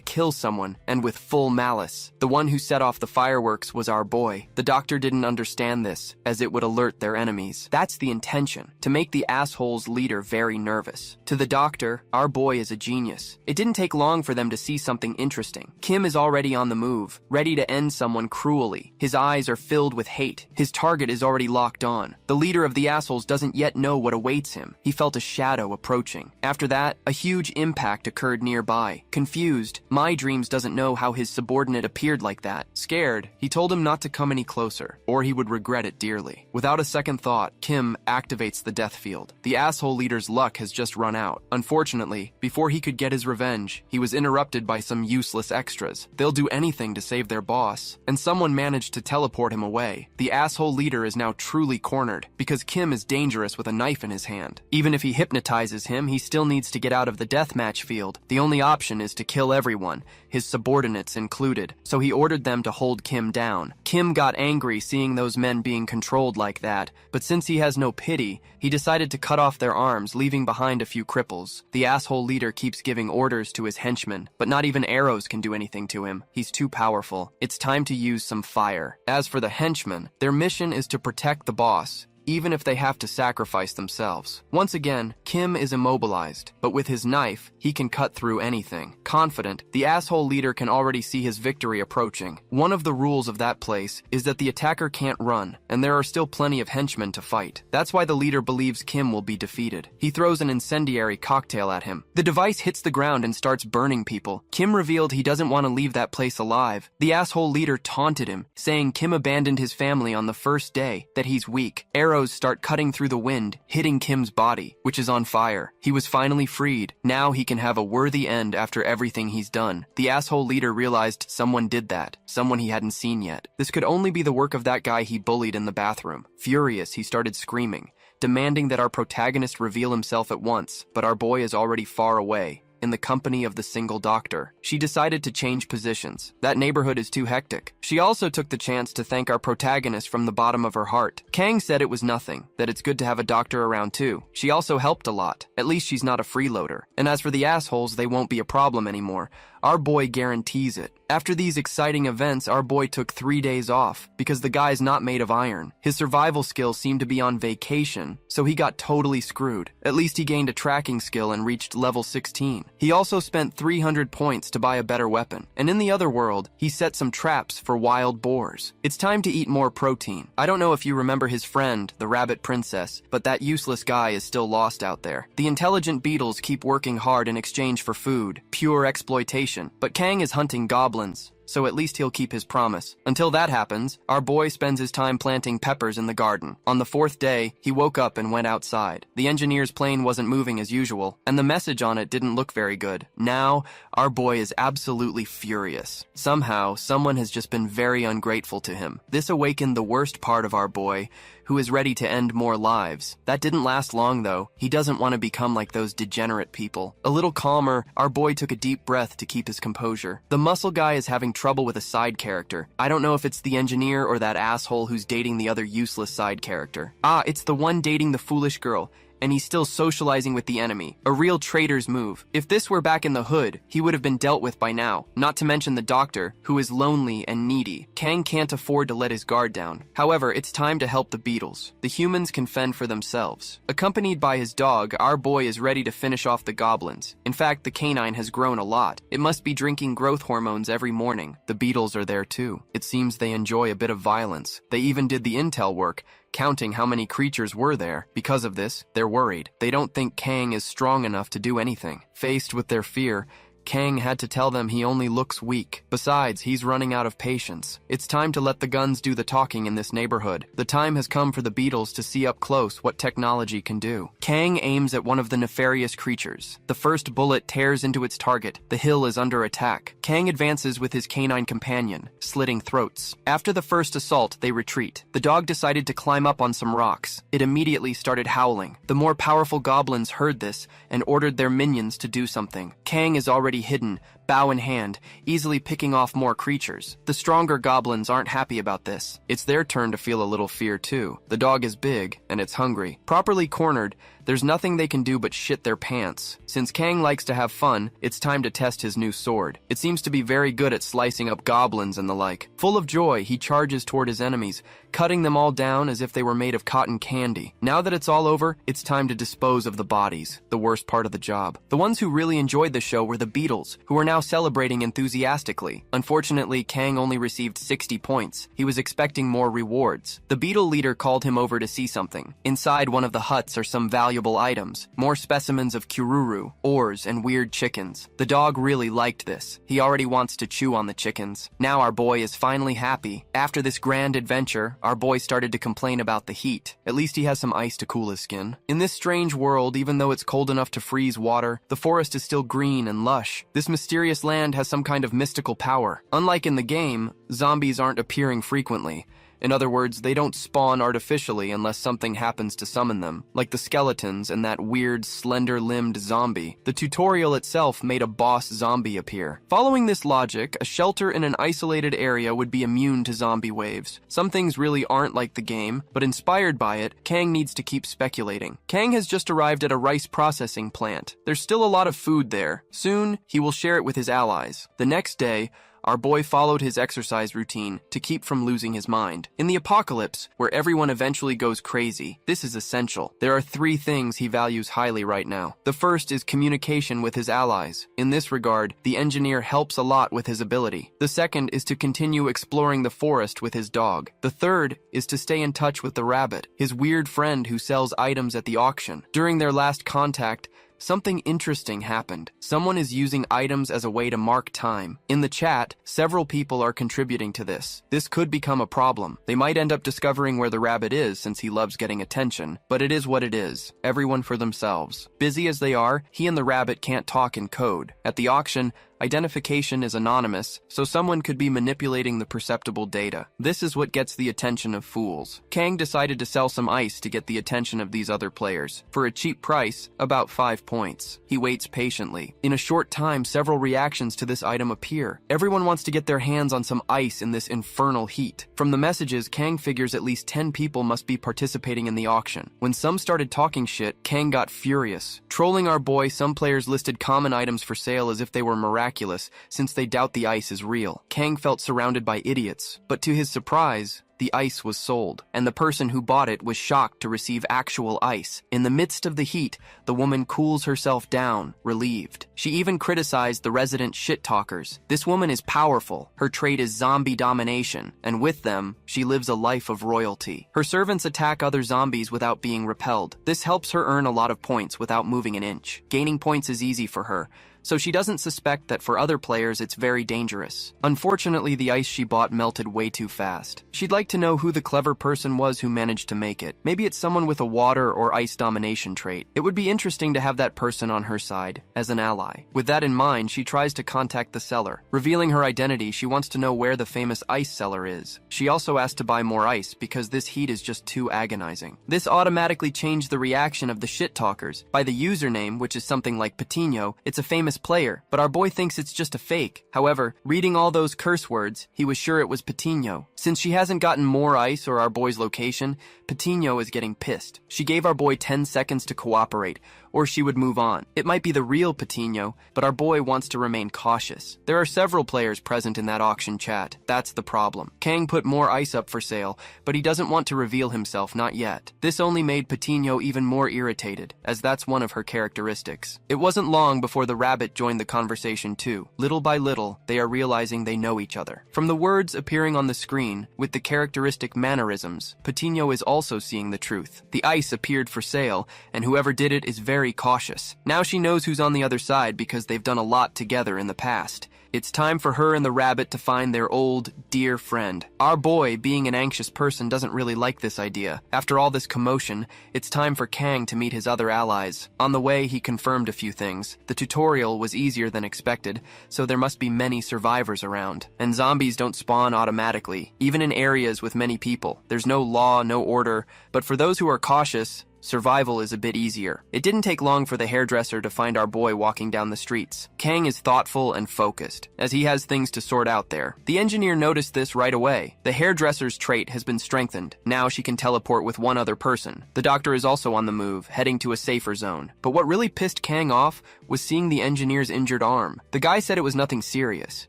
kill someone, and with full malice. The one who set off the fireworks was our boy. The doctor didn't understand this, as it would alert their enemies. That's the intention, to make the asshole's leader very nervous. To the doctor, our boy is a genius. It didn't take long for them to see something interesting. Kim is already on the move, ready to end someone cruelly. His eyes are filled with hate. His target is already locked on. The leader of the assholes doesn't yet know what awaits him. He felt a shadow approaching. After that, a huge impact occurred nearby. Confused, My Dreams doesn't know how his subordinate appeared like that. Scared, he told him not to come any closer, or he would regret it dearly. Without a second thought, Kim activates the death field. The asshole leader's luck has just run out. Unfortunately, before he could get his revenge, he was interrupted by some useless extras. They'll do anything to save their boss, and someone managed to teleport him away. The asshole leader is now truly cornered, because Kim is dangerous with a knife in his hand. Even if he hypnotizes him, he still needs to get out of the deathmatch field. The only option is to kill everyone, his subordinates included, so he ordered them to hold Kim down. Kim got angry seeing those men being controlled like that, but since he has no pity, he decided to cut off their arms, leaving behind a few cripples. The asshole leader keeps giving orders to his henchmen, but not even arrows can do anything to him. He's too powerful. It's time to use some fire. As for the henchmen, their mission is to protect the boss, even if they have to sacrifice themselves. Once again, Kim is immobilized, but with his knife, he can cut through anything. Confident, the asshole leader can already see his victory approaching. One of the rules of that place is that the attacker can't run, and there are still plenty of henchmen to fight. That's why the leader believes Kim will be defeated. He throws an incendiary cocktail at him. The device hits the ground and starts burning people. Kim revealed he doesn't want to leave that place alive. The asshole leader taunted him, saying Kim abandoned his family on the first day, that he's weak. Arrows start cutting through the wind, hitting Kim's body, which is on fire. He was finally freed. Now he can have a worthy end after everything he's done. The asshole leader realized someone did that, someone he hadn't seen yet. This could only be the work of that guy he bullied in the bathroom. Furious, he started screaming, demanding that our protagonist reveal himself at once, but our boy is already far away, in the company of the single doctor. She decided to change positions. That neighborhood is too hectic. She also took the chance to thank our protagonist from the bottom of her heart. Kang said it was nothing, that it's good to have a doctor around too. She also helped a lot. At least she's not a freeloader. And as for the assholes, they won't be a problem anymore. Our boy guarantees it. After these exciting events, our boy took 3 days off, because the guy's not made of iron. His survival skills seemed to be on vacation, so he got totally screwed. At least he gained a tracking skill and reached level 16. He also spent 300 points to buy a better weapon. And in the other world, he set some traps for wild boars. It's time to eat more protein. I don't know if you remember his friend, the rabbit princess, but that useless guy is still lost out there. The intelligent beetles keep working hard in exchange for food. Pure exploitation. But Kang is hunting goblins, so at least he'll keep his promise. Until that happens, our boy spends his time planting peppers in the garden. On the 4th day, he woke up and went outside. The engineer's plane wasn't moving as usual, and the message on it didn't look very good. Now, our boy is absolutely furious. Somehow, someone has just been very ungrateful to him. This awakened the worst part of our boy, who is ready to end more lives. That didn't last long though. He doesn't want to become like those degenerate people. A little calmer, our boy took a deep breath to keep his composure. The muscle guy is having trouble with a side character. I don't know if it's the engineer or that asshole who's dating the other useless side character. It's the one dating the foolish girl, and he's still socializing with the enemy. A real traitor's move. If this were back in the hood, he would have been dealt with by now. Not to mention the doctor, who is lonely and needy. Kang can't afford to let his guard down. However, it's time to help the beetles. The humans can fend for themselves. Accompanied by his dog, our boy is ready to finish off the goblins. In fact, the canine has grown a lot. It must be drinking growth hormones every morning. The beetles are there too. It seems they enjoy a bit of violence. They even did the intel work, counting how many creatures were there. Because of this, they're worried. They don't think Kang is strong enough to do anything. Faced with their fear, Kang had to tell them he only looks weak. Besides, he's running out of patience. It's time to let the guns do the talking in this neighborhood. The time has come for the beetles to see up close what technology can do. Kang aims at one of the nefarious creatures. The first bullet tears into its target. The hill is under attack. Kang advances with his canine companion, slitting throats. After the first assault, they retreat. The dog decided to climb up on some rocks. It immediately started howling. The more powerful goblins heard this and ordered their minions to do something. Kang is already hidden, bow in hand, easily picking off more creatures. The stronger goblins aren't happy about this. It's their turn to feel a little fear too. The dog is big, and it's hungry. Properly cornered, there's nothing they can do but shit their pants. Since Kang likes to have fun, it's time to test his new sword. It seems to be very good at slicing up goblins and the like. Full of joy, he charges toward his enemies, cutting them all down as if they were made of cotton candy. Now that it's all over, it's time to dispose of the bodies, the worst part of the job. The ones who really enjoyed the show were the beetles, who are now celebrating enthusiastically. Unfortunately, Kang only received 60 points. He was expecting more rewards. The beetle leader called him over to see something. Inside one of the huts are some valuable items, more specimens of kururu, ores, and weird chickens. The dog really liked this. He already wants to chew on the chickens. Now our boy is finally happy. After this grand adventure, our boy started to complain about the heat. At least he has some ice to cool his skin. In this strange world, even though it's cold enough to freeze water, the forest is still green and lush. This mysterious land has some kind of mystical power. Unlike in the game, zombies aren't appearing frequently. In other words, they don't spawn artificially unless something happens to summon them, like the skeletons and that weird, slender-limbed zombie. The tutorial itself made a boss zombie appear. Following this logic, a shelter in an isolated area would be immune to zombie waves. Some things really aren't like the game, but inspired by it, Kang needs to keep speculating. Kang has just arrived at a rice processing plant. There's still a lot of food there. Soon, he will share it with his allies. The next day, our boy followed his exercise routine to keep from losing his mind. In the apocalypse, where everyone eventually goes crazy, this is essential. There are 3 things he values highly right now. The first is communication with his allies. In this regard, the engineer helps a lot with his ability. The second is to continue exploring the forest with his dog. The third is to stay in touch with the rabbit, his weird friend who sells items at the auction. During their last contact, something interesting happened. Someone is using items as a way to mark time. In the chat, several people are contributing to this. This could become a problem. They might end up discovering where the rabbit is since he loves getting attention, but it is what it is. Everyone for themselves. Busy as they are, he and the rabbit can't talk in code. At the auction, identification is anonymous, so someone could be manipulating the perceptible data. This is what gets the attention of fools. Kang decided to sell some ice to get the attention of these other players. For a cheap price, about 5 points. He waits patiently. In a short time, several reactions to this item appear. Everyone wants to get their hands on some ice in this infernal heat. From the messages, Kang figures at least 10 people must be participating in the auction. When some started talking shit, Kang got furious. Trolling our boy, some players listed common items for sale as if they were miraculous, since they doubt the ice is real. Kang felt surrounded by idiots, but to his surprise, the ice was sold, and the person who bought it was shocked to receive actual ice. In the midst of the heat, the woman cools herself down, relieved. She even criticized the resident shit-talkers. This woman is powerful. Her trait is zombie domination, and with them, she lives a life of royalty. Her servants attack other zombies without being repelled. This helps her earn a lot of points without moving an inch. Gaining points is easy for her, so she doesn't suspect that for other players it's very dangerous. Unfortunately, the ice she bought melted way too fast. She'd like to know who the clever person was who managed to make it. Maybe it's someone with a water or ice domination trait. It would be interesting to have that person on her side, as an ally. With that in mind, she tries to contact the seller. Revealing her identity, she wants to know where the famous ice seller is. She also asked to buy more ice because this heat is just too agonizing. This automatically changed the reaction of the shit-talkers. By the username, which is something like Patino, it's a famous player, but our boy thinks it's just a fake. However, reading all those curse words, he was sure it was Patino. Since she hasn't gotten more ice or our boy's location, Patino is getting pissed. She gave our boy 10 seconds to cooperate, or she would move on. It might be the real Patino, but our boy wants to remain cautious. There are several players present in that auction chat. That's the problem. Kang put more ice up for sale, but he doesn't want to reveal himself, not yet. This only made Patino even more irritated, as that's one of her characteristics. It wasn't long before the rabbit joined the conversation too. Little by little, they are realizing they know each other. From the words appearing on the screen, with the characteristic mannerisms, Patino is also seeing the truth. The ice appeared for sale, and whoever did it is very very cautious. Now she knows who's on the other side because they've done a lot together in the past. It's time for her and the rabbit to find their old, dear friend. Our boy, being an anxious person, doesn't really like this idea. After all this commotion, it's time for Kang to meet his other allies. On the way, he confirmed a few things. The tutorial was easier than expected, so there must be many survivors around. And zombies don't spawn automatically, even in areas with many people. There's no law, no order, but for those who are cautious, survival is a bit easier. It didn't take long for the hairdresser to find our boy walking down the streets. Kang is thoughtful and focused, as he has things to sort out there. The engineer noticed this right away. The hairdresser's trait has been strengthened. Now she can teleport with one other person. The doctor is also on the move, heading to a safer zone. But what really pissed Kang off was seeing the engineer's injured arm. The guy said it was nothing serious.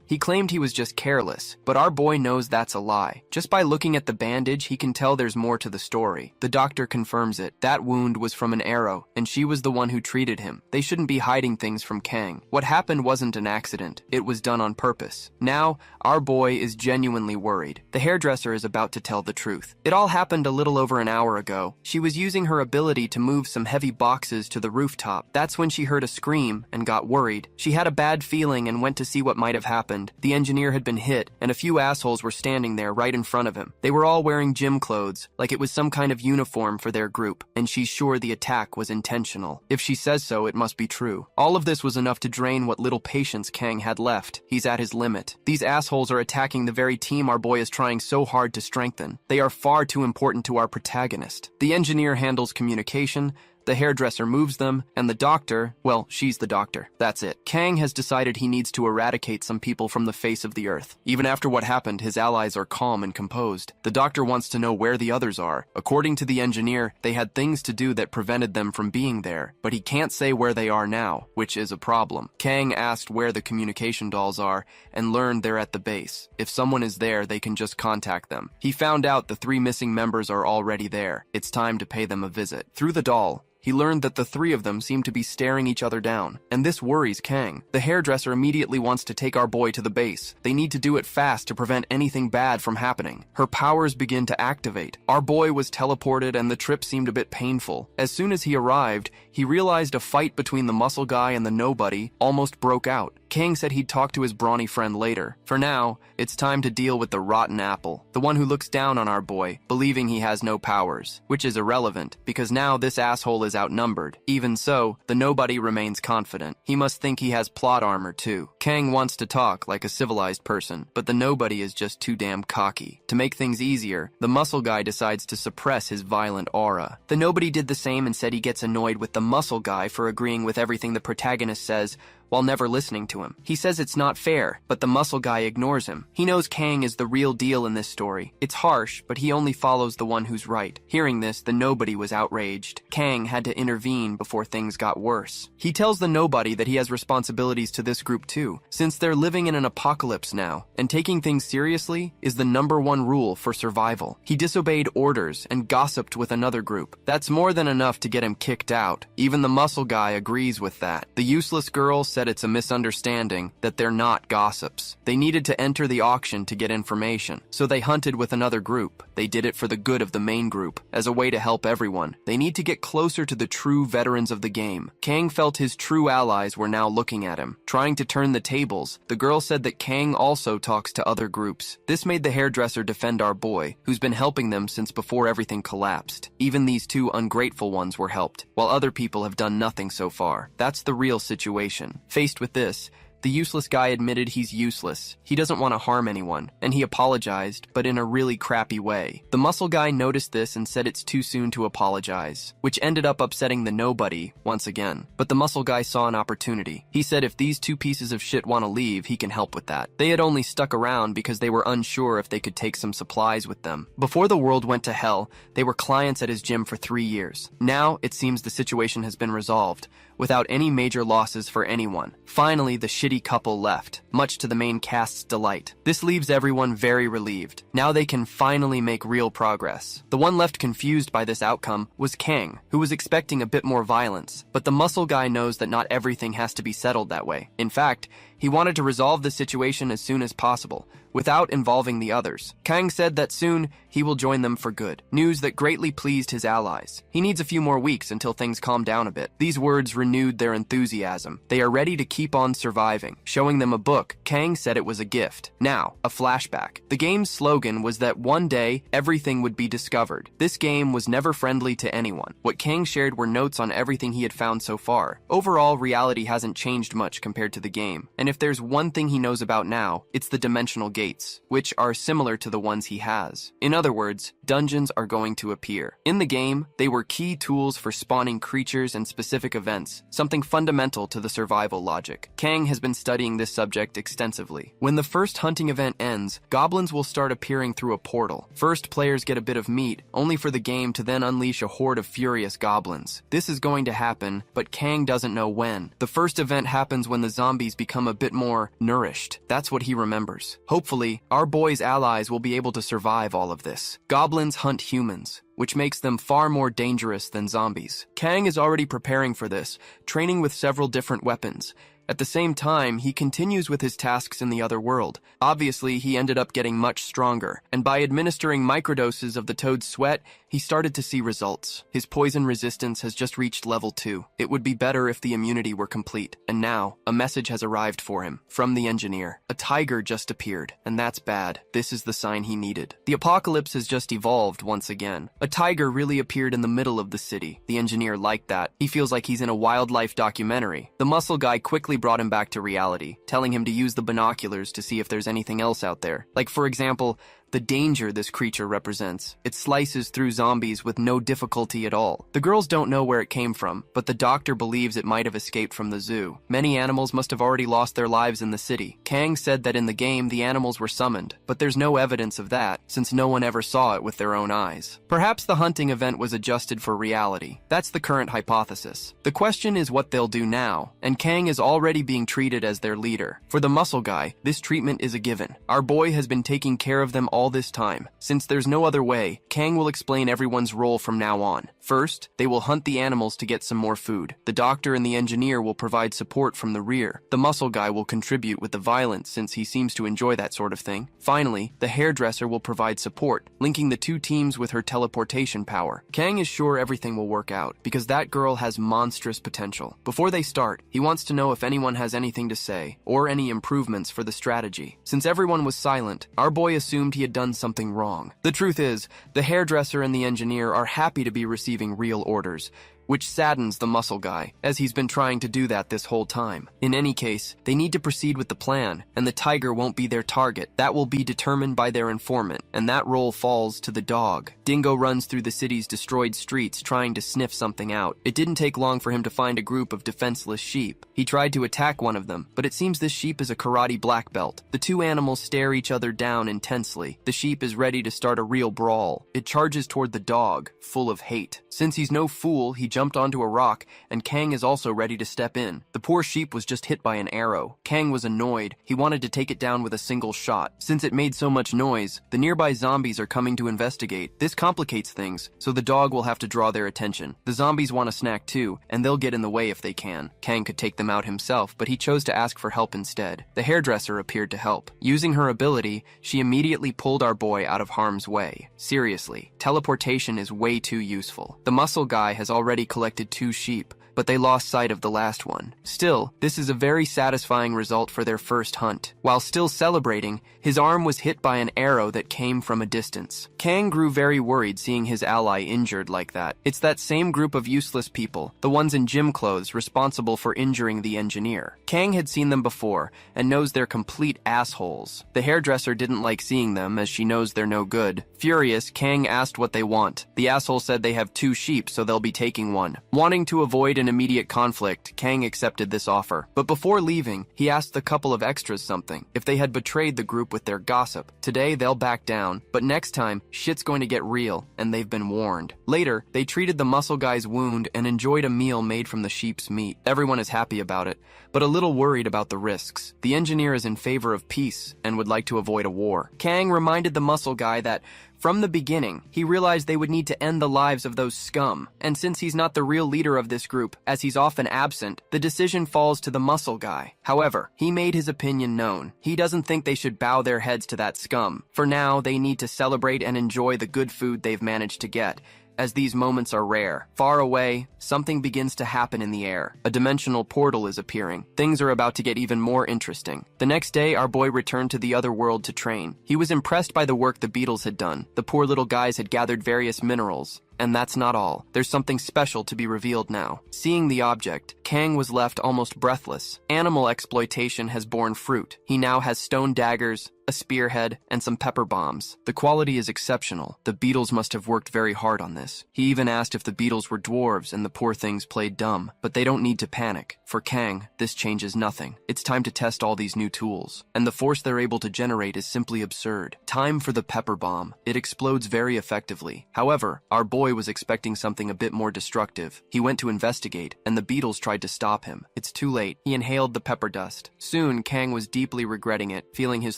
He claimed he was just careless, but our boy knows that's a lie. Just by looking at the bandage, he can tell there's more to the story. The doctor confirms it. That wound was from an arrow, and she was the one who treated him. They shouldn't be hiding things from Kang. What happened wasn't an accident. It was done on purpose. Now, our boy is genuinely worried. The hairdresser is about to tell the truth. It all happened a little over an hour ago. She was using her ability to move some heavy boxes to the rooftop. That's when she heard a scream and got worried. She had a bad feeling and went to see what might have happened. The engineer had been hit, and a few assholes were standing there right in front of him. They were all wearing gym clothes, like it was some kind of uniform for their group, and she's sure the attack was intentional. If she says so, it must be true. All of this was enough to drain what little patience Kang had left. He's at his limit. These assholes are attacking the very team our boy is trying so hard to strengthen. They are far too important to our protagonist. The engineer handles communication, the hairdresser moves them, and the doctor, well, she's the doctor. That's it. Kang has decided he needs to eradicate some people from the face of the earth. Even after what happened, his allies are calm and composed. The doctor wants to know where the others are. According to the engineer, they had things to do that prevented them from being there, but he can't say where they are now, which is a problem. Kang asked where the communication dolls are and learned they're at the base. If someone is there, they can just contact them. He found out the 3 missing members are already there. It's time to pay them a visit. Through the doll, he learned that the 3 of them seem to be staring each other down, and this worries Kang. The hairdresser immediately wants to take our boy to the base. They need to do it fast to prevent anything bad from happening. Her powers begin to activate. Our boy was teleported and the trip seemed a bit painful. As soon as he arrived, he realized a fight between the muscle guy and the nobody almost broke out. Kang said he'd talk to his brawny friend later. For now, it's time to deal with the rotten apple, the one who looks down on our boy, believing he has no powers, which is irrelevant, because now this asshole is outnumbered. Even so, the nobody remains confident. He must think he has plot armor too. Kang wants to talk like a civilized person, but the nobody is just too damn cocky. To make things easier, the muscle guy decides to suppress his violent aura. The nobody did the same and said he gets annoyed with the muscle guy for agreeing with everything the protagonist says while never listening to him. He says it's not fair, but the muscle guy ignores him. He knows Kang is the real deal in this story. It's harsh, but he only follows the one who's right. Hearing this, the nobody was outraged. Kang had to intervene before things got worse. He tells the nobody that he has responsibilities to this group too, since they're living in an apocalypse now, and taking things seriously is the #1 rule for survival. He disobeyed orders and gossiped with another group. That's more than enough to get him kicked out. Even the muscle guy agrees with that. The useless girl said it's a misunderstanding, that they're not gossips. They needed to enter the auction to get information, so they hunted with another group. They did it for the good of the main group, as a way to help everyone. They need to get closer to the true veterans of the game. Kang felt his true allies were now looking at him, trying to turn the tables. The girl said that Kang also talks to other groups. This made the hairdresser defend our boy, who's been helping them since before everything collapsed. Even these 2 ungrateful ones were helped, while other people have done nothing so far. That's the real situation. Faced with this, the useless guy admitted he's useless. He doesn't want to harm anyone, and he apologized, but in a really crappy way. The muscle guy noticed this and said it's too soon to apologize, which ended up upsetting the nobody once again. But the muscle guy saw an opportunity. He said if these 2 pieces of shit want to leave, he can help with that. They had only stuck around because they were unsure if they could take some supplies with them. Before the world went to hell, they were clients at his gym for 3 years. Now, it seems the situation has been resolved, without any major losses for anyone. Finally, the shitty couple left, much to the main cast's delight. This leaves everyone very relieved. Now they can finally make real progress. The one left confused by this outcome was Kang, who was expecting a bit more violence, but the muscle guy knows that not everything has to be settled that way. In fact, He wanted to resolve the situation as soon as possible, without involving the others. Kang said that soon he will join them for good, news that greatly pleased his allies. He needs a few more weeks until things calm down a bit. These words renewed their enthusiasm. They are ready to keep on surviving. Showing them a book, Kang said it was a gift. Now, a flashback. The game's slogan was that one day, everything would be discovered. This game was never friendly to anyone. What Kang shared were notes on everything he had found so far. Overall, reality hasn't changed much compared to the game, and if there's one thing he knows about now, it's the dimensional gates, which are similar to the ones he has. In other words, dungeons are going to appear. In the game, they were key tools for spawning creatures and specific events, something fundamental to the survival logic. Kang has been studying this subject extensively. When the first hunting event ends, goblins will start appearing through a portal. First, players get a bit of meat, only for the game to then unleash a horde of furious goblins. This is going to happen, but Kang doesn't know when. The first event happens when the zombies become a bit more nourished. That's what he remembers. Hopefully, our boy's allies will be able to survive all of this. Goblins hunt humans, which makes them far more dangerous than zombies. Kang is already preparing for this, training with several different weapons. At the same time, he continues with his tasks in the other world. Obviously, he ended up getting much stronger, and by administering microdoses of the toad's sweat, he started to see results. His poison resistance has just reached level 2. It would be better if the immunity were complete. And now, a message has arrived for him, from the engineer. A tiger just appeared, and that's bad. This is the sign he needed. The apocalypse has just evolved once again. A tiger really appeared in the middle of the city. The engineer liked that. He feels like he's in a wildlife documentary. The muscle guy quickly brought him back to reality, telling him to use the binoculars to see if there's anything else out there. Like, for example, the danger this creature represents. It slices through zombies with no difficulty at all. The girls don't know where it came from, but the doctor believes it might have escaped from the zoo. Many animals must have already lost their lives in the city. Kang said that in the game the animals were summoned, but there's no evidence of that, since no one ever saw it with their own eyes. Perhaps the hunting event was adjusted for reality. That's the current hypothesis. The question is what they'll do now, and Kang is already being treated as their leader. For the muscle guy, this treatment is a given. Our boy has been taking care of them all this time. Since there's no other way, Kang will explain everyone's role from now on. First, they will hunt the animals to get some more food. The doctor and the engineer will provide support from the rear. The muscle guy will contribute with the violence since he seems to enjoy that sort of thing. Finally, the hairdresser will provide support, linking the two teams with her teleportation power. Kang is sure everything will work out, because that girl has monstrous potential. Before they start, he wants to know if anyone has anything to say, or any improvements for the strategy. Since everyone was silent, our boy assumed he had done something wrong. The truth is, the hairdresser and the engineer are happy to be receiving real orders, which saddens the muscle guy, as he's been trying to do that this whole time. In any case, they need to proceed with the plan, and the tiger won't be their target. That will be determined by their informant, and that role falls to the dog. Dingo runs through the city's destroyed streets trying to sniff something out. It didn't take long for him to find a group of defenseless sheep. He tried to attack one of them, but it seems this sheep is a karate black belt. The two animals stare each other down intensely. The sheep is ready to start a real brawl. It charges toward the dog, full of hate. Since he's no fool, he jumped onto a rock, and Kang is also ready to step in. The poor sheep was just hit by an arrow. Kang was annoyed. He wanted to take it down with a single shot. Since it made so much noise, the nearby zombies are coming to investigate. This complicates things, so the dog will have to draw their attention. The zombies want a snack too, and they'll get in the way if they can. Kang could take them out himself, but he chose to ask for help instead. The hairdresser appeared to help. Using her ability, she immediately pulled our boy out of harm's way. Seriously, teleportation is way too useful. The muscle guy has already collected 2 sheep, but they lost sight of the last one. Still, this is a very satisfying result for their first hunt. While still celebrating, his arm was hit by an arrow that came from a distance. Kang grew very worried seeing his ally injured like that. It's that same group of useless people, the ones in gym clothes, responsible for injuring the engineer. Kang had seen them before, and knows they're complete assholes. The hairdresser didn't like seeing them, as she knows they're no good. Furious, Kang asked what they want. The asshole said they have 2 sheep, so they'll be taking one. Wanting to avoid an immediate conflict, Kang accepted this offer. But before leaving, he asked the couple of extras something. If they had betrayed the group with their gossip. Today, they'll back down, but next time, shit's going to get real, and they've been warned. Later, they treated the muscle guy's wound and enjoyed a meal made from the sheep's meat. Everyone is happy about it, but a little worried about the risks. The engineer is in favor of peace and would like to avoid a war. Kang reminded the muscle guy that from the beginning, he realized they would need to end the lives of those scum, and since he's not the real leader of this group, group, as he's often absent, the decision falls to the muscle guy. However, he made his opinion known. He doesn't think they should bow their heads to that scum. For now, they need to celebrate and enjoy the good food they've managed to get, as these moments are rare. Far away, something begins to happen in the air. A dimensional portal is appearing. Things are about to get even more interesting. The next day, our boy returned to the other world to train. He was impressed by the work the beetles had done. The poor little guys had gathered various minerals. And that's not all. There's something special to be revealed now. Seeing the object, Kang was left almost breathless. Animal exploitation has borne fruit. He now has stone daggers, a spearhead, and some pepper bombs. The quality is exceptional. The beetles must have worked very hard on this. He even asked if the beetles were dwarves and the poor things played dumb. But they don't need to panic. For Kang, this changes nothing. It's time to test all these new tools. And the force they're able to generate is simply absurd. Time for the pepper bomb. It explodes very effectively. However, our boy was expecting something a bit more destructive. He went to investigate, and the beetles tried to stop him. It's too late. He inhaled the pepper dust. Soon, Kang was deeply regretting it, feeling his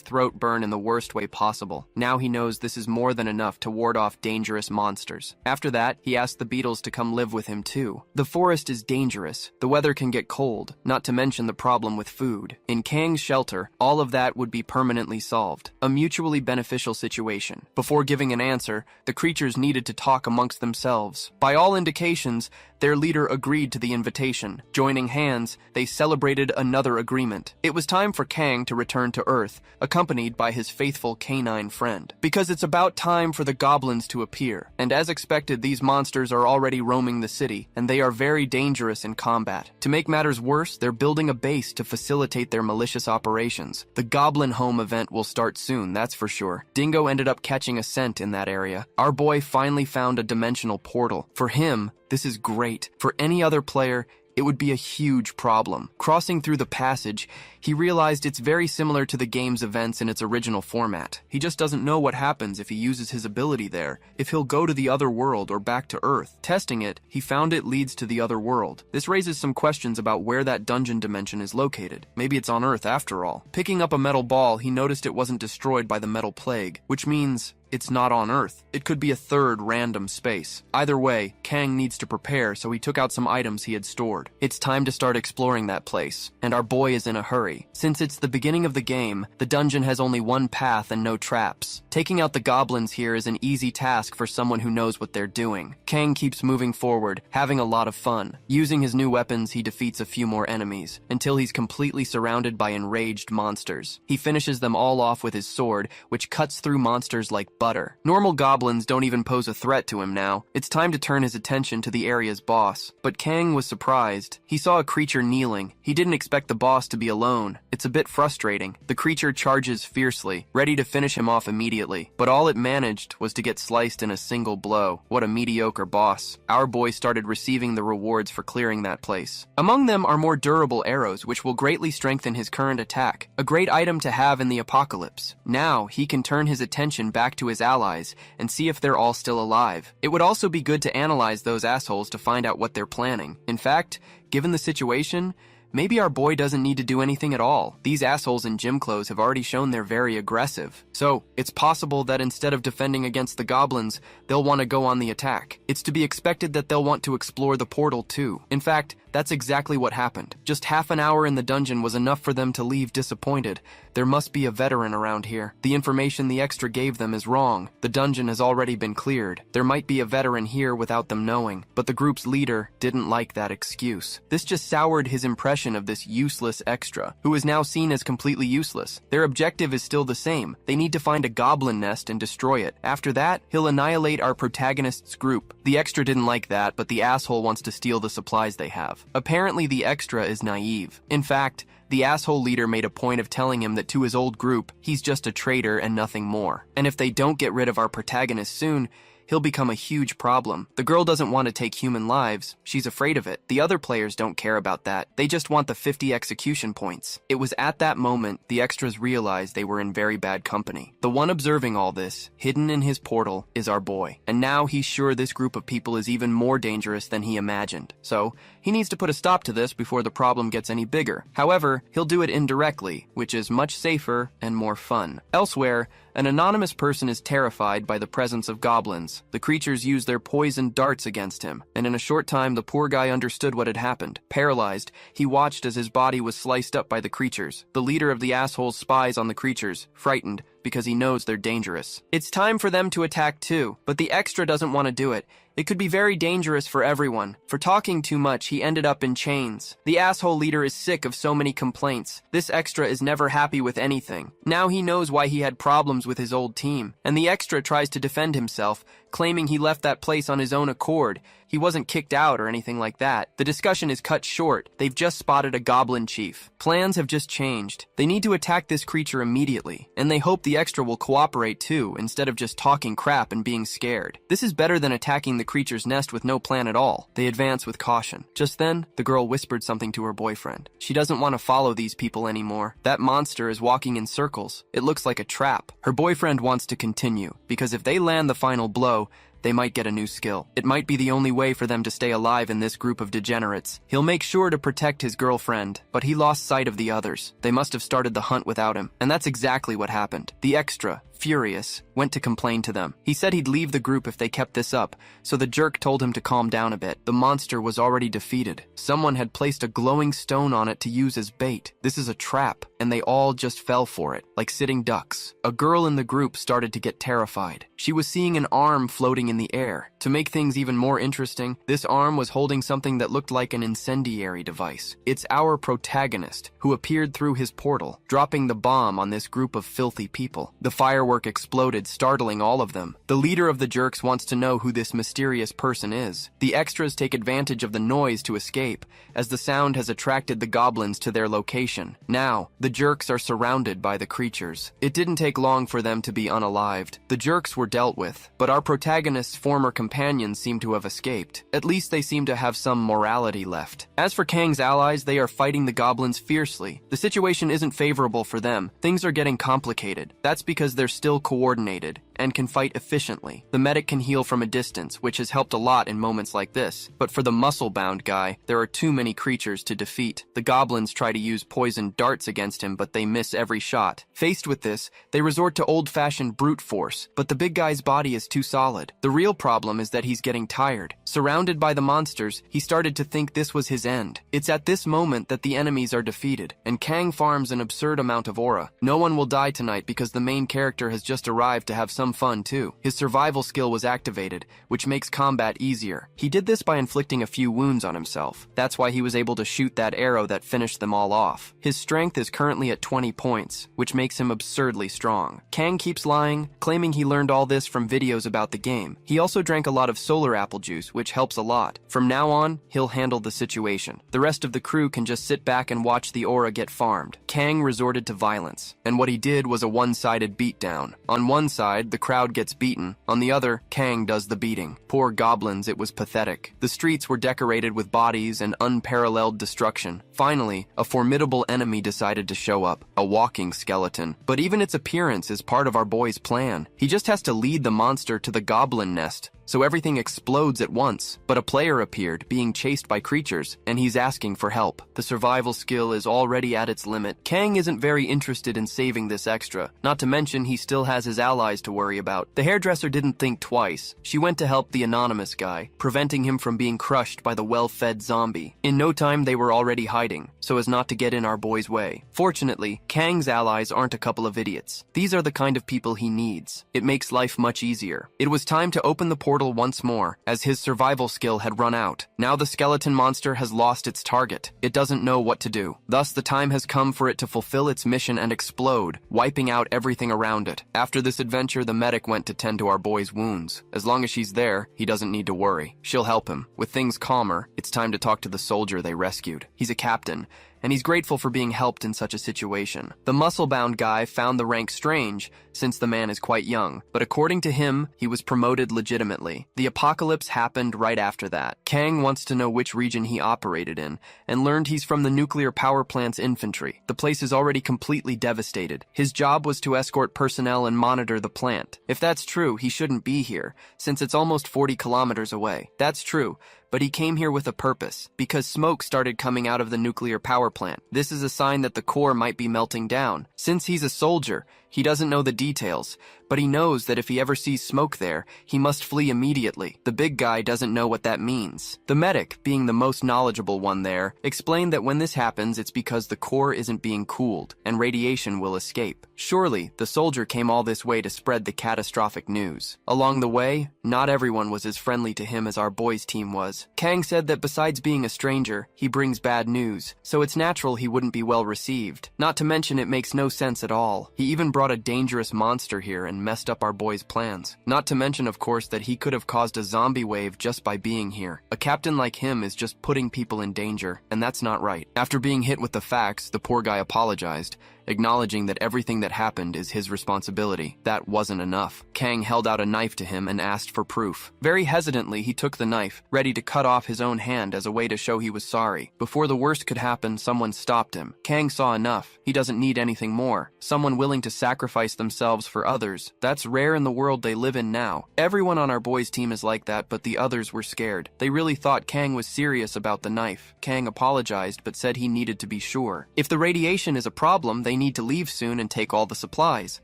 throat burn in the worst way possible. Now he knows this is more than enough to ward off dangerous monsters. After that, he asked the beetles to come live with him too. The forest is dangerous. The weather can get cold, not to mention the problem with food. In Kang's shelter, all of that would be permanently solved. A mutually beneficial situation. Before giving an answer, the creatures needed to talk amongst themselves. By all indications, their leader agreed to the invitation. Joining hands, they celebrated another agreement. It was time for Kang to return to Earth, accompanied by his faithful canine friend. Because it's about time for the goblins to appear. And as expected, these monsters are already roaming the city, and they are very dangerous in combat. To make matters worse, they're building a base to facilitate their malicious operations. The Goblin Home event will start soon, that's for sure. Dingo ended up catching a scent in that area. Our boy finally found a dimensional portal. For him, this is great. For any other player, it would be a huge problem. Crossing through the passage, he realized it's very similar to the game's events in its original format. He just doesn't know what happens if he uses his ability there, if he'll go to the other world or back to Earth. Testing it, he found it leads to the other world. This raises some questions about where that dungeon dimension is located. Maybe it's on Earth after all. Picking up a metal ball, he noticed it wasn't destroyed by the metal plague, which means it's not on Earth. It could be a third random space. Either way, Kang needs to prepare, so he took out some items he had stored. It's time to start exploring that place, and our boy is in a hurry. Since it's the beginning of the game, the dungeon has only one path and no traps. Taking out the goblins here is an easy task for someone who knows what they're doing. Kang keeps moving forward, having a lot of fun. Using his new weapons, he defeats a few more enemies, until he's completely surrounded by enraged monsters. He finishes them all off with his sword, which cuts through monsters like butter. Normal goblins don't even pose a threat to him now. It's time to turn his attention to the area's boss. But Kang was surprised. He saw a creature kneeling. He didn't expect the boss to be alone. It's a bit frustrating. The creature charges fiercely, ready to finish him off immediately. But all it managed was to get sliced in a single blow. What a mediocre boss. Our boy started receiving the rewards for clearing that place. Among them are more durable arrows, which will greatly strengthen his current attack. A great item to have in the apocalypse. Now, he can turn his attention back to his allies and see if they're all still alive. It would also be good to analyze those assholes to find out what they're planning. In fact, given the situation, maybe our boy doesn't need to do anything at all. These assholes in gym clothes have already shown they're very aggressive. So, it's possible that instead of defending against the goblins, they'll want to go on the attack. It's to be expected that they'll want to explore the portal too. In fact, that's exactly what happened. Just half an hour in the dungeon was enough for them to leave disappointed. There must be a veteran around here. The information the extra gave them is wrong. The dungeon has already been cleared. There might be a veteran here without them knowing, but the group's leader didn't like that excuse. This just soured his impression of this useless extra, who is now seen as completely useless. Their objective is still the same. They need to find a goblin nest and destroy it. After that, he'll annihilate our protagonist's group. The extra didn't like that, but the asshole wants to steal the supplies they have. Apparently, the extra is naive. In fact, the asshole leader made a point of telling him that to his old group, he's just a traitor and nothing more. And if they don't get rid of our protagonist soon, he'll become a huge problem. The girl doesn't want to take human lives. She's afraid of it. The other players don't care about that. They just want the 50 execution points. It was at that moment the extras realized they were in very bad company. The one observing all this, hidden in his portal, is our boy. And now he's sure this group of people is even more dangerous than he imagined. So, he needs to put a stop to this before the problem gets any bigger. However, he'll do it indirectly, which is much safer and more fun. Elsewhere, An anonymous person is terrified by the presence of goblins. The creatures use their poisoned darts against him, and in a short time the poor guy understood what had happened. Paralyzed, he watched as his body was sliced up by the creatures. The leader of the assholes spies on the creatures, frightened, because he knows they're dangerous. It's time for them to attack too, but the extra doesn't want to do it. It could be very dangerous for everyone. For talking too much, he ended up in chains. The asshole leader is sick of so many complaints. This extra is never happy with anything. Now he knows why he had problems with his old team, and the extra tries to defend himself, claiming he left that place on his own accord. He wasn't kicked out or anything like that. The discussion is cut short. They've just spotted a goblin chief. Plans have just changed. They need to attack this creature immediately, and they hope the extra will cooperate too, instead of just talking crap and being scared. This is better than attacking the creature's nest with no plan at all. They advance with caution. Just then, the girl whispered something to her boyfriend. She doesn't want to follow these people anymore. That monster is walking in circles. It looks like a trap. Her boyfriend wants to continue, because if they land the final blow, they might get a new skill. It might be the only way for them to stay alive in this group of degenerates. He'll make sure to protect his girlfriend, but he lost sight of the others. They must have started the hunt without him, and that's exactly what happened. The extra, furious, went to complain to them. He said he'd leave the group if they kept this up, so the jerk told him to calm down a bit. The monster was already defeated. Someone had placed a glowing stone on it to use as bait. This is a trap, and they all just fell for it, like sitting ducks. A girl in the group started to get terrified. She was seeing an arm floating in the air. To make things even more interesting, this arm was holding something that looked like an incendiary device. It's our protagonist, who appeared through his portal, dropping the bomb on this group of filthy people. The firework exploded, startling all of them. The leader of the jerks wants to know who this mysterious person is. The extras take advantage of the noise to escape, as the sound has attracted the goblins to their location. Now, the jerks are surrounded by the creatures. It didn't take long for them to be unalived. The jerks were dealt with, but our protagonist's former companions seem to have escaped. At least they seem to have some morality left. As for Kang's allies, they are fighting the goblins fiercely. The situation isn't favorable for them. Things are getting complicated. That's because they're still coordinated and can fight efficiently. The medic can heal from a distance, which has helped a lot in moments like this. But for the muscle-bound guy, there are too many creatures to defeat. The goblins try to use poisoned darts against him, but they miss every shot. Faced with this, they resort to old-fashioned brute force, but the big guy's body is too solid. The real problem is that he's getting tired. Surrounded by the monsters, he started to think this was his end. It's at this moment that the enemies are defeated, and Kang farms an absurd amount of aura. No one will die tonight because the main character has just arrived to have some fun too. His survival skill was activated, which makes combat easier. He did this by inflicting a few wounds on himself. That's why he was able to shoot that arrow that finished them all off. His strength is currently at 20 points, which makes him absurdly strong. Kang keeps lying, claiming he learned all this from videos about the game. He also drank a lot of solar apple juice, which helps a lot. From now on, he'll handle the situation. The rest of the crew can just sit back and watch the aura get farmed. Kang resorted to violence, and what he did was a one-sided beatdown. On one side, the crowd gets beaten. On the other, Kang does the beating. Poor goblins, it was pathetic. The streets were decorated with bodies and unparalleled destruction. Finally, a formidable enemy decided to show up, a walking skeleton. But even its appearance is part of our boy's plan. He just has to lead the monster to the goblin nest, so everything explodes at once. But a player appeared, being chased by creatures, and he's asking for help. The survival skill is already at its limit. Kang isn't very interested in saving this extra, not to mention he still has his allies to worry about. The hairdresser didn't think twice. She went to help the anonymous guy, preventing him from being crushed by the well-fed zombie. In no time they were already hiding, so as not to get in our boy's way. Fortunately, Kang's allies aren't a couple of idiots. These are the kind of people he needs. It makes life much easier. It was time to open the portal once more, as his survival skill had run out. Now the skeleton monster has lost its target. It doesn't know what to do. Thus, the time has come for it to fulfill its mission and explode, wiping out everything around it. After this adventure, the medic went to tend to our boy's wounds. As long as she's there, he doesn't need to worry. She'll help him. With things calmer, it's time to talk to the soldier they rescued. He's a captain, and he's grateful for being helped in such a situation. The muscle-bound guy found the rank strange, since the man is quite young, but according to him, he was promoted legitimately. The apocalypse happened right after that. Kang wants to know which region he operated in, and learned he's from the nuclear power plant's infantry. The place is already completely devastated. His job was to escort personnel and monitor the plant. If that's true, he shouldn't be here, since it's almost 40 kilometers away. That's true, but he came here with a purpose, because smoke started coming out of the nuclear power plant. This is a sign that the core might be melting down. Since he's a soldier, He doesn't know the details, but he knows that if he ever sees smoke there, he must flee immediately. The big guy doesn't know what that means. The medic, being the most knowledgeable one there, explained that when this happens, it's because the core isn't being cooled, and radiation will escape. Surely, the soldier came all this way to spread the catastrophic news. Along the way, not everyone was as friendly to him as our boys' team was. Kang said that besides being a stranger, he brings bad news, so it's natural he wouldn't be well received. Not to mention it makes no sense at all. He even brought a dangerous monster here and messed up our boys' plans. Not to mention, of course, that he could have caused a zombie wave just by being here. A captain like him is just putting people in danger, and that's not right. After being hit with the facts, the poor guy apologized, acknowledging that everything that happened is his responsibility. That wasn't enough. Kang held out a knife to him and asked for proof. Very hesitantly, he took the knife, ready to cut off his own hand as a way to show he was sorry. Before the worst could happen, someone stopped him. Kang saw enough. He doesn't need anything more. Someone willing to sacrifice themselves for others. That's rare in the world they live in now. Everyone on our boys' team is like that, but the others were scared. They really thought Kang was serious about the knife. Kang apologized, but said he needed to be sure. If the radiation is a problem, they need to leave soon and take all the supplies.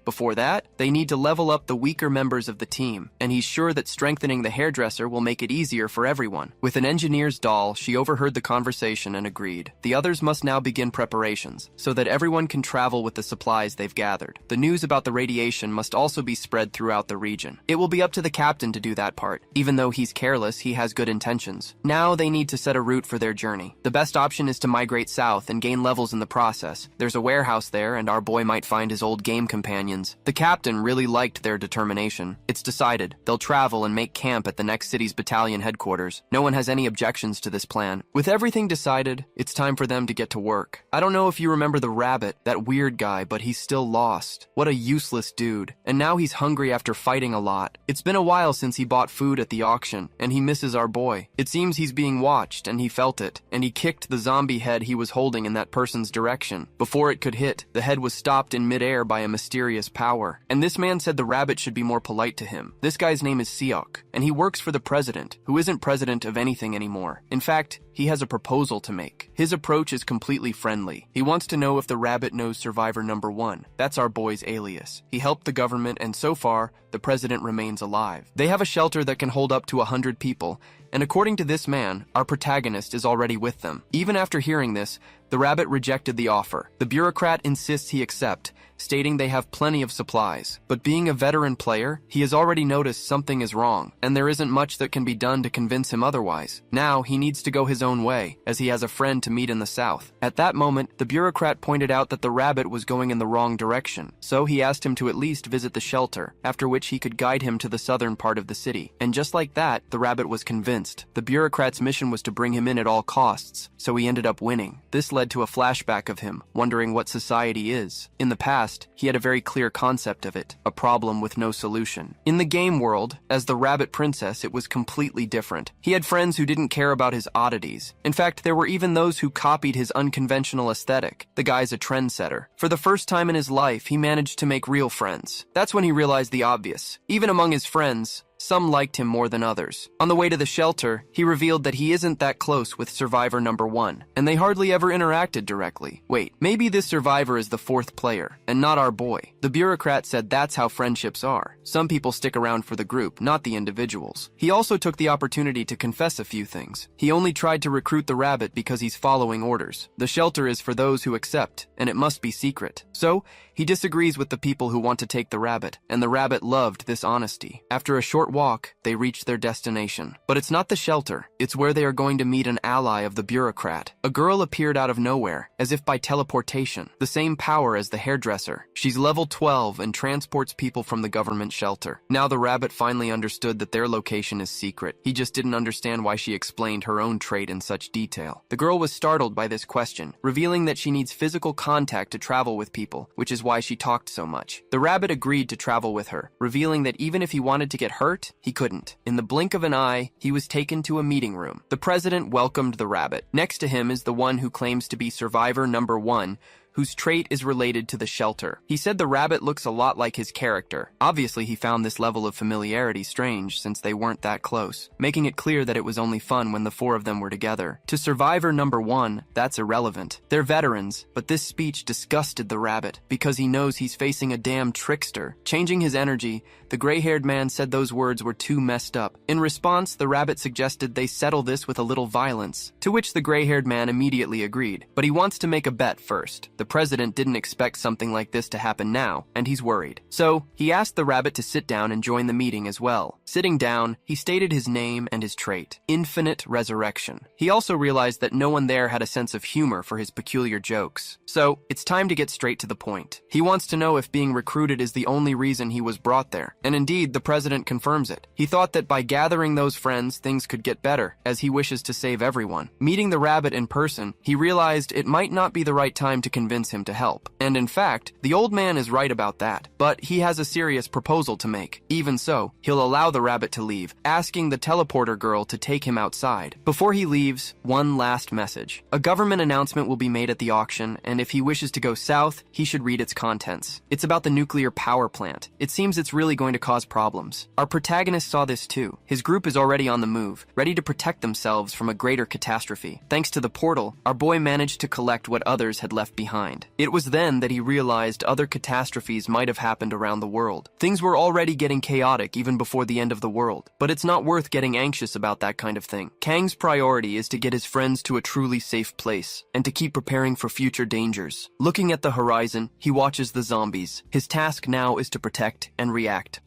Before that, they need to level up the weaker members of the team, and he's sure that strengthening the hairdresser will make it easier for everyone. With an engineer's doll, she overheard the conversation and agreed. The others must now begin preparations, so that everyone can travel with the supplies they've gathered. The news about the radiation must also be spread throughout the region. It will be up to the captain to do that part. Even though he's careless, he has good intentions. Now they need to set a route for their journey. The best option is to migrate south and gain levels in the process. There's a warehouse there, and our boy might find his old game companions. The captain really liked their determination. It's decided. They'll travel and make camp at the next city's battalion headquarters. No one has any objections to this plan. With everything decided, it's time for them to get to work. I don't know if you remember the rabbit, that weird guy, but he's still lost. What a useless dude. And now he's hungry after fighting a lot. It's been a while since he bought food at the auction, and he misses our boy. It seems he's being watched, and he felt it, and he kicked the zombie head he was holding in that person's direction. Before it could hit, the head was stopped in midair by a mysterious power. And this man said the rabbit should be more polite to him. This guy's name is Seok, and he works for the president, who isn't president of anything anymore. In fact, he has a proposal to make. His approach is completely friendly. He wants to know if the rabbit knows survivor number 1. That's our boy's alias. He helped the government, and so far, the president remains alive. They have a shelter that can hold up to 100 people, and according to this man, our protagonist is already with them. Even after hearing this, the rabbit rejected the offer. The bureaucrat insists he accept, stating they have plenty of supplies. But being a veteran player, he has already noticed something is wrong, and there isn't much that can be done to convince him otherwise. Now, he needs to go his own way, as he has a friend to meet in the south. At that moment, the bureaucrat pointed out that the rabbit was going in the wrong direction, so he asked him to at least visit the shelter, after which he could guide him to the southern part of the city. And just like that, the rabbit was convinced. The bureaucrat's mission was to bring him in at all costs, so he ended up winning. This led to a flashback of him, wondering what society is. In the past, he had a very clear concept of it, a problem with no solution. In the game world, as the Rabbit Princess, it was completely different. He had friends who didn't care about his oddities. In fact, there were even those who copied his unconventional aesthetic. The guy's a trendsetter. For the first time in his life, he managed to make real friends. That's when he realized the obvious. Even among his friends, some liked him more than others. On the way to the shelter, he revealed that he isn't that close with survivor number 1, and they hardly ever interacted directly. Wait, maybe this survivor is the 4th player, and not our boy. The bureaucrat said that's how friendships are. Some people stick around for the group, not the individuals. He also took the opportunity to confess a few things. He only tried to recruit the rabbit because he's following orders. The shelter is for those who accept, and it must be secret. So, he disagrees with the people who want to take the rabbit, and the rabbit loved this honesty. After a short walk, they reach their destination. But it's not the shelter. It's where they are going to meet an ally of the bureaucrat. A girl appeared out of nowhere, as if by teleportation. The same power as the hairdresser. She's level 12 and transports people from the government shelter. Now the rabbit finally understood that their location is secret. He just didn't understand why she explained her own trait in such detail. The girl was startled by this question, revealing that she needs physical contact to travel with people, which is why she talked so much. The rabbit agreed to travel with her, revealing that even if he wanted to get hurt, he couldn't. In the blink of an eye, he was taken to a meeting room. The president welcomed the rabbit. Next to him is the one who claims to be survivor number 1, whose trait is related to the shelter. He said the rabbit looks a lot like his character. Obviously, he found this level of familiarity strange since they weren't that close, making it clear that it was only fun when the four of them were together. To survivor number 1, that's irrelevant. They're veterans, but this speech disgusted the rabbit because he knows he's facing a damn trickster. Changing his energy, the gray-haired man said those words were too messed up. In response, the rabbit suggested they settle this with a little violence, to which the gray-haired man immediately agreed. But he wants to make a bet first. The president didn't expect something like this to happen now, and he's worried. So, he asked the rabbit to sit down and join the meeting as well. Sitting down, he stated his name and his trait, Infinite Resurrection. He also realized that no one there had a sense of humor for his peculiar jokes. So, it's time to get straight to the point. He wants to know if being recruited is the only reason he was brought there. And indeed, the president confirms it. He thought that by gathering those friends, things could get better, as he wishes to save everyone. Meeting the rabbit in person, he realized it might not be the right time to convince him to help. And in fact, the old man is right about that. But he has a serious proposal to make. Even so, he'll allow the rabbit to leave, asking the teleporter girl to take him outside. Before he leaves, one last message. A government announcement will be made at the auction, and if he wishes to go south, he should read its contents. It's about the nuclear power plant. It seems it's really going to cause problems. Our protagonist saw this too. His group is already on the move, ready to protect themselves from a greater catastrophe. Thanks to the portal, our boy managed to collect what others had left behind. It was then that he realized other catastrophes might have happened around the world. Things were already getting chaotic even before the end of the world, but it's not worth getting anxious about that kind of thing. Kang's priority is to get his friends to a truly safe place, and to keep preparing for future dangers. Looking at the horizon, he watches the zombies. His task now is to protect and react.